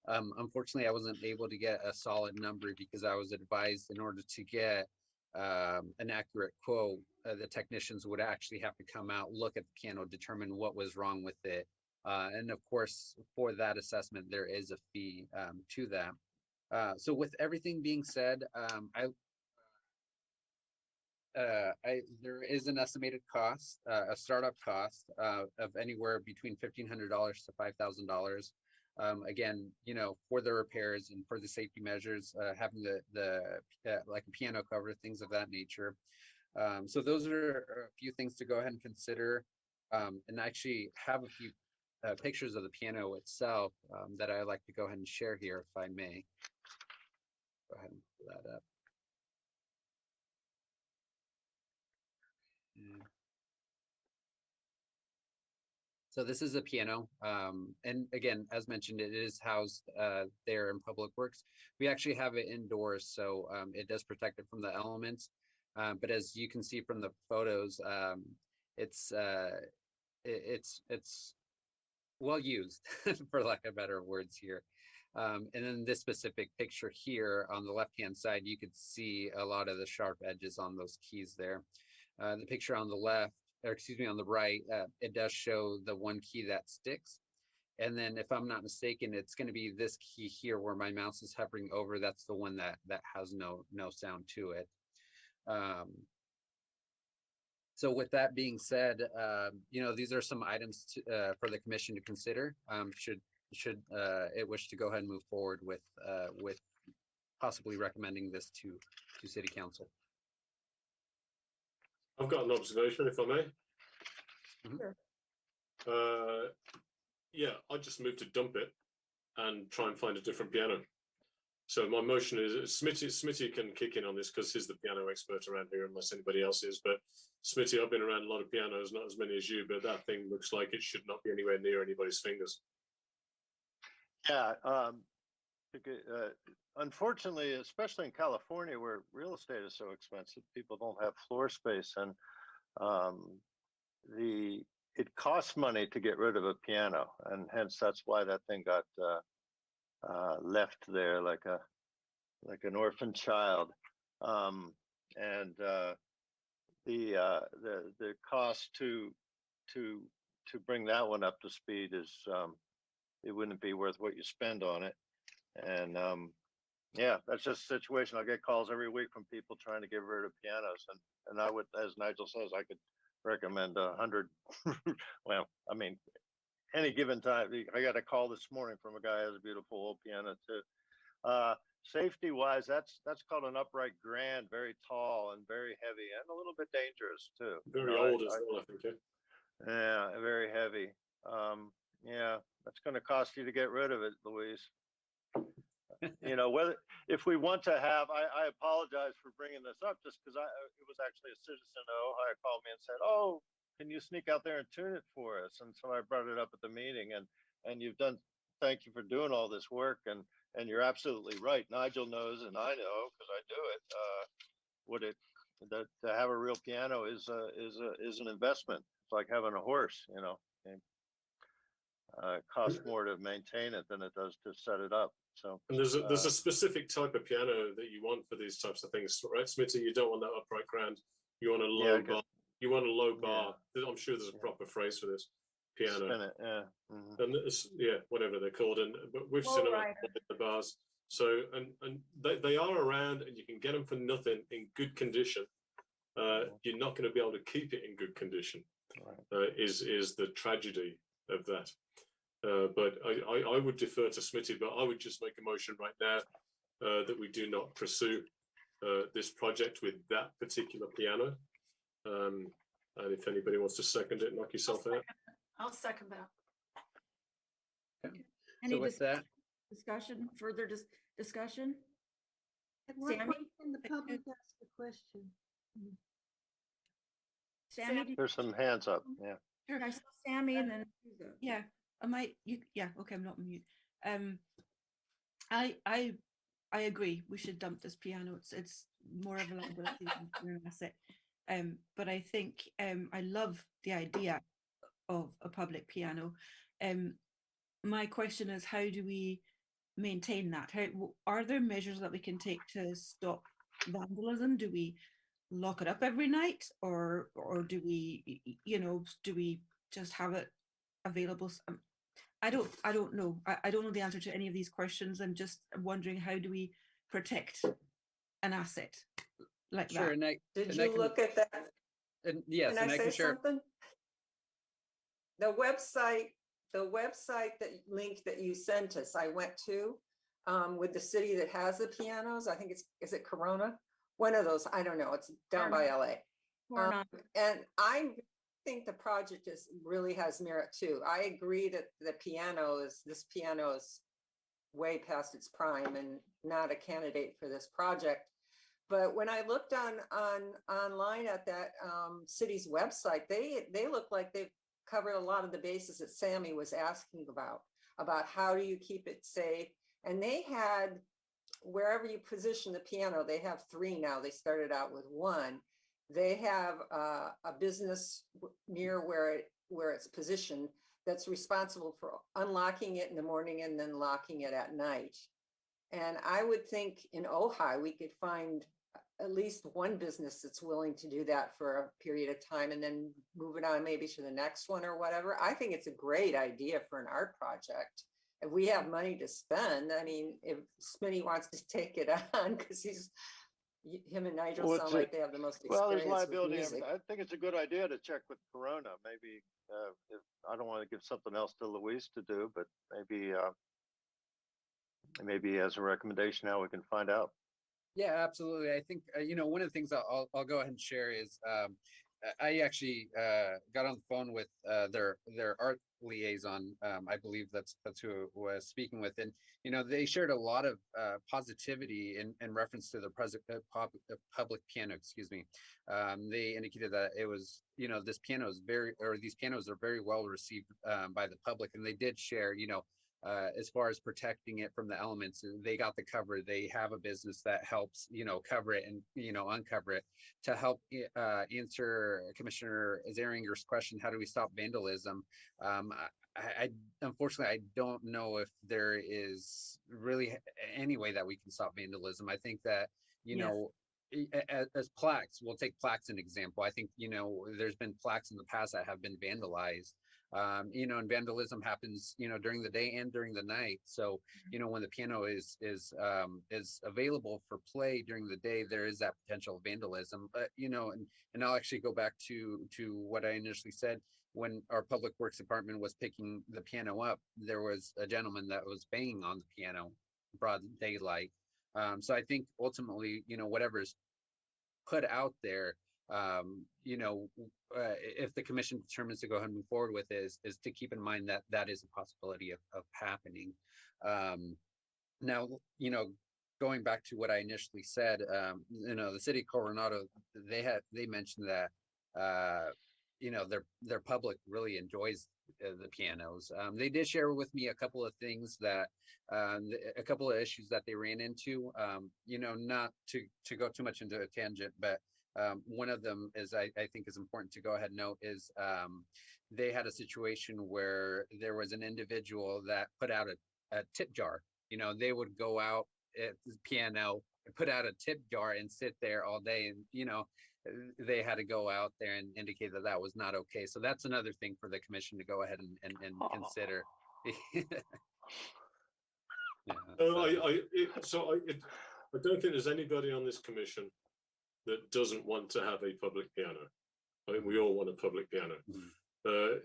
Unfortunately, I wasn't able to get a solid number because I was advised in order to get an accurate quote, the technicians would actually have to come out, look at the piano, determine what was wrong with it. And of course, for that assessment, there is a fee to that. So with everything being said, there is an estimated cost, a startup cost of anywhere between $1,500 to $5,000. Again, for the repairs and for the safety measures, having the like a piano cover, things of that nature. So those are a few things to go ahead and consider, and actually have a few pictures of the piano itself that I like to go ahead and share here, if I may. Go ahead and pull that up. So this is a piano, and again, as mentioned, it is housed there in Public Works. We actually have it indoors, so it does protect it from the elements. But as you can see from the photos, it's well used, for lack of better words here. And then this specific picture here on the left-hand side, you could see a lot of the sharp edges on those keys there. The picture on the left, or excuse me, on the right, it does show the one key that sticks. And then if I'm not mistaken, it's going to be this key here where my mouse is hovering over. That's the one that has no sound to it. So with that being said, these are some items for the commission to consider. Should it wish to go ahead and move forward with possibly recommending this to City Council. I've got an observation, if I may. Sure. Yeah, I just moved to dump it and try and find a different piano. So my motion is Smitty can kick in on this because he's the piano expert around here, unless anybody else is. But Smitty, I've been around a lot of pianos, not as many as you, but that thing looks like it should not be anywhere near anybody's fingers. Yeah, unfortunately, especially in California, where real estate is so expensive, people don't have floor space, and it costs money to get rid of a piano, and hence that's why that thing got left there like an orphan child. And the cost to bring that one up to speed is it wouldn't be worth what you spend on it. And yeah, that's just a situation. I get calls every week from people trying to get rid of pianos, and I would, as Nigel says, I could recommend 100. Well, I mean, any given time. I got a call this morning from a guy who has a beautiful old piano too. safety wise, that's called an upright grand, very tall and very heavy and a little bit dangerous too. Very old as well, I think. Yeah. Yeah, very heavy. Yeah, that's going to cost you to get rid of it, Louise. Whether if we want to have, I apologize for bringing this up, just because it was actually a citizen of Ojai called me and said, "Oh, can you sneak out there and tune it for us?" And so I brought it up at the meeting, and you've done. Thank you for doing all this work, and you're absolutely right. Nigel knows, and I know because I do it. That to have a real piano is an investment. It's like having a horse, and, it costs more to maintain it than it does to set it up. So, and there's a specific type of piano that you want for these types of things, right, Smitty? You don't want that upright grand. You want a low bar. You want a low bar. I'm sure there's a proper phrase for this piano. Spin it, yeah. And whatever they're called. But we've seen them at the bars. So and they are around, and you can get them for nothing in good condition. You're not going to be able to keep it in good condition. Is the tragedy of that. But I would defer to Smitty, but I would just make a motion right now that we do not pursue this project with that particular piano. And if anybody wants to second it, knock yourself out. I'll second that. Any So with that, discussion, further discussion? At what Sammy? point can the public ask a question? Sammy, There's some hands up. Yeah. I saw Sammy and then Susan. Yeah, okay, I'm not on mute. I agree. We should dump this piano. It's more of a liability than an asset. But I think I love the idea of a public piano. My question is, how do we maintain that? Are there measures that we can take to stop vandalism? Do we lock it up every night, or do we, do we just have it available? I don't know. I don't know the answer to any of these questions. I'm just wondering, how do we protect an asset like sure. that? Did you look at that? And yes, Can and I I can say share. something? The website that link that you sent us, I went to with the city that has the pianos. I think is it Corona? One of those, I don't know. It's down by LA. And I think the project really has merit too. I agree that this piano is way past its prime and not a candidate for this project. But when I looked online at that city's website, they look like they've covered a lot of the bases that Sammy was asking about how do you keep it safe. And they had, wherever you position the piano, they have 3 now. They started out with 1. They have a business near where it's positioned that's responsible for unlocking it in the morning and then locking it at night. And I would think in Ojai, we could find at least one business that's willing to do that for a period of time and then move it on maybe to the next one or whatever. I think it's a great idea for an art project. If we have money to spend, I mean, if Smitty wants to take it on, because him and Nigel sound like they have the most experience. Well, there's liability. With music. I think it's a good idea to check with Corona. Maybe if I don't want to give something else to Luis to do, but maybe as a recommendation how we can find out. Yeah, absolutely. I think, one of the things I'll go ahead and share is I actually got on the phone with their art liaison. I believe that's who I was speaking with. And, they shared a lot of positivity in reference to the public piano, excuse me. They indicated that it was, this piano is these pianos are very well received by the public. And they did share, as far as protecting it from the elements, they got the cover. They have a business that helps, cover it and, uncover it. To help answer Commissioner Zeringer's question, how do we stop vandalism? I unfortunately, I don't know if there is really any way that we can stop vandalism. I think that, as plaques, we'll take plaques as an example. I think, there's been plaques in the past that have been vandalized. And vandalism happens, during the day and during the night. So, when the piano is available for play during the day, there is that potential vandalism. But, and I'll actually go back to what I initially said. When our public works department was picking the piano up, there was a gentleman that was banging on the piano, broad daylight. So I think ultimately, whatever's put out there, if the commission determines to go ahead and move forward with it, is to keep in mind that that is a possibility of happening. Now, going back to what I initially said, the city of Coronado, they mentioned that, their public really enjoys the pianos. They did share with me a couple of things that, a couple of issues that they ran into, not to go too much into a tangent, but one of them is, I think is important to go ahead and note is, they had a situation where there was an individual that put out a tip jar. They would go out at the piano and put out a tip jar and sit there all day, and they had to go out there and indicate that that was not okay. So that's another thing for the commission to go ahead and consider. Yeah, I don't think there's anybody on this commission that doesn't want to have a public piano. I think we all want a public piano. Well,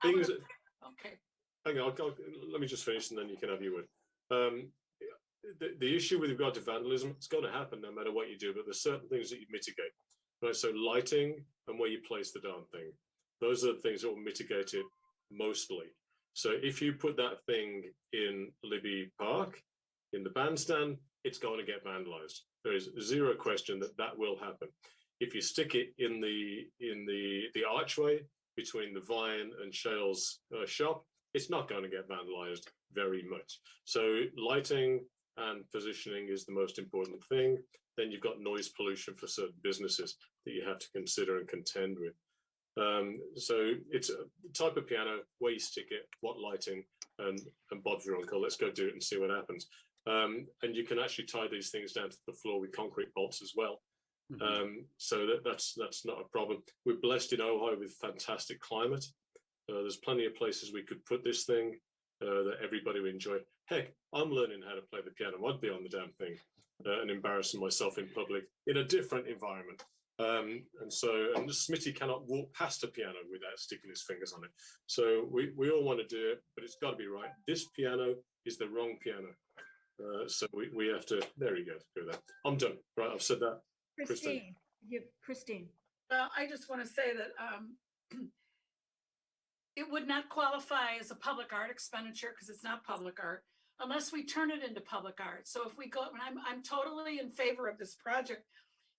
Things. okay. Hang on, let me just finish, and then you can have your word. The issue with regard to vandalism, it's going to happen no matter what you do, but there's certain things that you mitigate. Right, so lighting and where you place the darn thing, those are the things that will mitigate it mostly. So if you put that thing in Libby Park, in the bandstand, it's going to get vandalized. There is zero question that that will happen. If you stick it in the archway between the Vine and Shale's shop, it's not going to get vandalized very much. So lighting and positioning is the most important thing. Then you've got noise pollution for certain businesses that you have to consider and contend with. So it's a type of piano, where you stick it, what lighting, and Bob's your uncle. Let's go do it and see what happens. And you can actually tie these things down to the floor with concrete bolts as well. So that's not a problem. We're blessed in Ojai with fantastic climate. There's plenty of places we could put this thing that everybody would enjoy. Heck, I'm learning how to play the piano. I'd be on the damn thing and embarrassing myself in public in a different environment. And Smitty cannot walk past a piano without sticking his fingers on it. So we all want to do it, but it's got to be right. This piano is the wrong piano. So we have to, there you go, that. I'm done. Right, I've said that. Christine, Christine. Well, I just want to say that it would not qualify as a public art expenditure because it's not public art unless we turn it into public art. So if we go, and I'm totally in favor of this project.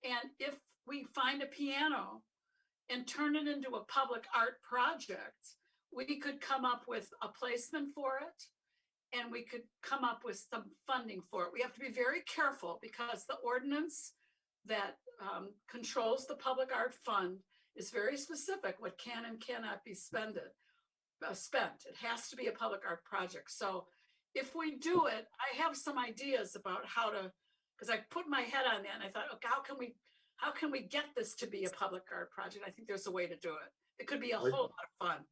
And if we find a piano and turn it into a public art project, we could come up with a placement for it and we could come up with some funding for it. We have to be very careful because the ordinance that controls the public art fund is very specific what can and cannot be spent. It has to be a public art project. So if we do it, I have some ideas about how to, because I put my head on that and I thought, okay, how can we get this to be a public art project? I think there's a way to do it. It could be a whole lot of fun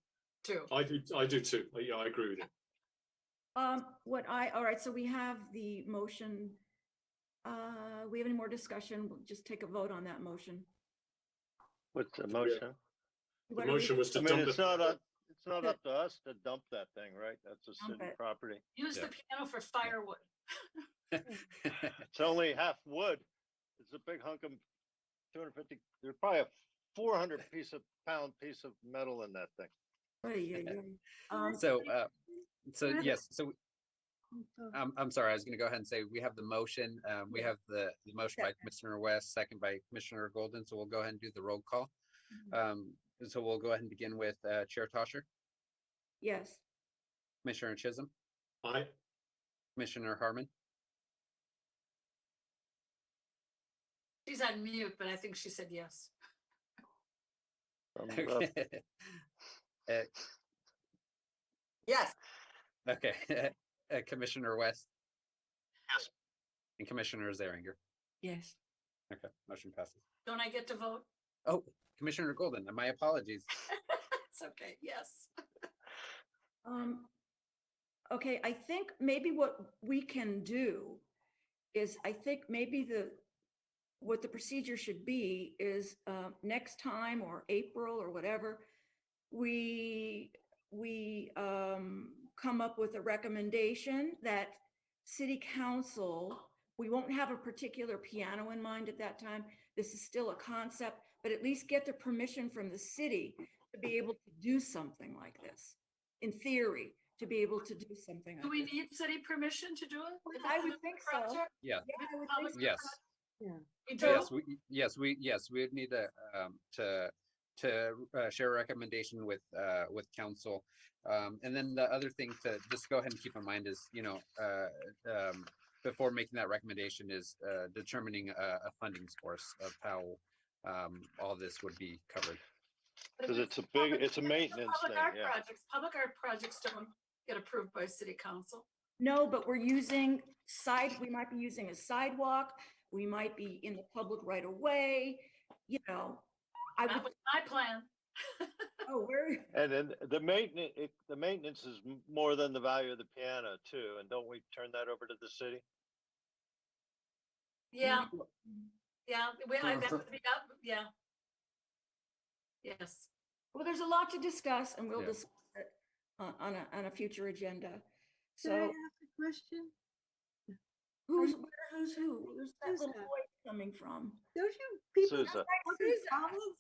too. I do too. Yeah, I agree with you. All right, so we have the motion. We have any more discussion? We'll just take a vote on that motion. What's the motion? The motion was to dump it's not up to us to dump that thing, right? That's a city property. Use the piano for firewood. It's only half wood. It's a big hunk of 250. There's probably a 400 pound piece of metal in that thing. So yes, so I'm sorry, I was going to go ahead and say we have the motion. We have the motion by Commissioner West, second by Commissioner Golden. So we'll go ahead and do the roll call. So we'll go ahead and begin with Chair Tosher. Yes. Commissioner Chisholm. Aye. Commissioner Harmon. She's on mute, but I think she said yes. Yes. Okay. Commissioner West. Yes. And Commissioner Zeringer. Yes. Okay, motion passes. Don't I get to vote? Oh, Commissioner Golden, my apologies. It's okay, yes. Okay, I think maybe what we can do is, I think maybe what the procedure should be is next time or April or whatever, we come up with a recommendation that City Council We won't have a particular piano in mind at that time. This is still a concept, but at least get the permission from the city to be able to do something like this. In theory, to be able to do something Do like we this. need city permission to do it? I would think so. Project? Yeah, Yeah, I would Public think so. yes. Yeah. We do? Yes, we would need to share a recommendation with council. And then the other thing to just go ahead and keep in mind is, before making that recommendation is determining a funding source of how all this would be covered. But if Because it's a big, it's a maintenance thing, yeah. Public art projects don't get approved by city council. No, but we're using we might be using a sidewalk. We might be in the public right away, I That would, was my plan. oh, where, And then the maintenance is more than the value of the piano too. And don't we turn that over to the city? Yeah, yeah, that would be up, yeah. Yes. well, there's a lot to discuss and we'll Yeah. discuss it on a future agenda. Can I So ask a question? who's you- who? Where's that little Susan. boy coming from? Don't you people have Sousa. fucking Susan. problems?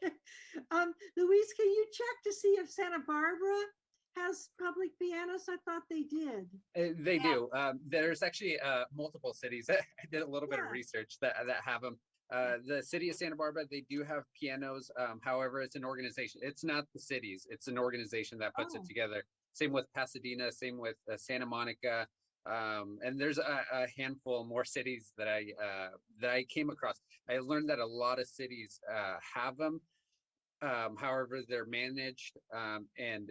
Okay. Louise, can you check to see if Santa Barbara has public pianos? I thought they did. They do. There's actually multiple cities. I did a little bit of Yeah. research that have them. The city of Santa Barbara, they do have pianos. However, it's an organization. It's not the cities. It's an organization that puts Oh. it together. Same with Pasadena. Same with Santa Monica. And there's a handful more cities that I came across. I learned that a lot of cities have them. However, they're managed and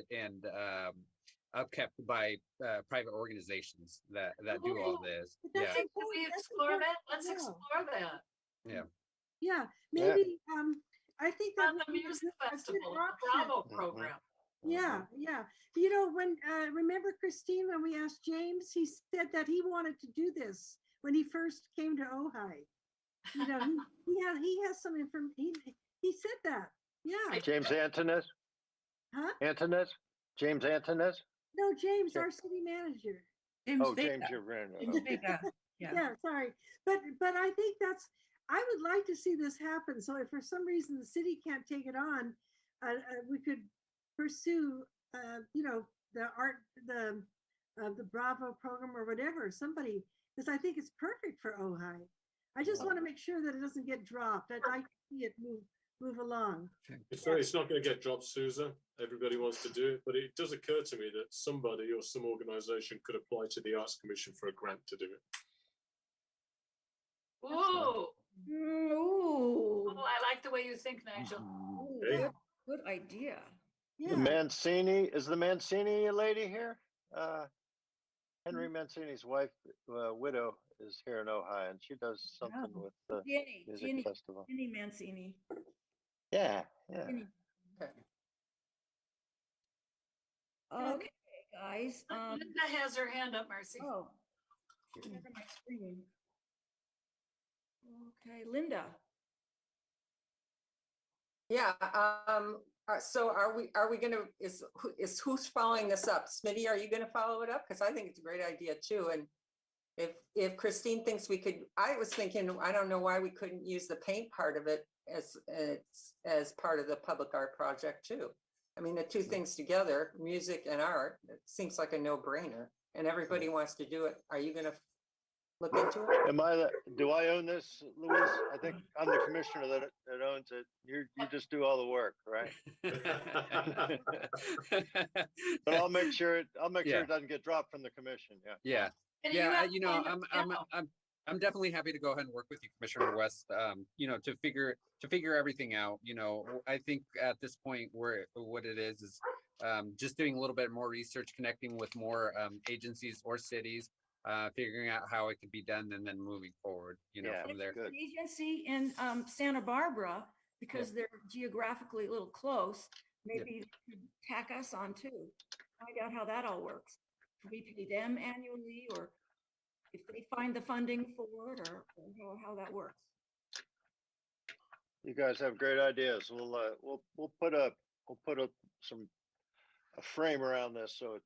upkept by private organizations that do all this. But Yeah. that's Can important. we That's explore important that? to Let's know. explore that. Yeah, maybe, I think that. On the would be a music good- a good festival, the option. Bravo Mhm. program. Yeah, yeah. When, remember Christine, when we asked James, he said that he wanted to do this when he first came to Ojai. He has some information, he said that, yeah. James Antonis? Huh? Antonis? James Antonis? No, James, Ja- our city manager. Oh, James, you're right. James Vega. Yeah. Yeah, sorry. But I think I would like to see this happen. So if for some reason the city can't take it on, we could pursue, the art, the Bravo program or whatever, somebody, because I think it's perfect for Ojai. I just want to make sure that it doesn't get dropped. I'd like to see it move along. It's not going to get dropped, Susan. Everybody wants to do it, but it does occur to me that somebody or some organization could apply to the Arts Commission for a grant to do it. Ooh, Ooh, I like the way you think, Nigel. ooh, Hey. good idea. The Yeah, Mancini, is the Mancini lady here? Henry Mancini's wife, widow, is here in Ojai, and she does something Oh. with the music Ginny festival. Mancini. Yeah. Ginny. Okay. Okay, guys, Linda has her hand up, Marcy. oh. Never my screen. Okay, Linda. Yeah, so are we gonna, is who's following this up? Smitty, are you gonna follow it up? Because I think it's a great idea too. And if Christine thinks we could, I was thinking, I don't know why we couldn't use the paint part of it as part of the public art project too. I mean, the two things together, music and art, it seems like a no-brainer, and everybody wants to do it. Are you gonna look into it? Do I own this, Louise? I think I'm the commissioner that owns it. You just do all the work, right? But I'll make sure it doesn't get dropped from the commission, yeah. Yeah. And you Yeah, have to find a piano. I'm definitely happy to go ahead and work with you, Commissioner West. To figure everything out. I think at this point what it is just doing a little bit more research, connecting with more agencies or cities, figuring out how it could be done, and then moving forward. Yeah, From there. good. An agency in Santa Barbara, because they're geographically a little close, maybe they could tack us on too. Find out how that all works. Do we pay them annually, or if they find the funding for it, or how that works? You guys have great ideas. We'll put a frame around this so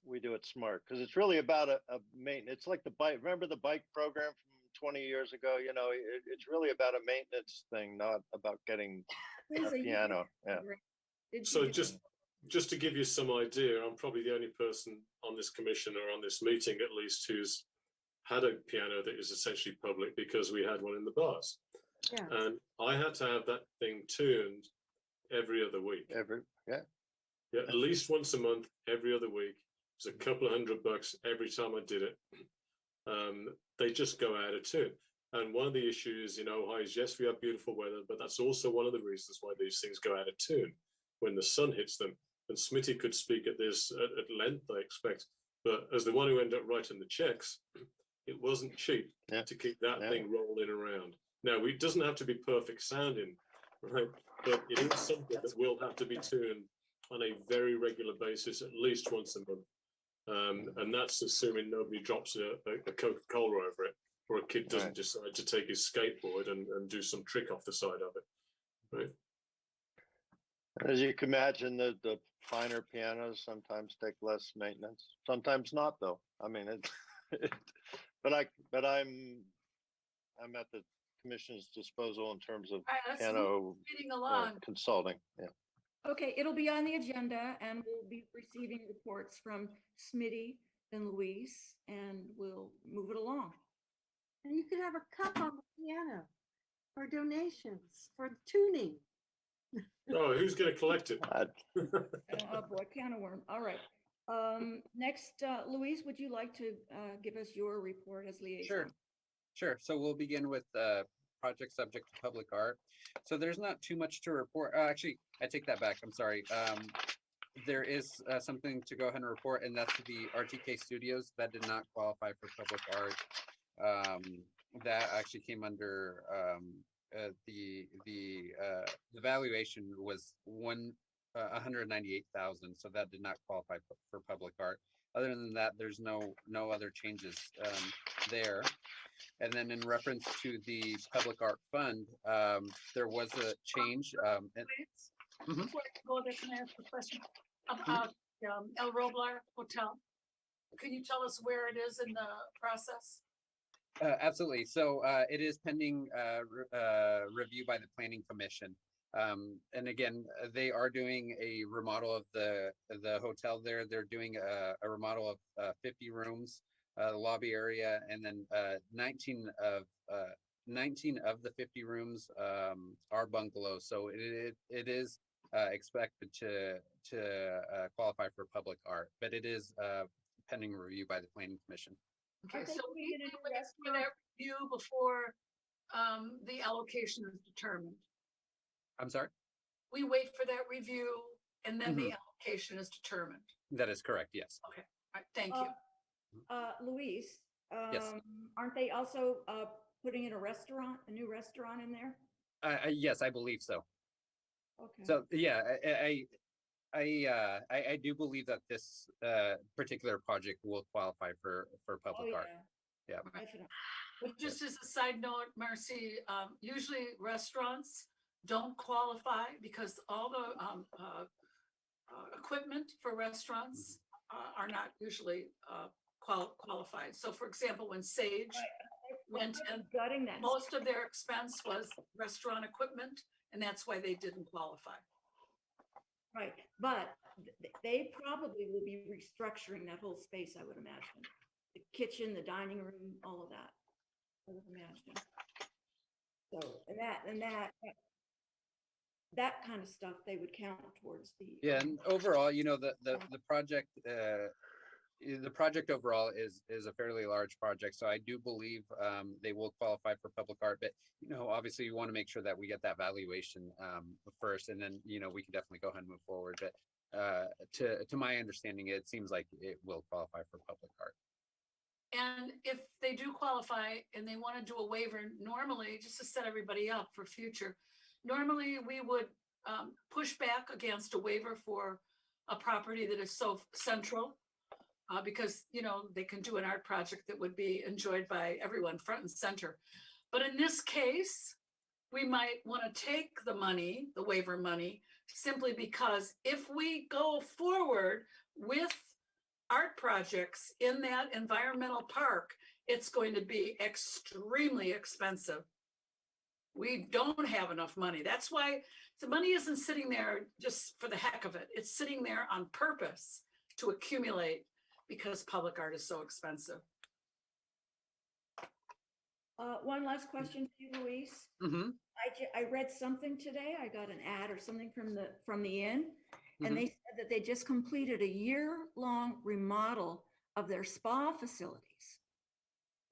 we do it smart, because it's really about a maintenance. It's like the bike. Remember the bike program from 20 years ago? You know, it's really about a maintenance thing, not about getting a Lisa, you did piano. Yeah. great. Did So you do- just to give you some idea, I'm probably the only person on this commission or on this meeting at least who's had a piano that is essentially public, because we had one in the bars. Yeah. And I had to have that thing tuned every other week. Yeah. Yeah, at least once a month, every other week. It's a couple of $100 every time I did it. They just go out of tune. And one of the issues in Ojai is, yes, we have beautiful weather, but that's also one of the reasons why these things go out of tune when the sun hits them. And Smitty could speak at this at length, I expect. But as the one who ended up writing the checks, it wasn't cheap to keep that thing rolling around. Now, it doesn't have to be perfect sounding, right? But it is something that will have to be tuned on a very regular basis, at least once a month. And that's assuming nobody drops a Coca-Cola over it, or a kid doesn't decide to take his skateboard and do some trick off the side of it, right? As you can imagine, the finer pianos sometimes take less maintenance. Sometimes not, though. I mean, but I'm at the commission's disposal in terms of All right, let's piano move meeting along. consulting. Yeah. Okay, it'll be on the agenda and we'll be receiving reports from Smitty and Luis and we'll move it along. And you could have a cup on the piano for donations, for tuning. Oh, who's going to collect it? Oh boy, can of worm. All right. Next, Luis, would you like to give us your report as liaison? Sure. So we'll begin with project subject to public art. So there's not too much to report. Actually, I take that back. I'm sorry. There is something to go ahead and report, and that's the RTK Studios that did not qualify for public art. That actually came under the valuation was 198,000, so that did not qualify for public art. Other than that, there's no other changes there. And then in reference to the public art fund, there was a change. Before I go there, can I ask a question about El Roblar Hotel? Can you tell us where it is in the process? Absolutely. So it is pending review by the Planning Commission. And again, they are doing a remodel of the hotel there. They're doing a remodel of 50 rooms, the lobby area, and then 19 of the 50 rooms are bungalows. So it is expected to qualify for public art, but it is pending review by the Planning Commission. Okay, Okay, so we we get into wait that for that review before the allocation is determined. I'm sorry? We wait for that review and then the allocation is determined. That is correct, yes. Okay, all right, thank you. Luis, Yes. aren't they also putting in a new restaurant in there? Yes, I believe so. Okay. So yeah, I do believe that this particular project will qualify for public art. Yeah. Definitely. But just as a side note, Marcy, usually restaurants don't qualify because all the equipment for restaurants are not usually qualified. So for example, when Sage went in, Gutting that. most of their expense was restaurant equipment, and that's why they didn't qualify. Right, but they probably will be restructuring that whole space, I would imagine. The kitchen, the dining room, all of that, I would imagine. So, that kind of stuff, they would count towards the. Yeah, and overall, you know, the project overall is a fairly large project, so I do believe they will qualify for public art, but you know, obviously you want to make sure that we get that valuation first, and then you know we can definitely go ahead and move forward. But to my understanding, it seems like it will qualify for public art. And if they do qualify and they want to do a waiver, normally, just to set everybody up for future, normally we would push back against a waiver for a property that is so central. Because, you know, they can do an art project that would be enjoyed by everyone front and center. But in this case, we might want to take the money, the waiver money, simply because if we go forward with art projects in that environmental park, it's going to be extremely expensive. We don't have enough money. That's why the money isn't sitting there just for the heck of it. It's sitting there on purpose to accumulate because public art is so expensive. One last question for you, Louise. Mhm. I read something today. I got an ad or something from the inn, and they said that they just completed a year-long remodel of their spa facilities.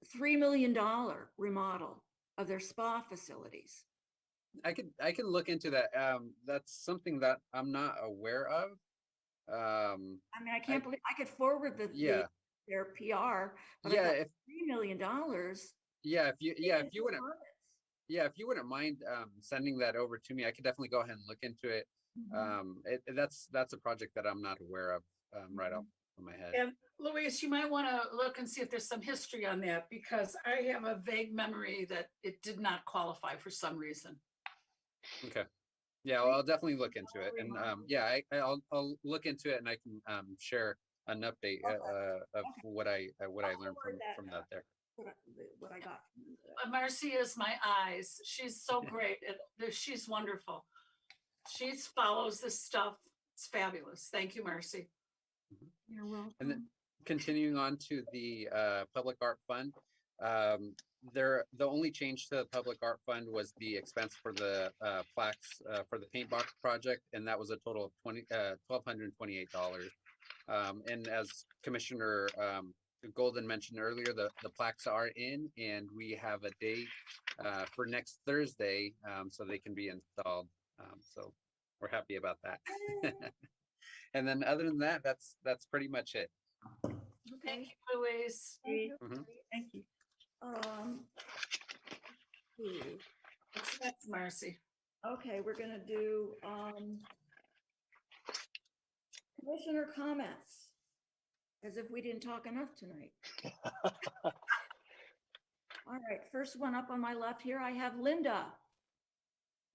$3 million remodel of their spa facilities. I can look into that. That's something that I'm not aware of. I mean, I can't believe I could forward Yeah. their PR, but Yeah, I thought if $3 million. if you wouldn't mind sending that over to me, I could definitely go ahead and look into it. That's a project that I'm not aware of right off of my head. And Louise, you might want to look and see if there's some history on that, because I have a vague memory that it did not qualify for some reason. Okay. Yeah, well, I'll definitely look into it. And yeah, I'll look into it, and I can share an update of what I learned from that there. What I got. Marcy is my eyes. She's so great. She's wonderful. She follows this stuff. It's fabulous. Thank you, Marcy. You're welcome. And then continuing on to the public art fund, the only change to the public art fund was the expense for the plaques for the paint box project, and that was a total of $1,228. And as Commissioner Golden mentioned earlier, the plaques are in, and we have a date for next Thursday, so they can be installed. So we're happy about that. And then other than that, that's pretty much it. Thank you, Louise. Thank you. What's next, Marcy? Okay, we're gonna do commissioner comments, as if we didn't talk enough tonight. All right, first one up on my left here, I have Linda.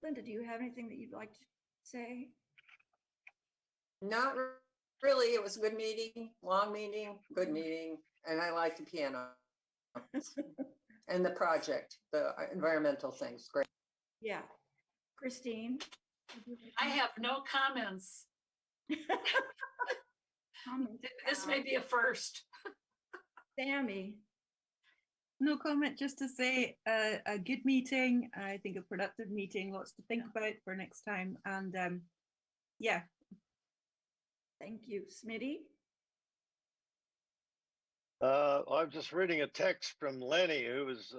Linda, do you have anything that you'd like to say? Not really. It was a good meeting, long meeting, good meeting, and I like the piano. And the project, the environmental things, great. Yeah. Christine? I have no comments. This may be a first. Sammy? No comment, just to say a good meeting. I think a productive meeting, lots to think about for next time. And yeah. Thank you. Smitty? I'm just reading a text from Lenny, who was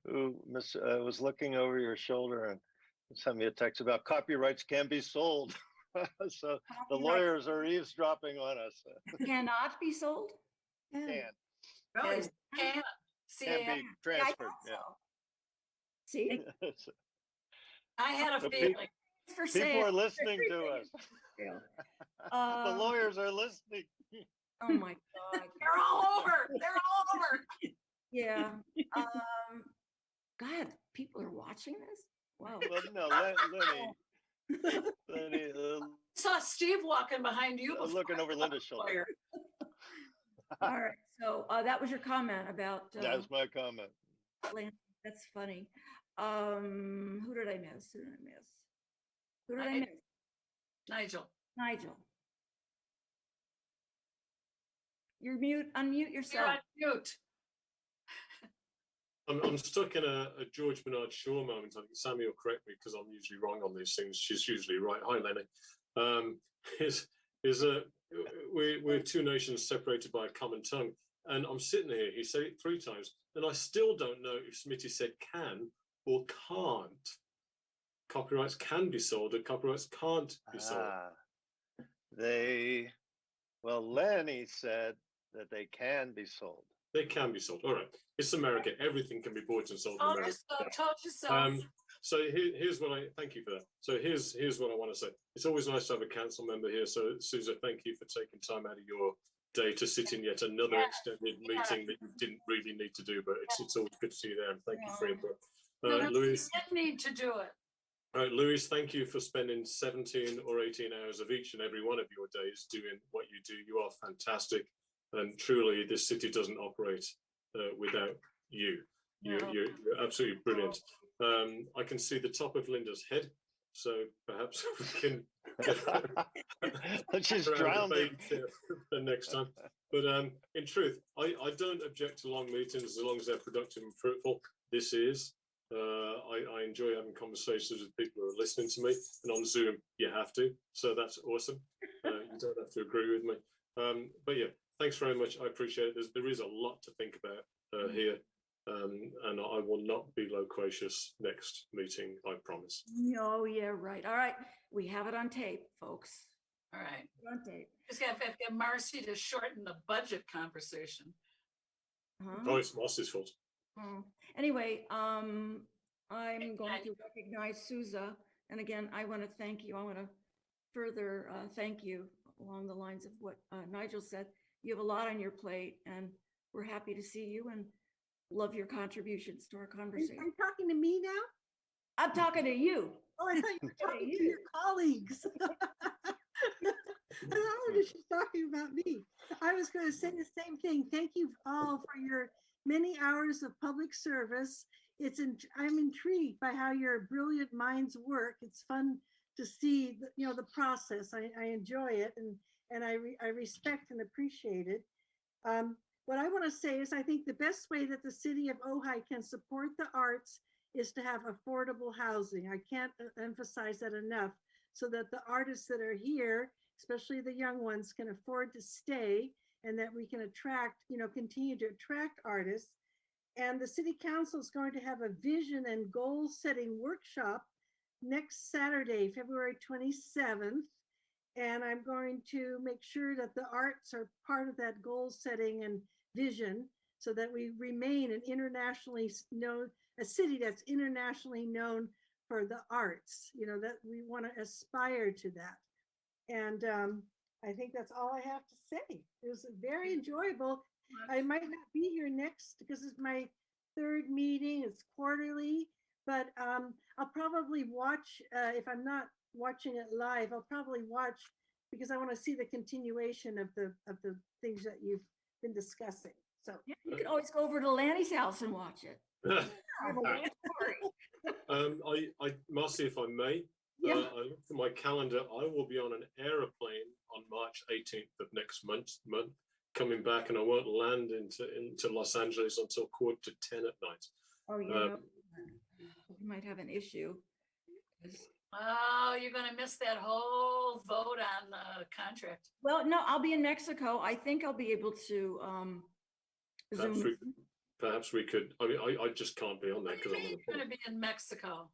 who was looking over your shoulder and sent me a text about copyrights can be sold. So the lawyers are eavesdropping on us. Cannot be sold? Can Really? Can. be transferred. Yeah. See? I had a The feeling. For People sale. are listening to us. The lawyers are listening. Oh my God. They're all over. They're all over. Yeah. God, people are watching this? Wow. Well, no, Lenny, I saw Steve walking behind you. before looking over Linda's shoulder. lawyer. All right. So that was your comment about That was my comment. land. That's funny. Who did I miss? Who did I miss? Nigel. Nigel. You're mute. Unmute You're yourself. on mute. I'm stuck in a George Bernard Shaw moment. I think Sammy will correct me because I'm usually wrong on these things. She's usually right. Hi, Lenny. We're two nations separated by a common tongue, and I'm sitting here. He said it 3 times, and I still don't know if Smitty said can or can't. Copyrights can be sold, and copyrights can't be sold. Lenny said that they can be sold. They can be sold. All right. It's America. Everything can be bought and sold in Told America. yourself. So here's what thank you for that. So here's what I want to say. It's always nice to have a council member here. So Susan, thank you for taking time out of your day to sit in yet another extended meeting that you didn't really need to do, but it's always good to see you there, and thank you for your input. No, Louise, you didn't need to do it. All right, Louise, thank you for spending 17 or 18 hours of each and every one of your days doing what you do. You are fantastic. And truly, this city doesn't operate without you. You're absolutely brilliant. I can see the top of Linda's head, so perhaps we can She's around the drowned baby for next time. But in truth, I don't object to long meetings as long as they're productive and fruitful. This is. I enjoy having conversations with people who are listening to me, and on Zoom you have to, so that's awesome. You don't have to agree with me, but yeah, thanks very much. I appreciate it. There is a lot to think about here, and I will not be loquacious next meeting, I promise. Oh, yeah, right. All right. We have it on tape, folks. All right. On tape. Just have to get Marcy to shorten the budget conversation. Oh, it's Moss's fault. Anyway, I'm going to recognize Souza. And again, I want to thank you. I want to further thank you along the lines of what Nigel said. You have a lot on your plate, and we're happy to see you and love your contributions to our Are conversation. you talking to me now? I'm talking to you. Oh, I thought you were talking to your colleagues. I don't know if she's talking about me. I was going to say the same thing. Thank you all for your many hours of public service. I'm intrigued by how your brilliant minds work. It's fun to see the process. I enjoy it, and I respect and appreciate it. What I want to say is I think the best way that the city of Ojai can support the arts is to have affordable housing. I can't emphasize that enough, so that the artists that are here, especially the young ones, can afford to stay, and that we can continue to attract artists. And the city council is going to have a vision and goal setting workshop next Saturday, February 27th. And I'm going to make sure that the arts are part of that goal setting and vision, so that we remain an internationally known, a city that's internationally known for the arts, that we want to aspire to that. And I think that's all I have to say. It was very enjoyable. I might not be here next because it's my third meeting. It's quarterly, but I'll probably watch, if I'm not watching it live, I'll probably watch, because I want to see the continuation of the things that you've been discussing. So Yeah, you can always go over to Lanny's house and watch it. Marcy, if I may, Yeah. I looked at my calendar. I will be on an aeroplane on March 18th of next month, coming back, and I won't land into Los Angeles until 9:45 at night. Oh, yeah. You might have an issue. Oh, you're gonna miss that whole vote on the contract. Well, no, I'll be in Mexico. I think I'll be able to Zoom. Perhaps we could. I mean, I just can't be on there because I'm on the You're gonna phone. be in Mexico.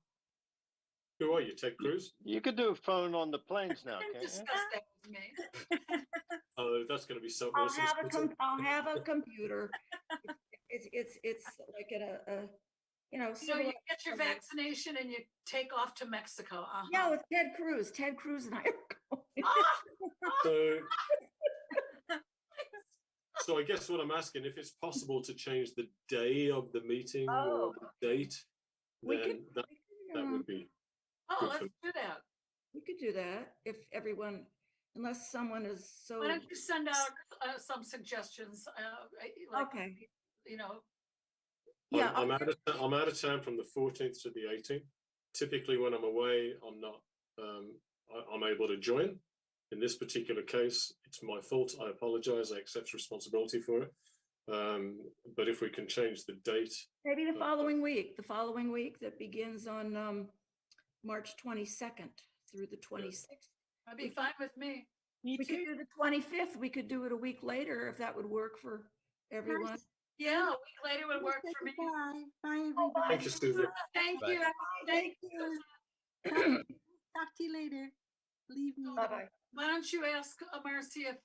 Who are you, Ted Cruz? You could do a phone on the planes now, Don't can't you? discuss that with me. Oh, that's going to be so I'll awesome. have a computer. It's like a You get your vaccination and you take off to Mexico. Yeah, with Ted Cruz. Ted Cruz and I are going. So, so I guess what I'm asking, if it's possible to change the day of the meeting or the date, then that would be. Oh, Good let's for- do that. We could do that if everyone, unless someone is so. Why don't you send out some suggestions? Okay. Yeah, I'm out of town from the 14th to the 18th. Typically, when I'm away, I'm not. I'm able to join. In this particular case, it's my fault. I apologize. I accept responsibility for it. But if we can change the date, Maybe the following week. The following week that begins on March 22nd through the 26th. That'd be fine with me. We could do the 25th. We could do it a week later if that would work for everyone. Yeah, a week later would work for me. Bye. Bye, everybody. thank you, Susan. Thank Bye. you. Thank you. Talk to you later. Leave me. Bye-bye. Why don't you ask Marcy if